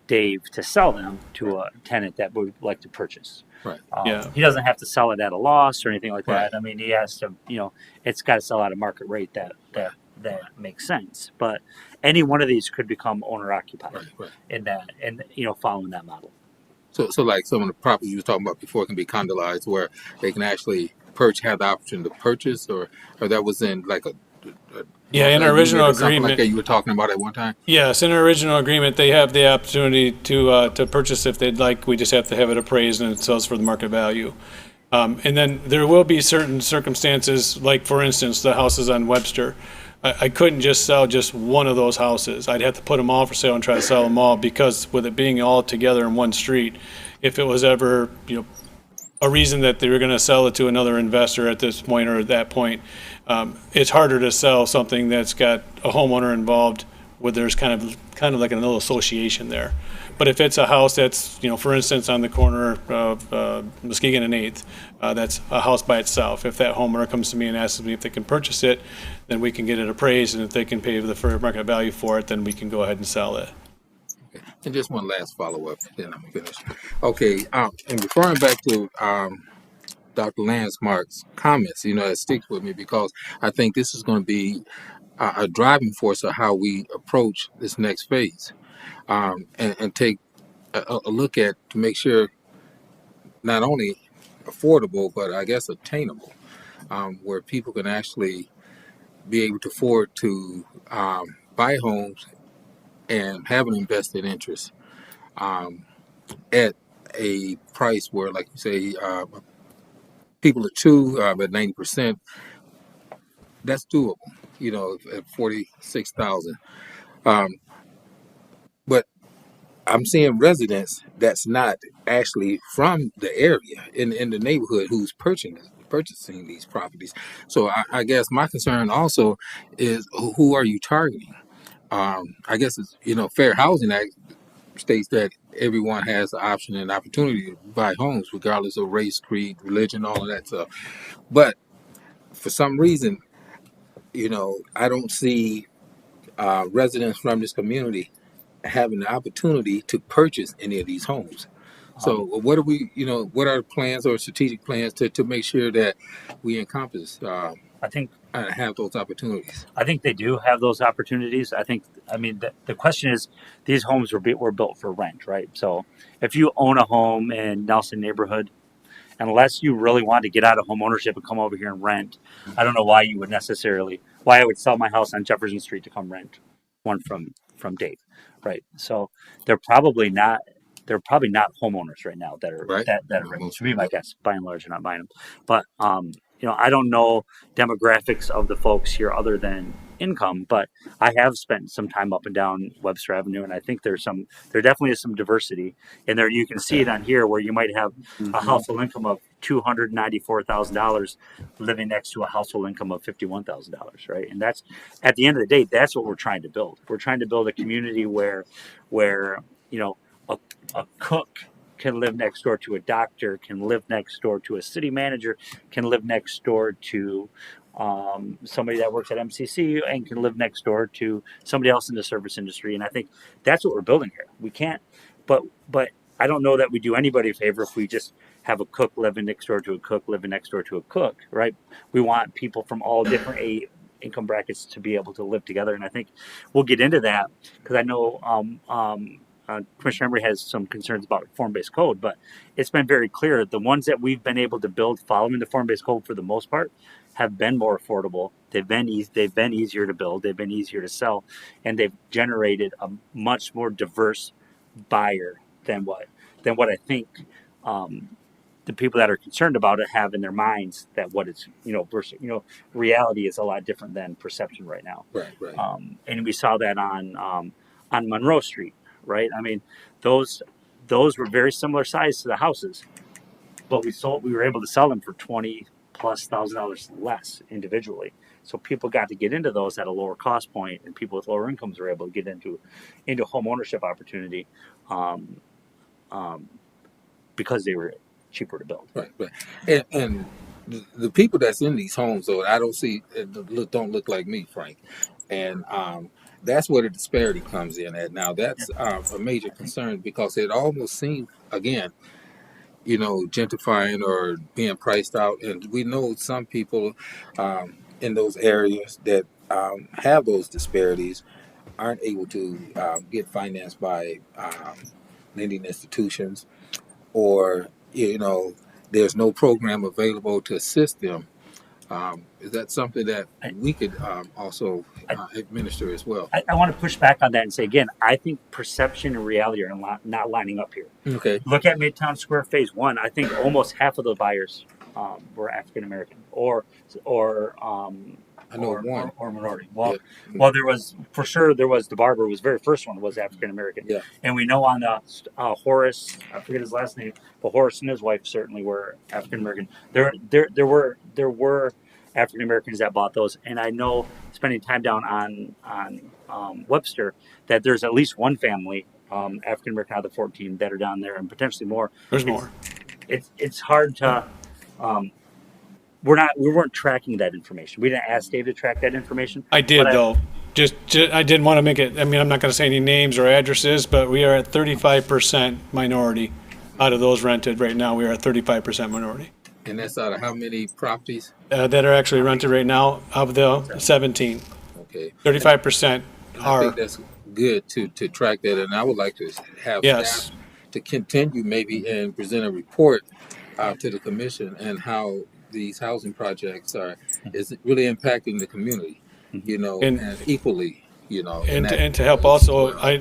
Dave to sell them to a tenant that would like to purchase. Right. He doesn't have to sell it at a loss or anything like Right. that. I mean, he has to, it's got to sell at a market rate that makes sense. But any one of these could become owner occupied in that, and following that model. So like some of the properties you were talking about before can be condominiums, where they can actually have the option to purchase, or that was in like in our original agreement, like that you were talking about at one time. Yes, in our original agreement, they have the opportunity to purchase if they'd like. We just have to have it appraised and it sells for the market value. And then there will be certain circumstances, like for instance, the houses on Webster. I couldn't just sell just one of those houses. I'd have to put them all for sale and try to sell them all, because with it being all together in one street, if it was ever, a reason that they were going to sell it to another investor at this point or at that point, it's harder to sell something that's got a homeowner involved, where there's kind of like a little association there. But if it's a house that's, for instance, on the corner of Muskegon and 8th, that's a house by itself. If that homeowner comes to me and asks me if they can purchase it, then we can get it appraised, and if they can pay the fair market value for it, then we can go ahead and sell it. Okay. And just one last follow-up, then I'm finished. Okay, and referring back to Dr. Lance Mark's comments, it sticks with me, because I think this is going to be a driving force of how we approach this next phase, and take a look at to make sure not only affordable, but I guess attainable, where people can actually be able to afford to buy homes and have an invested interest at a price where, like you say, people are two, at 90%, that's doable, at 46,000. But I'm seeing residents that's not actually from the area in the neighborhood who's purchasing these properties. So I guess my concern also is who are you targeting? I guess it's, Fair Housing Act states that everyone has the option and opportunity to buy homes regardless of race, creed, religion, all of that stuff. But for some reason, I don't see residents from this community having the opportunity to purchase any of these homes. So what are what are plans or strategic plans to make sure that we encompass I think have those opportunities? I think they do have those opportunities. I mean, the question is, these homes were built for rent, right? So if you own a home in Nelson neighborhood, unless you really want to get out of home ownership and come over here and rent, I don't know why I would sell my house on Jefferson Street to come rent one from Dave, right? So they're probably not homeowners right now that are Right. that are renting. Should be my guess. By and large, they're not buying them, but I don't know demographics of the folks here other than income, but I have spent some time up and down Webster Avenue, and I think there definitely is some diversity in there. You can see it on here where you might have a household income of $294,000 living next to a household income of $51,000, right? And that's, at the end of the day, that's what we're trying to build. We're trying to build a community where a cook can live next door to a doctor, can live next door to a city manager, can live next door to somebody that works at MCC, and can live next door to somebody else in the service industry. And I think that's what we're building here. We can't, but I don't know that we do anybody a favor if we just have a cook living next door to a cook, living next door to a cook, right? We want people from all different income brackets to be able to live together. And I think we'll get into that because I know Commissioner Emery has some concerns about form-based code, but it's been very clear the ones that we've been able to build following the form-based code for the most part have been more affordable. They've been easier to build. They've been easier to sell, and they've generated a much more diverse buyer than what I think the people that are concerned about it have in their minds, that what it's versus reality is a lot different than perception right now. Right. And we saw that on Monroe Street. Right. I mean, those were very similar size to the houses, but we were able to sell them for $20,000+ less individually. So people got to get into those at a lower cost point, and people with lower incomes were able to get into home ownership opportunity because they were cheaper to build. Right. And the people that's in these homes, though, I don't see don't look like me, Frank, and that's where the disparity comes in at. Now, that's a major concern because it almost seems, again, gentrifying or being priced out. And we know some people in those areas that have those disparities aren't able to get financed by lending institutions, or, there's no program available to assist them. Is that something that we could also administer as well? I want to push back on that and say, again, I think perception and reality are not lining up here. Okay. Look at Midtown Square Phase 1. I think almost half of the buyers were African American or minority. Well, there was the barber was very first one was African American. Yeah. And we know on Horace, I forget his last name, but Horace and his wife certainly were African American. There were African Americans that bought those, and I know, spending time down on Webster, that there's at least one family, African American out of the 14 that are down there, and potentially more. There's more. It's hard to. We weren't tracking that information. We didn't ask Dave to track that information. I did, though. Just I didn't want to make it. I mean, I'm not going to say any names or addresses, but we are at 35% minority out of those rented right now. We are at 35% minority. And that's out of how many properties? That are actually rented right now, of the 17. Okay. 35% I think that's good to track that, and I would like to have staff to continue maybe and present a report to the commission and how these housing projects is really impacting the community, and equally, and to help also, I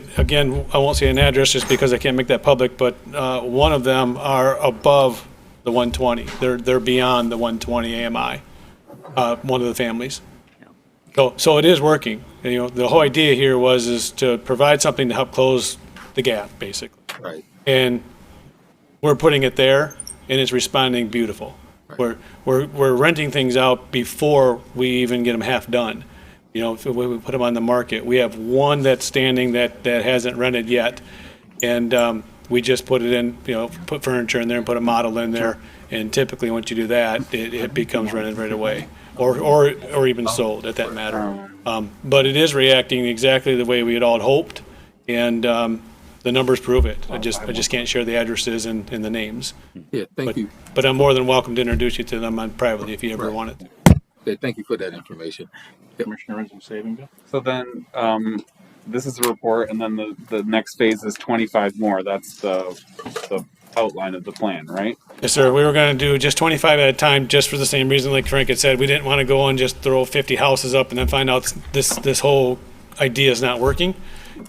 won't say an address just because I can't make that public, but one of them are above the 120. They're beyond the 120 AMI. One of the families. So it is working. And, the whole idea here is to provide something to help close the gap, basically. Right. And we're putting it there, and it's responding beautiful. We're renting things out before we even get them half done. You know, if we put them on the market, we have one that's standing that hasn't rented yet, and we just put it in. You know, put furniture in there and put a model in there, and typically once you do that, it becomes rented right away, or even sold at that matter. But it is reacting exactly the way we had all hoped, and the numbers prove it. I just can't share the addresses and the names. Yeah, thank you. But I'm more than welcome to introduce you to them privately if you ever want it. Okay, thank you for that information. Commissioner Rizzo saving bill? So then, this is the report, and then the next phase is 25 more. That's the outline of the plan, right? Yes, sir. We were going to do just 25 at a time, just for the same reason, like Frank had said. We didn't want to go and just throw 50 houses up and then find out this whole idea is not working.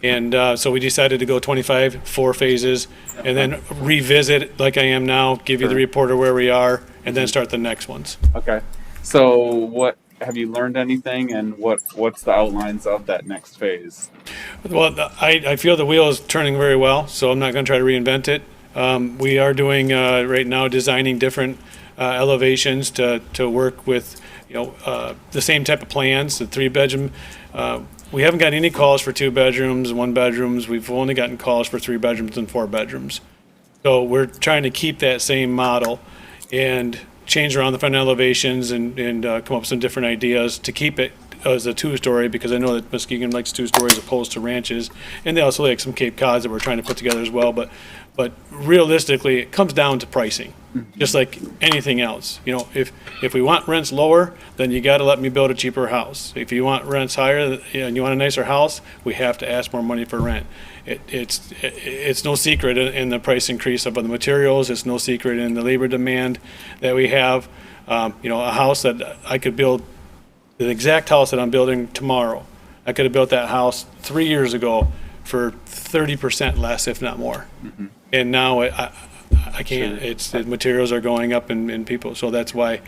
And so we decided to go 25, 4 phases, and then revisit like I am now, give you the report of where we are, and then start the next ones. Okay. So what have you learned anything, and what's the outlines of that next phase? Well, I feel the wheel is turning very well, so I'm not going to try to reinvent it. We are doing right now designing different elevations to work with the same type of plans. The 3-bedroom. We haven't got any calls for 2 bedrooms, 1 bedrooms. We've only gotten calls for 3 bedrooms and 4 bedrooms. So we're trying to keep that same model and change around the front elevations and come up with some different ideas to keep it as a 2-story, because I know that Muskegon likes 2 stories opposed to ranches, and they also like some Cape Cods that we're trying to put together as well. But realistically, it comes down to pricing, just like anything else. You know, if we want rents lower, then you got to let me build a cheaper house. If you want rents higher and you want a nicer house, we have to ask more money for rent. It's no secret in the price increase of the materials. It's no secret in the labor demand that we have. A house that I could build, the exact house that I'm building tomorrow, I could have built that house 3 years ago for 30% less, if not more. Mm-hmm. And now I can't. Sure. The materials are going up in people, so that's why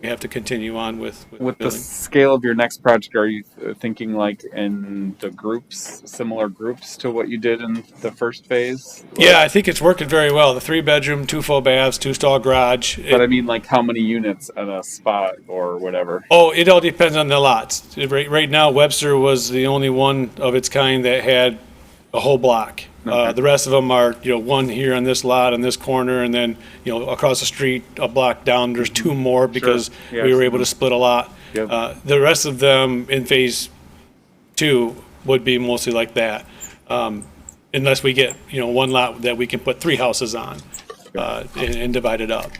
we have to continue on with the scale of your next project. Are you thinking like in the groups, similar groups to what you did in the first phase? Yeah, I think it's working very well. The 3-bedroom, 2 full baths, 2-stall garage. But I mean, like how many units at a spot or whatever? Oh, it all depends on the lots. Right now, Webster was the only one of its kind that had a whole block. Okay. The rest of them are, one here on this lot on this corner, and then, across the street, a block down, there's 2 more because we were able to split a lot. Yep. The rest of them in phase 2 would be mostly like that, unless we get, one lot that we can put 3 houses on and divide it up.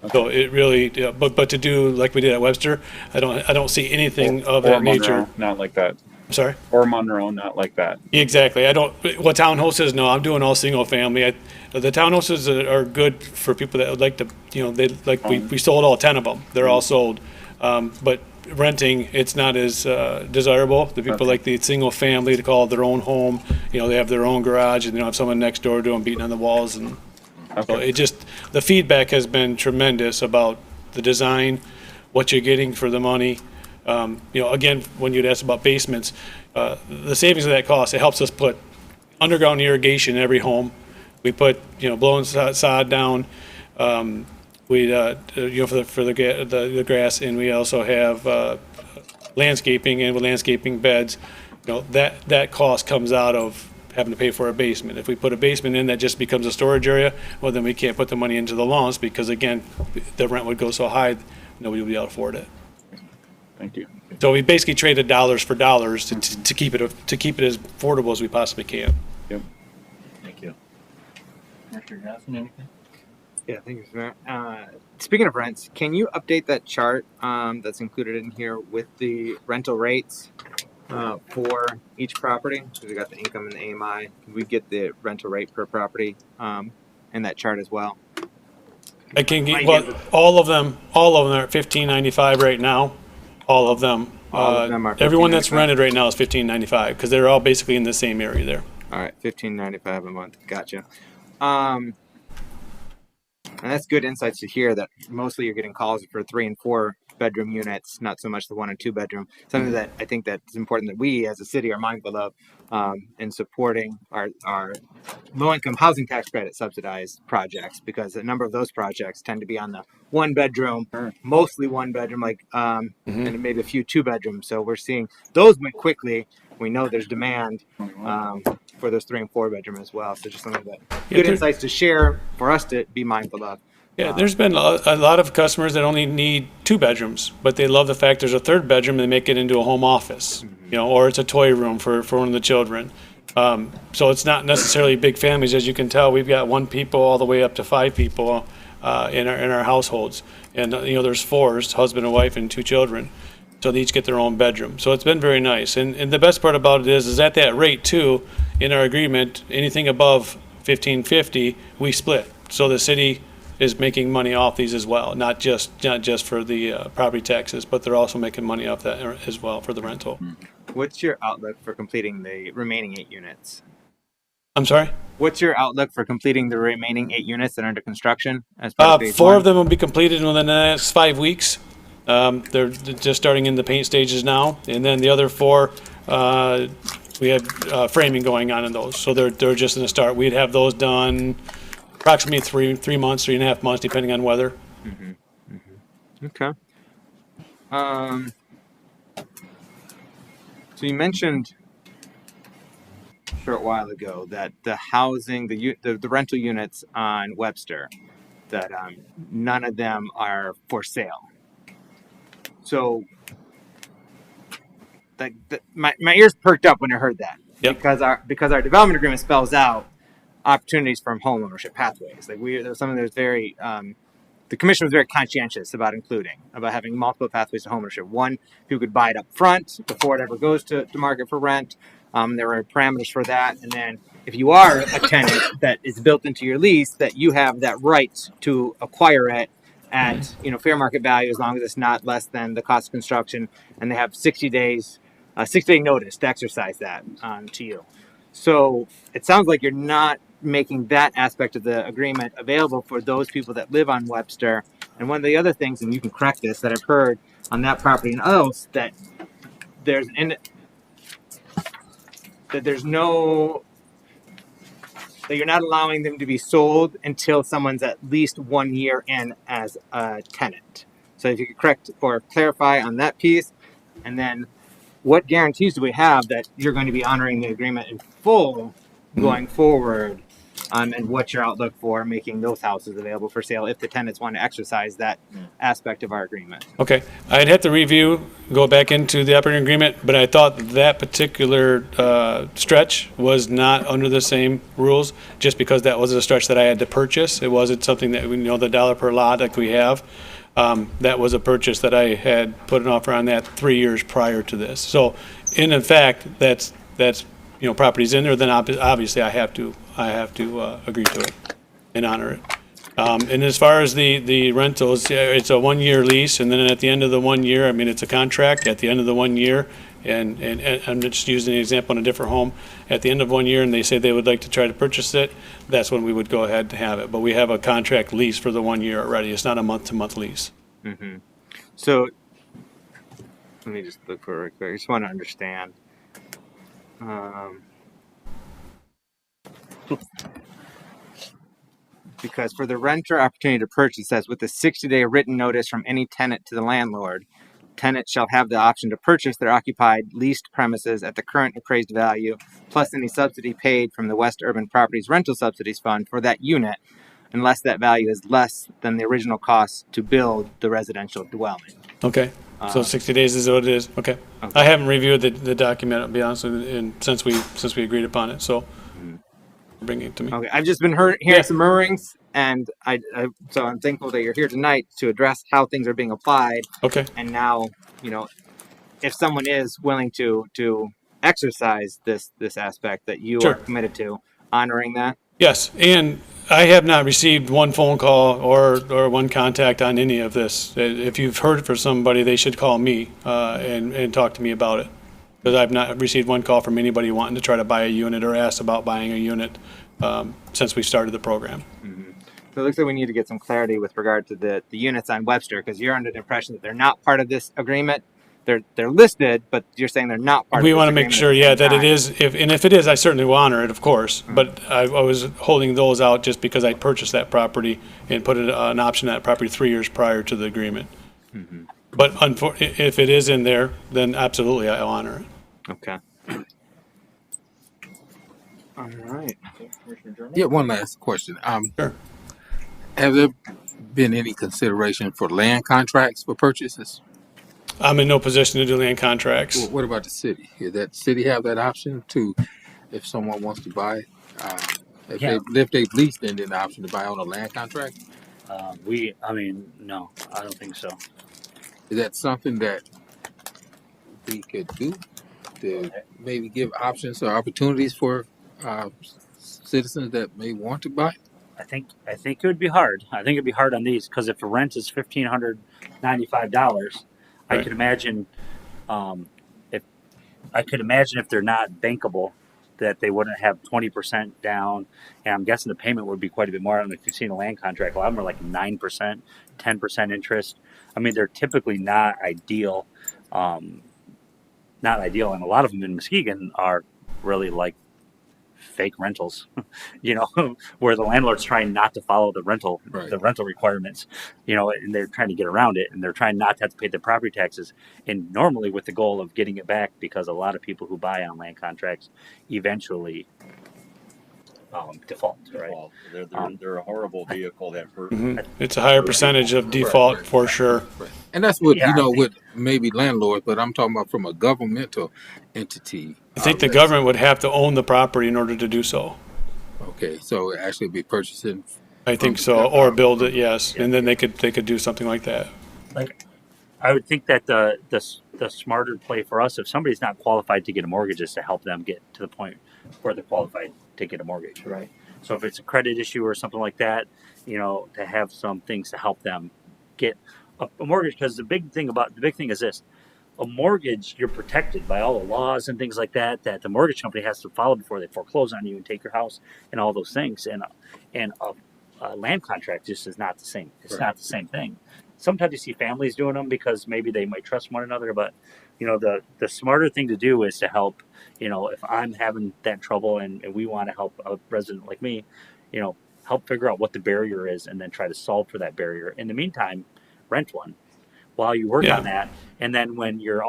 Okay. So it really, but to do like we did at Webster, I don't see anything of that nature. Not like that. I'm sorry? Or Monroe, not like that. Exactly. What townhouses, no, I'm doing all single family. The townhouses are good for people that would like to, we sold all 10 of them. They're all sold. But renting, it's not as desirable. The people like the single family to call it their own home. They have their own garage and they don't have someone next door to them beating on the walls. And so the feedback has been tremendous about the design, what you're getting for the money. Again, when you'd ask about basements, the savings of that cost, it helps us put underground irrigation in every home. We put, blowing sod down, for the grass, and we also have landscaping, and with landscaping beds, that cost comes out of having to pay for a basement. If we put a basement in, that just becomes a storage area. Well, then we can't put the money into the lawns because, again, the rent would go so high, nobody would be able to afford it. Thank you. So we basically traded dollars for dollars to keep it as affordable as we possibly can. Yep. Thank you. Commissioner Johnson, anything? Yeah, thank you, Mayor. Speaking of rents, can you update that chart that's included in here with the rental rates for each property? So we got the income and the AMI. Can we get the rental rate per property in that chart as well? I can get all of them are at $15.95 right now. All of them. Everyone that's rented right now is $15.95 because they're all basically in the same area there. All right, $15.95 a month. Gotcha. And that's good insights to hear that mostly you're getting calls for 3 and 4 bedroom units, not so much the 1 and 2 bedroom. Something that I think that's important that we as a city are mindful of in supporting our low-income housing tax credit subsidized projects, because a number of those projects tend to be on the 1 bedroom, mostly 1 bedroom, and maybe a few 2 bedrooms. So we're seeing those move quickly. We know there's demand for those 3 and 4 bedroom as well. So just something that good insights to share for us to be mindful of. Yeah, there's been a lot of customers that only need 2 bedrooms, but they love the fact there's a 3rd bedroom and they make it into a home office, or it's a toy room for one of the children. So it's not necessarily big families. As you can tell, we've got 1 people all the way up to 5 people in our households. And, there's 4, husband and wife and 2 children. So they each get their own bedroom. So it's been very nice. And the best part about it is at that rate too, in our agreement, anything above $1,550, we split. So the city is making money off these as well, not just for the property taxes, but they're also making money off that as well for the rental. What's your outlook for completing the remaining 8 units? I'm sorry? What's your outlook for completing the remaining 8 units that are under construction as part of phase 4 1? of them will be completed within the next 5 weeks. They're just starting in the paint stages now, and then the other 4, we have framing going on in those. So they're just in the start. We'd have those done approximately 3 months, 3.5 months, depending on weather. Okay. So you mentioned a short while ago that the housing, the rental units on Webster, that none of them are for sale. So my ears perked up when I heard that. Yep. Because our development agreement spells out opportunities from home ownership pathways. There was something that was very the commission was very conscientious about having multiple pathways to homeownership. One, people could buy it up front before it ever goes to market for rent. There were parameters for that. And then if you are a tenant that is built into your lease, that you have that right to acquire it at fair market value, as long as it's not less than the cost of construction. And they have 60-day notice to exercise that to you. So it sounds like you're not making that aspect of the agreement available for those people that live on Webster. And one of the other things, and you can correct this, that I've heard on that property and others, that there's that you're not allowing them to be sold until someone's at least 1 year in as a tenant. So if you could correct or clarify on that piece, and then what guarantees do we have that you're going to be honoring the agreement in full going forward? And what's your outlook for making those houses available for sale if the tenants want to exercise that aspect of our agreement? Okay, I'd have to go back into the operating agreement, but I thought that particular stretch was not under the same rules, just because that was a stretch that I had to purchase. It wasn't something that the dollar per lot like we have. That was a purchase that I had put an offer on that 3 years prior to this. So, in fact, that's properties in there, then obviously I have to agree to it and honor it. And as far as the rentals, it's a 1-year lease, and then at the end of the 1 year, it's a contract. At the end of the 1 year, and I'm just using an example in a different home. At the end of 1 year, and they say they would like to try to purchase it, that's when we would go ahead and have it. But we have a contract lease for the 1 year already. It's not a month-to-month lease. Mm-hmm. So let me just look for it real quick. I just want to understand. Because for the renter opportunity to purchase, it says with a 60-day written notice from any tenant to the landlord, tenants shall have the option to purchase their occupied leased premises at the current appraised value, plus any subsidy paid from the West Urban Properties Rental Subsidies Fund for that unit, unless that value is less than the original cost to build the residential dwelling. Okay. So 60 days is what it is. Okay. I haven't reviewed the document, I'll be honest with you, since we agreed upon it. So bringing it to me. Okay. I've just been hearing some murmurings, and so I'm thankful that you're here tonight to address how things are being applied. Okay. And now, if someone is willing to exercise this aspect, that you are committed to honoring that. Yes, and I have not received one phone call or one contact on any of this. If you've heard from somebody, they should call me and talk to me about it. Because I've not received one call from anybody wanting to try to buy a unit or asked about buying a unit since we started the program. Mm-hmm. So it looks like we need to get some clarity with regard to the units on Webster, because you're under the impression that they're not part of this agreement. They're listed, but you're saying they're not part of We this want to make agreement sure, at the yeah, same that it time. is, if it is, I certainly will honor it, of course. But I was holding those out just because I purchased that property and put an option on that property 3 years prior to the agreement. But if it is in there, then absolutely I'll honor it. Okay. All right. Yeah, one last question. Sure. Have there been any consideration for land contracts for purchases? I'm in no position to do land contracts. What about the city? Does that city have that option to, if someone wants to buy? If Yeah. they've leased, then the option to buy on a land contract? No, I don't think so. Is that something that we could do to maybe give options or opportunities for citizens that may want to buy? I think it would be hard. I think it'd be hard on these because if the rent is $1,595, I Right. could imagine if they're not bankable, that they wouldn't have 20% down, and I'm guessing the payment would be quite a bit more. I don't know if you've seen a land contract. A lot of them are like 9%, 10% interest. I mean, they're typically not ideal, and a lot of them in Muskegon are really like fake rentals, where the landlord's trying not to follow the rental requirements, and they're trying to get around it, and they're trying not to have to pay the property taxes, and normally with the goal of getting it back, because a lot of people who buy on land contracts eventually default, right? They're a horrible vehicle that hurt. It's a higher percentage of default for sure. And that's what, with maybe landlords, but I'm talking about from a governmental entity. I think the government would have to own the property in order to do so. Okay, so it actually be purchasing. I think so, or build it, yes, and then they could do something like that. Like, I would think that the smarter play for us, if somebody's not qualified to get a mortgage, is to help them get to the point where they're qualified to get a mortgage, right? So if it's a credit issue or something like that, to have some things to help them get a mortgage. Because the big thing is this: a mortgage, you're protected by all the laws and things like that the mortgage company has to follow before they foreclose on you and take your house and all those things. And a land contract just is not the same. It's not the same thing. Sometimes you see families doing them because maybe they might trust one another, but the smarter thing to do is to help. If I'm having that trouble and we want to help a resident like me, help figure out what the barrier is and then try to solve for that barrier. In the meantime, rent one while you work on that. And then when you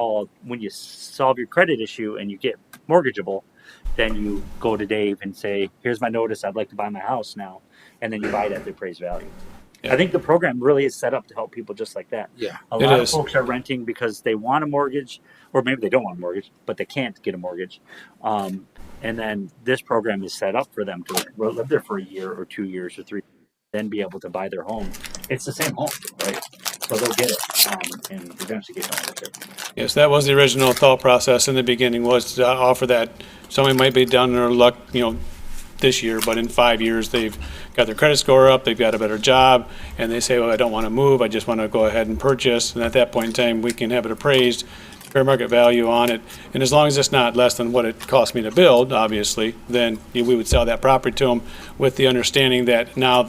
solve your credit issue and you get mortgageable, then you go to Dave and say, here's my notice. I'd like to buy my house now. And then you buy it at the appraised value. Yeah. I think the program really is set up to help people just like that. Yeah, a lot of folks are renting because they want a mortgage, or maybe they don't want a mortgage, but they can't get a mortgage. And then this program is set up for them to live there for a year or 2 years or 3, then be able to buy their home. It's the same home, right? So they'll get it and eventually get ownership. Yes, that was the original thought process in the beginning, was to offer that. Somebody might be down in their luck, this year, but in 5 years they've got their credit score up, they've got a better job, and they say, well, I don't want to move, I just want to go ahead and purchase. And at that point in time, we can have it appraised, fair market value on it. And as long as it's not less than what it cost me to build, obviously, then we would sell that property to them with the understanding that now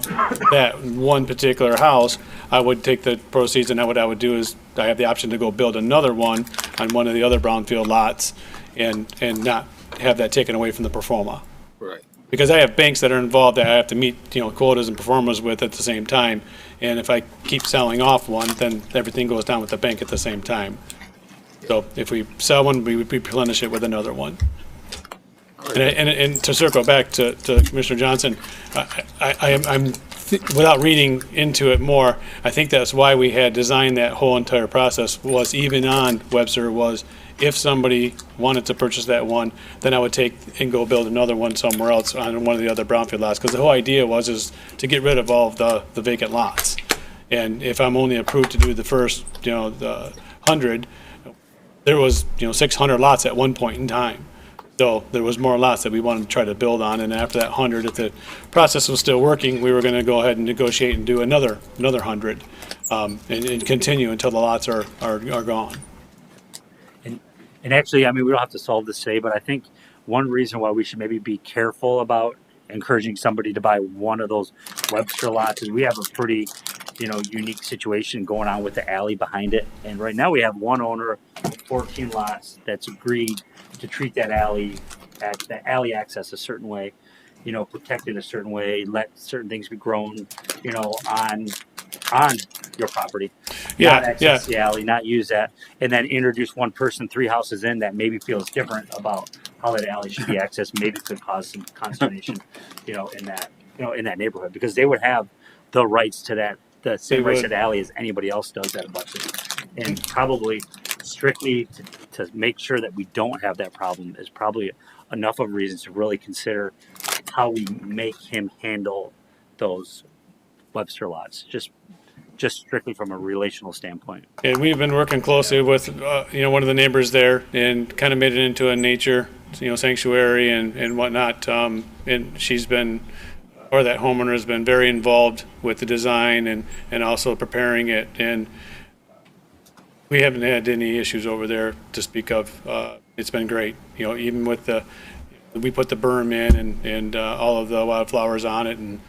that one particular house, I would take the proceeds, and what I would do is I have the option to go build another one on one of the other Brownfield lots and not have that taken away from the pro forma. Right. Because I have banks that are involved that I have to meet, quotas and performance with at the same time. And if I keep selling off one, then everything goes down with the bank at the same time. So if we sell one, we replenish it with another one. And to circle back to Commissioner Johnson, I'm without reading into it more, I think that's why we had designed that whole entire process, was even on Webster, was if somebody wanted to purchase that one, then I would take and go build another one somewhere else on one of the other Brownfield lots. Because the whole idea is to get rid of all of the vacant lots. And if I'm only approved to do the first, the 100, there was, 600 lots at one point in time. So there was more lots that we wanted to try to build on. And after that 100, if the process was still working, we were going to go ahead and negotiate and do another 100 and continue until the lots are gone. And actually, we don't have to solve this today, but I think one reason why we should maybe be careful about encouraging somebody to buy one of those Webster lots. And we have a pretty, unique situation going on with the alley behind it. And right now we have one owner of 14 lots that's agreed to treat that alley access a certain way, protect it a certain way, let certain things be grown, on your property, not access the alley, not use that, and then introduce one person 3 houses in that maybe feels different about how that alley should be accessed. Maybe could cause some consternation, in that neighborhood, because they would have the rights to that, the same rights to the alley as anybody else does that abuts it, and probably strictly to make sure that we don't have that problem is probably enough of reasons to really consider how we make him handle those Webster lots, just strictly from a relational standpoint. And we've been working closely with, one of the neighbors there and kind of made it into a nature, sanctuary and whatnot. And she's been, or that homeowner has been very involved with the design and also preparing it. And we haven't had any issues over there to speak of. It's been great, even with we put the berm in and all of the wildflowers on it, and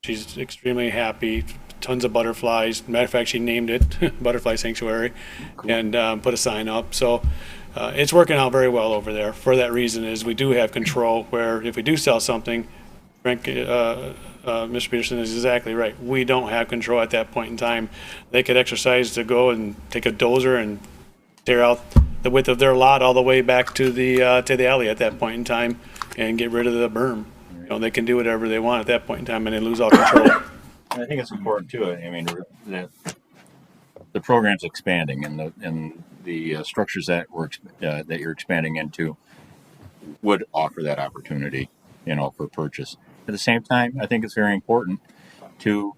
she's extremely happy. Tons of butterflies. Matter of fact, she named it Butterfly Sanctuary, and put a sign up. So it's working out very well over there. For that reason, is we do have control. Where if we do sell something, Frank, Mr. Peterson is exactly right. We don't have control at that point in time. They could exercise to go and take a dozer and tear out the width of their lot all the way back to the alley at that point in time, and get rid of the berm. They can do whatever they want at that point in time, and they lose all control. I think it's important too. I mean, that the program's expanding, and the structures that that you're expanding into would offer that opportunity, for purchase. At the same time, I think it's very important to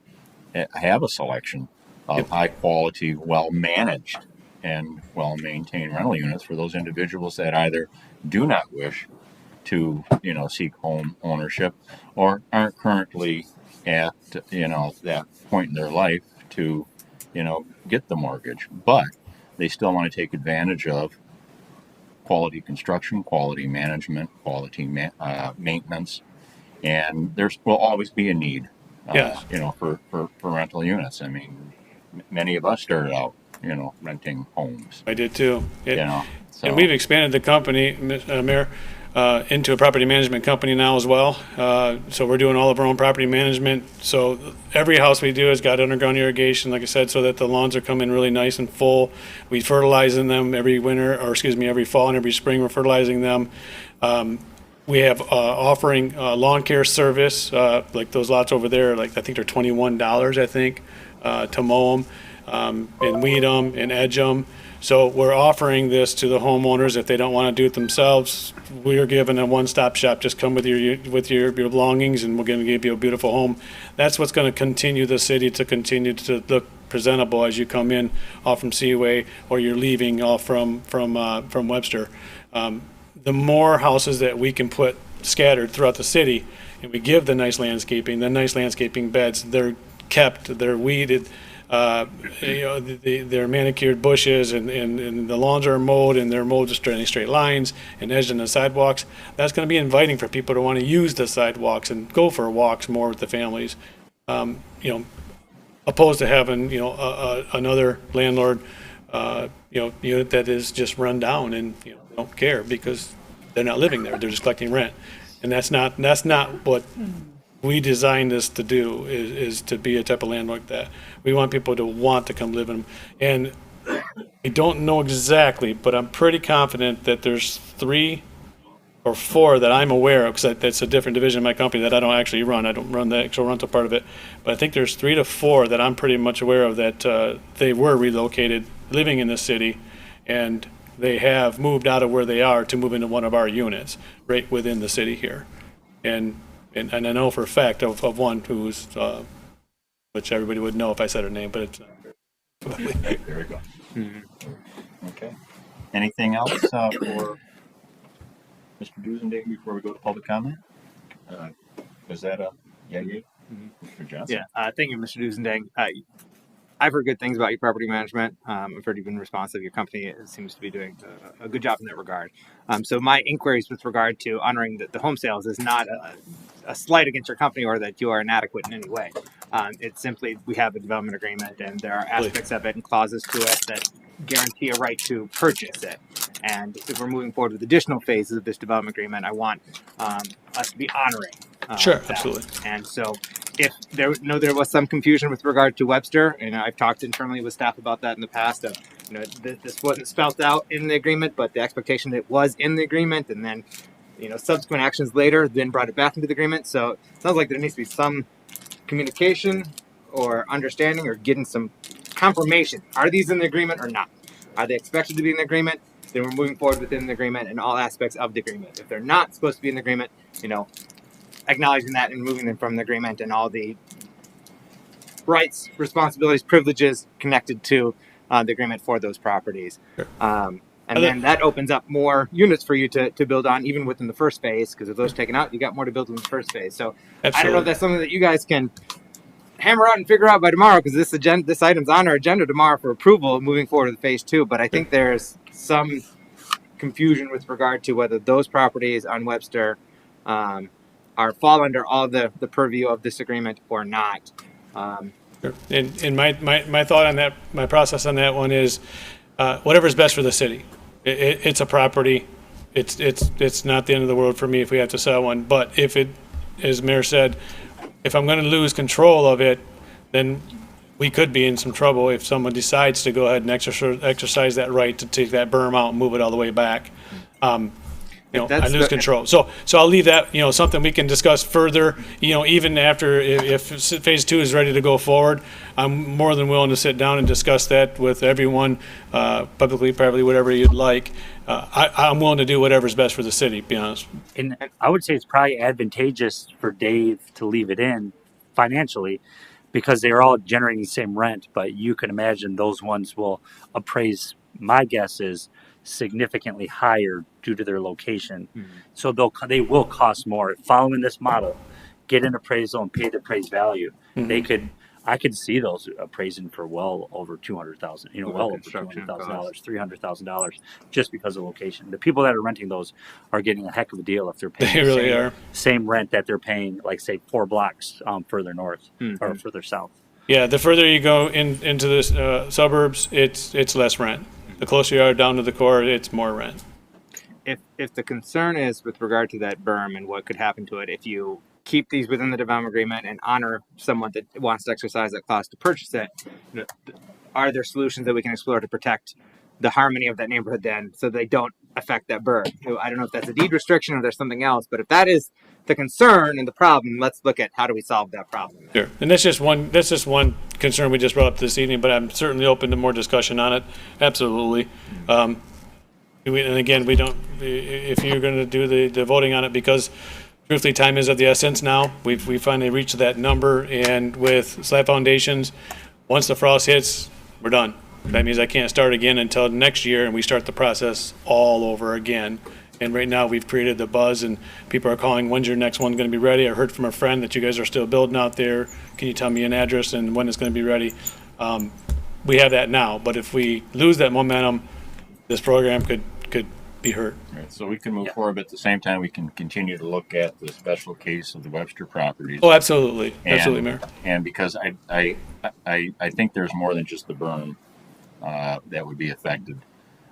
have a selection of high quality, well managed, and well maintained rental units for those individuals that either do not wish to, seek home ownership or aren't currently at, that point in their life to, get the mortgage, but they still want to take advantage of quality construction, quality management, quality maintenance, and there will always be a need, for rental units. I mean, many of us started out, renting homes. I did too. So. And we've expanded the company, Mayor, into a property management company now as well. So we're doing all of our own property management. So every house we do has got underground irrigation, like I said, so that the lawns are coming really nice and full. We fertilize in them every fall and every spring we're fertilizing them. We have offering lawn care service, like those lots over there, like I think they're $21, I think, to mow them, and weed them and edge them. So we're offering this to the homeowners if they don't want to do it themselves. We're giving a one-stop shop. Just come with your belongings, and we're going to give you a beautiful home. That's what's going to continue the city to continue to look presentable as you come in off from Seaway or you're leaving off from Webster. The more houses that we can put scattered throughout the city, and we give the nice landscaping beds, they're kept, they're weeded. They're manicured bushes and the lawns are mowed, and they're mowed just in straight lines and edged in the sidewalks. That's going to be inviting for people to want to use the sidewalks and go for walks more with the families. Opposed to having another landlord unit that is just run down and don't care because they're not living there. They're just collecting rent, and that's not what we designed this to do, is to be a type of land like that. We want people to want to come live in them. And I don't know exactly, but I'm pretty confident that there's 3 or 4 that I'm aware of, because that's a different division of my company that I don't actually run. I don't run the actual rental part of it. But I think there's 3 to 4 that I'm pretty much aware of that they were relocated, living in the city, and they have moved out of where they are to move into one of our units right within the city here. And I know for a fact of one who's, which everybody would know if I said her name, but it's not. There we go. Mm-hmm. Okay. Anything else for Mr. Dusending before we go to public comment? Is that a yay? Mm-hmm. Mr. Johnson? Yeah. Thank you, Mr. Dusending. I've heard good things about your property management. I've heard you've been responsive. Your company seems to be doing a good job in that regard. So my inquiries with regard to honoring the home sales is not a slight against your company or that you are inadequate in any way. It's simply we have a development agreement and there are aspects of it and clauses to it that guarantee a right to purchase it. And if we're moving forward with additional phases of this development agreement, I want us to be honoring Sure, that. absolutely. And so if there was some confusion with regard to Webster, and I've talked internally with staff about that in the past, of, this wasn't spelled out in the agreement, but the expectation that it was in the agreement, and then subsequent actions later then brought it back into the agreement. So it sounds like there needs to be some communication or understanding or getting some confirmation. Are these in the agreement or not? Are they expected to be in the agreement? Then we're moving forward within the agreement and all aspects of the agreement. If they're not supposed to be in the agreement, acknowledging that and moving them from the agreement and all the rights, responsibilities, privileges connected to the agreement for those properties. And then that opens up more units for you to build on, even within the first phase, because if those taken out, you got more to build in the first phase. So Absolutely. I don't know if that's something that you guys can hammer out and figure out by tomorrow, because this item's on our agenda tomorrow for approval moving forward to phase 2. But I think there's some confusion with regard to whether those properties on Webster fall under all the purview of this agreement or not. Sure. And my thought on that, my process on that one is whatever's best for the city. It's a property. It's not the end of the world for me if we have to sell one. But if it, as Mayor said, if I'm going to lose control of it, then we could be in some trouble if someone decides to go ahead and exercise that right to take that berm out and move it all the way back. I lose control. So I'll leave that, something we can discuss further, even after, if phase 2 is ready to go forward, I'm more than willing to sit down and discuss that with everyone, publicly, privately, whatever you'd like. I'm willing to do whatever's best for the city, to be honest. And I would say it's probably advantageous for Dave to leave it in financially, because they're all generating the same rent, but you can imagine those ones will appraise, my guess is, significantly higher due to their location. Mm-hmm. So they will cost more. Following this model, get an appraisal and pay the appraised value. Mm-hmm. I could see those appraising for well over $200,000, well over $200,000, $300,000, just because of location. The people that are renting those are getting a heck of a deal if they're paying the same rent that they're paying, like say 4 blocks further north or further south. Yeah, the further you go into the suburbs, it's less rent. The closer you are down to the core, it's more rent. If the concern is with regard to that berm and what could happen to it, if you keep these within the development agreement and honor someone that wants to exercise that clause to purchase it, are there solutions that we can explore to protect the harmony of that neighborhood then, so they don't affect that berm? I don't know if that's a deed restriction or there's something else, but if that is the concern and the problem, let's look at how do we solve that problem. Sure, and that's just one concern we just brought up this evening, but I'm certainly open to more discussion on it. Absolutely. And again, we don't. If you're going to do the voting on it, because truthfully, time is of the essence now. We finally reached that number, and with slab foundations, once the frost hits, we're done. That means I can't start again until next year, and we start the process all over again. And right now we've created the buzz, and people are calling, when's your next one going to be ready? I heard from a friend that you guys are still building out there. Can you tell me an address and when it's going to be ready? We have that now, but if we lose that momentum, this program could be hurt. Right, so we can move forward, but at the same time, we can continue to look at the special case of the Webster properties. Oh, absolutely. Absolutely, Mayor. And because I think there's more than just the berm that would be affected,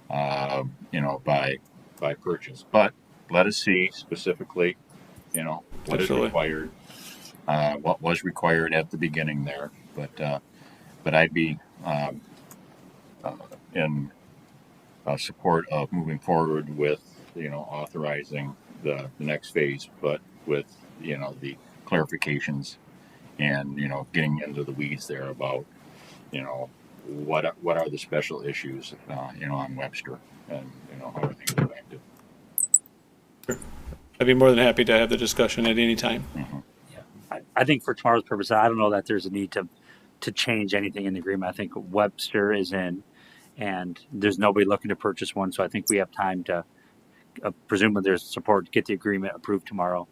by purchase. But let us see specifically, what is required, what was required at the beginning there. But I'd be in support of moving forward with, authorizing the next phase, but with, the clarifications and, getting into the weeds there about, what are the special issues, on Webster and, how are things affected. Sure. I'd be more than happy to have the discussion at any time. Mm-hmm. Yeah. I think for tomorrow's purpose, I don't know that there's a need to change anything in the agreement. I think Webster is in, and there's nobody looking to purchase one. So I think we have time to, presumably there's support, get the agreement approved tomorrow.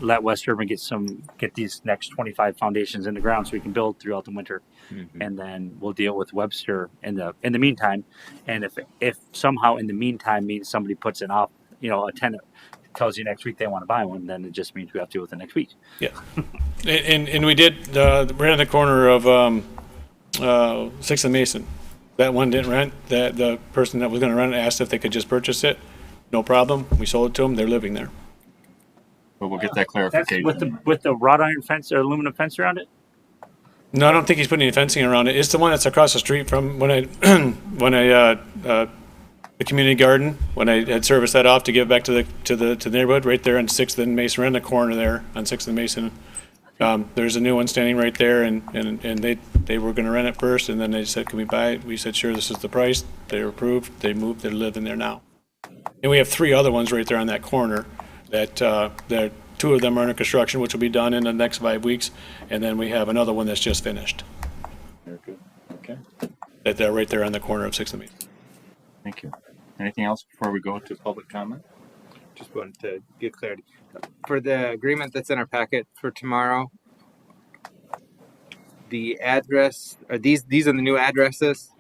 Let West Urban get these next 25 foundations in the ground so we can build throughout the winter, and then we'll deal with Webster in the meantime. And if somehow in the meantime means somebody puts an off, a tenant tells you next week they want to buy one, then it just means we have to deal with it next week. Yeah. And we did, right on the corner of 6th and Mason. That one didn't rent. The person that was going to rent it asked if they could just purchase it. No problem. We sold it to them. They're living there. But we'll get that That's clarification. with the wrought iron fence or aluminum fence around it. No, I don't think he's putting any fencing around it. It's the one that's across the street from when I, the community garden, when I had serviced that off to give back to the neighborhood, right there on 6th and Mason, right in the corner there on 6th and Mason. There's a new one standing right there, and they were gonna rent it first, and then they said, can we buy it? We said, sure, this is the price. They were approved. They moved. They're living there now. And we have 3 other ones right there on that corner that, 2 of them are under construction, which will be done in the next 5 weeks, and then we have another one that's just finished. Very good. Okay. That they're right there on the corner of 6th and Mason. Thank you. Anything else before we go to public comment? Just wanted to get clarity. For the agreement that's in our packet for tomorrow, the address, are these are the new addresses?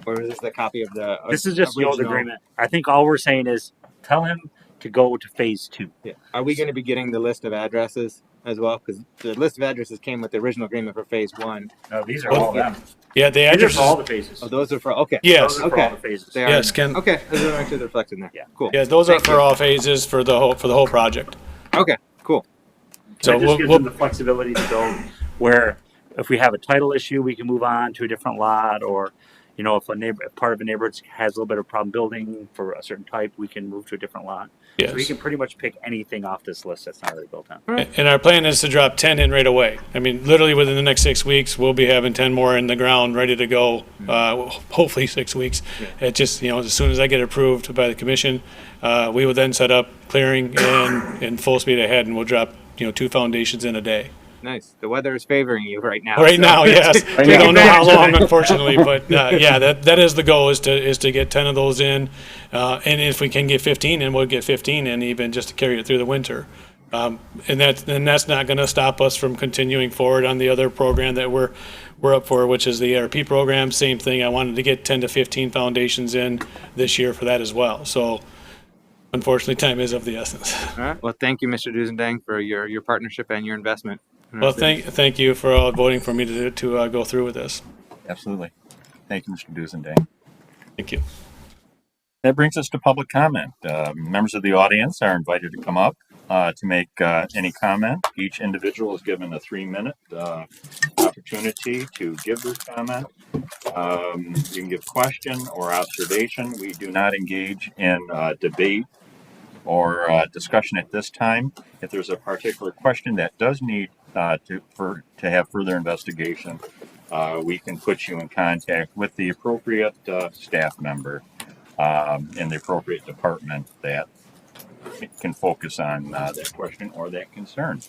Or is this the copy of the This is just the old agreement. I think all we're saying is tell him to go to phase 2. Yeah. Are we going to be getting the list of addresses as well? Because the list of addresses came with the original agreement for phase 1. No, these are all them. Yeah, the These are addresses. for all the phases. Oh, those are for, okay. Yes. Those are for all the phases. They are, Yes, Ken. Okay, I just want to make sure they're reflected in there. Yeah. Cool. Yeah, those are for all phases for the whole project. Okay, cool. So It just gives we'll them the flexibility to go where if we have a title issue, we can move on to a different lot, or if part of a neighborhood has a little bit of problem building for a certain type, we can move to a different lot. Yes. So we can pretty much pick anything off this list that's not already built on. And our plan is to drop 10 in right away. I mean, literally within the next 6 weeks, we'll be having 10 more in the ground, ready to go. Hopefully 6 weeks. It just, as soon as I get approved by the commission, we will then set up clearing and in full speed ahead, and we'll drop, 2 foundations in a day. Nice. The weather is favoring you right now. Right so. now, yes. Take We don't know how advantage. long, unfortunately, but yeah, that is the goal, is to get 10 of those in. And if we can get 15 in, we'll get 15 in, even just to carry it through the winter. And that's not going to stop us from continuing forward on the other program that we're up for, which is the ARP program. Same thing. I wanted to get 10 to 15 foundations in this year for that as well. So unfortunately, time is of the essence. All right. Well, thank you, Mr. Dusendang, for your partnership and your investment. Well, thank you for all voting for me to go through with this. Absolutely. Thank you, Mr. Dusendang. Thank you. That brings us to public comment. Members of the audience are invited to come up to make any comment. Each individual is given a 3-minute opportunity to give their comment. You can give question or observation. We do not engage in debate or discussion at this time. If there's a particular question that does need to have further investigation, we can put you in contact with the appropriate staff member in the appropriate department that can focus on that question or that concern.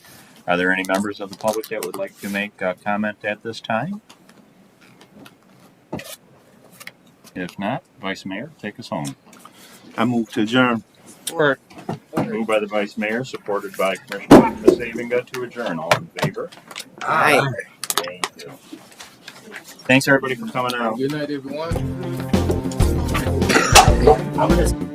Are there any members of the public that would like to make a comment at this time? If not, Vice Mayor, take us home. I move to adjourn. Support. Moved by the Vice Mayor, supported by Commissioner Savinga to adjourn. All in favor? Aye. Thank you. Thanks everybody for coming out. Good night, everyone. I'm gonna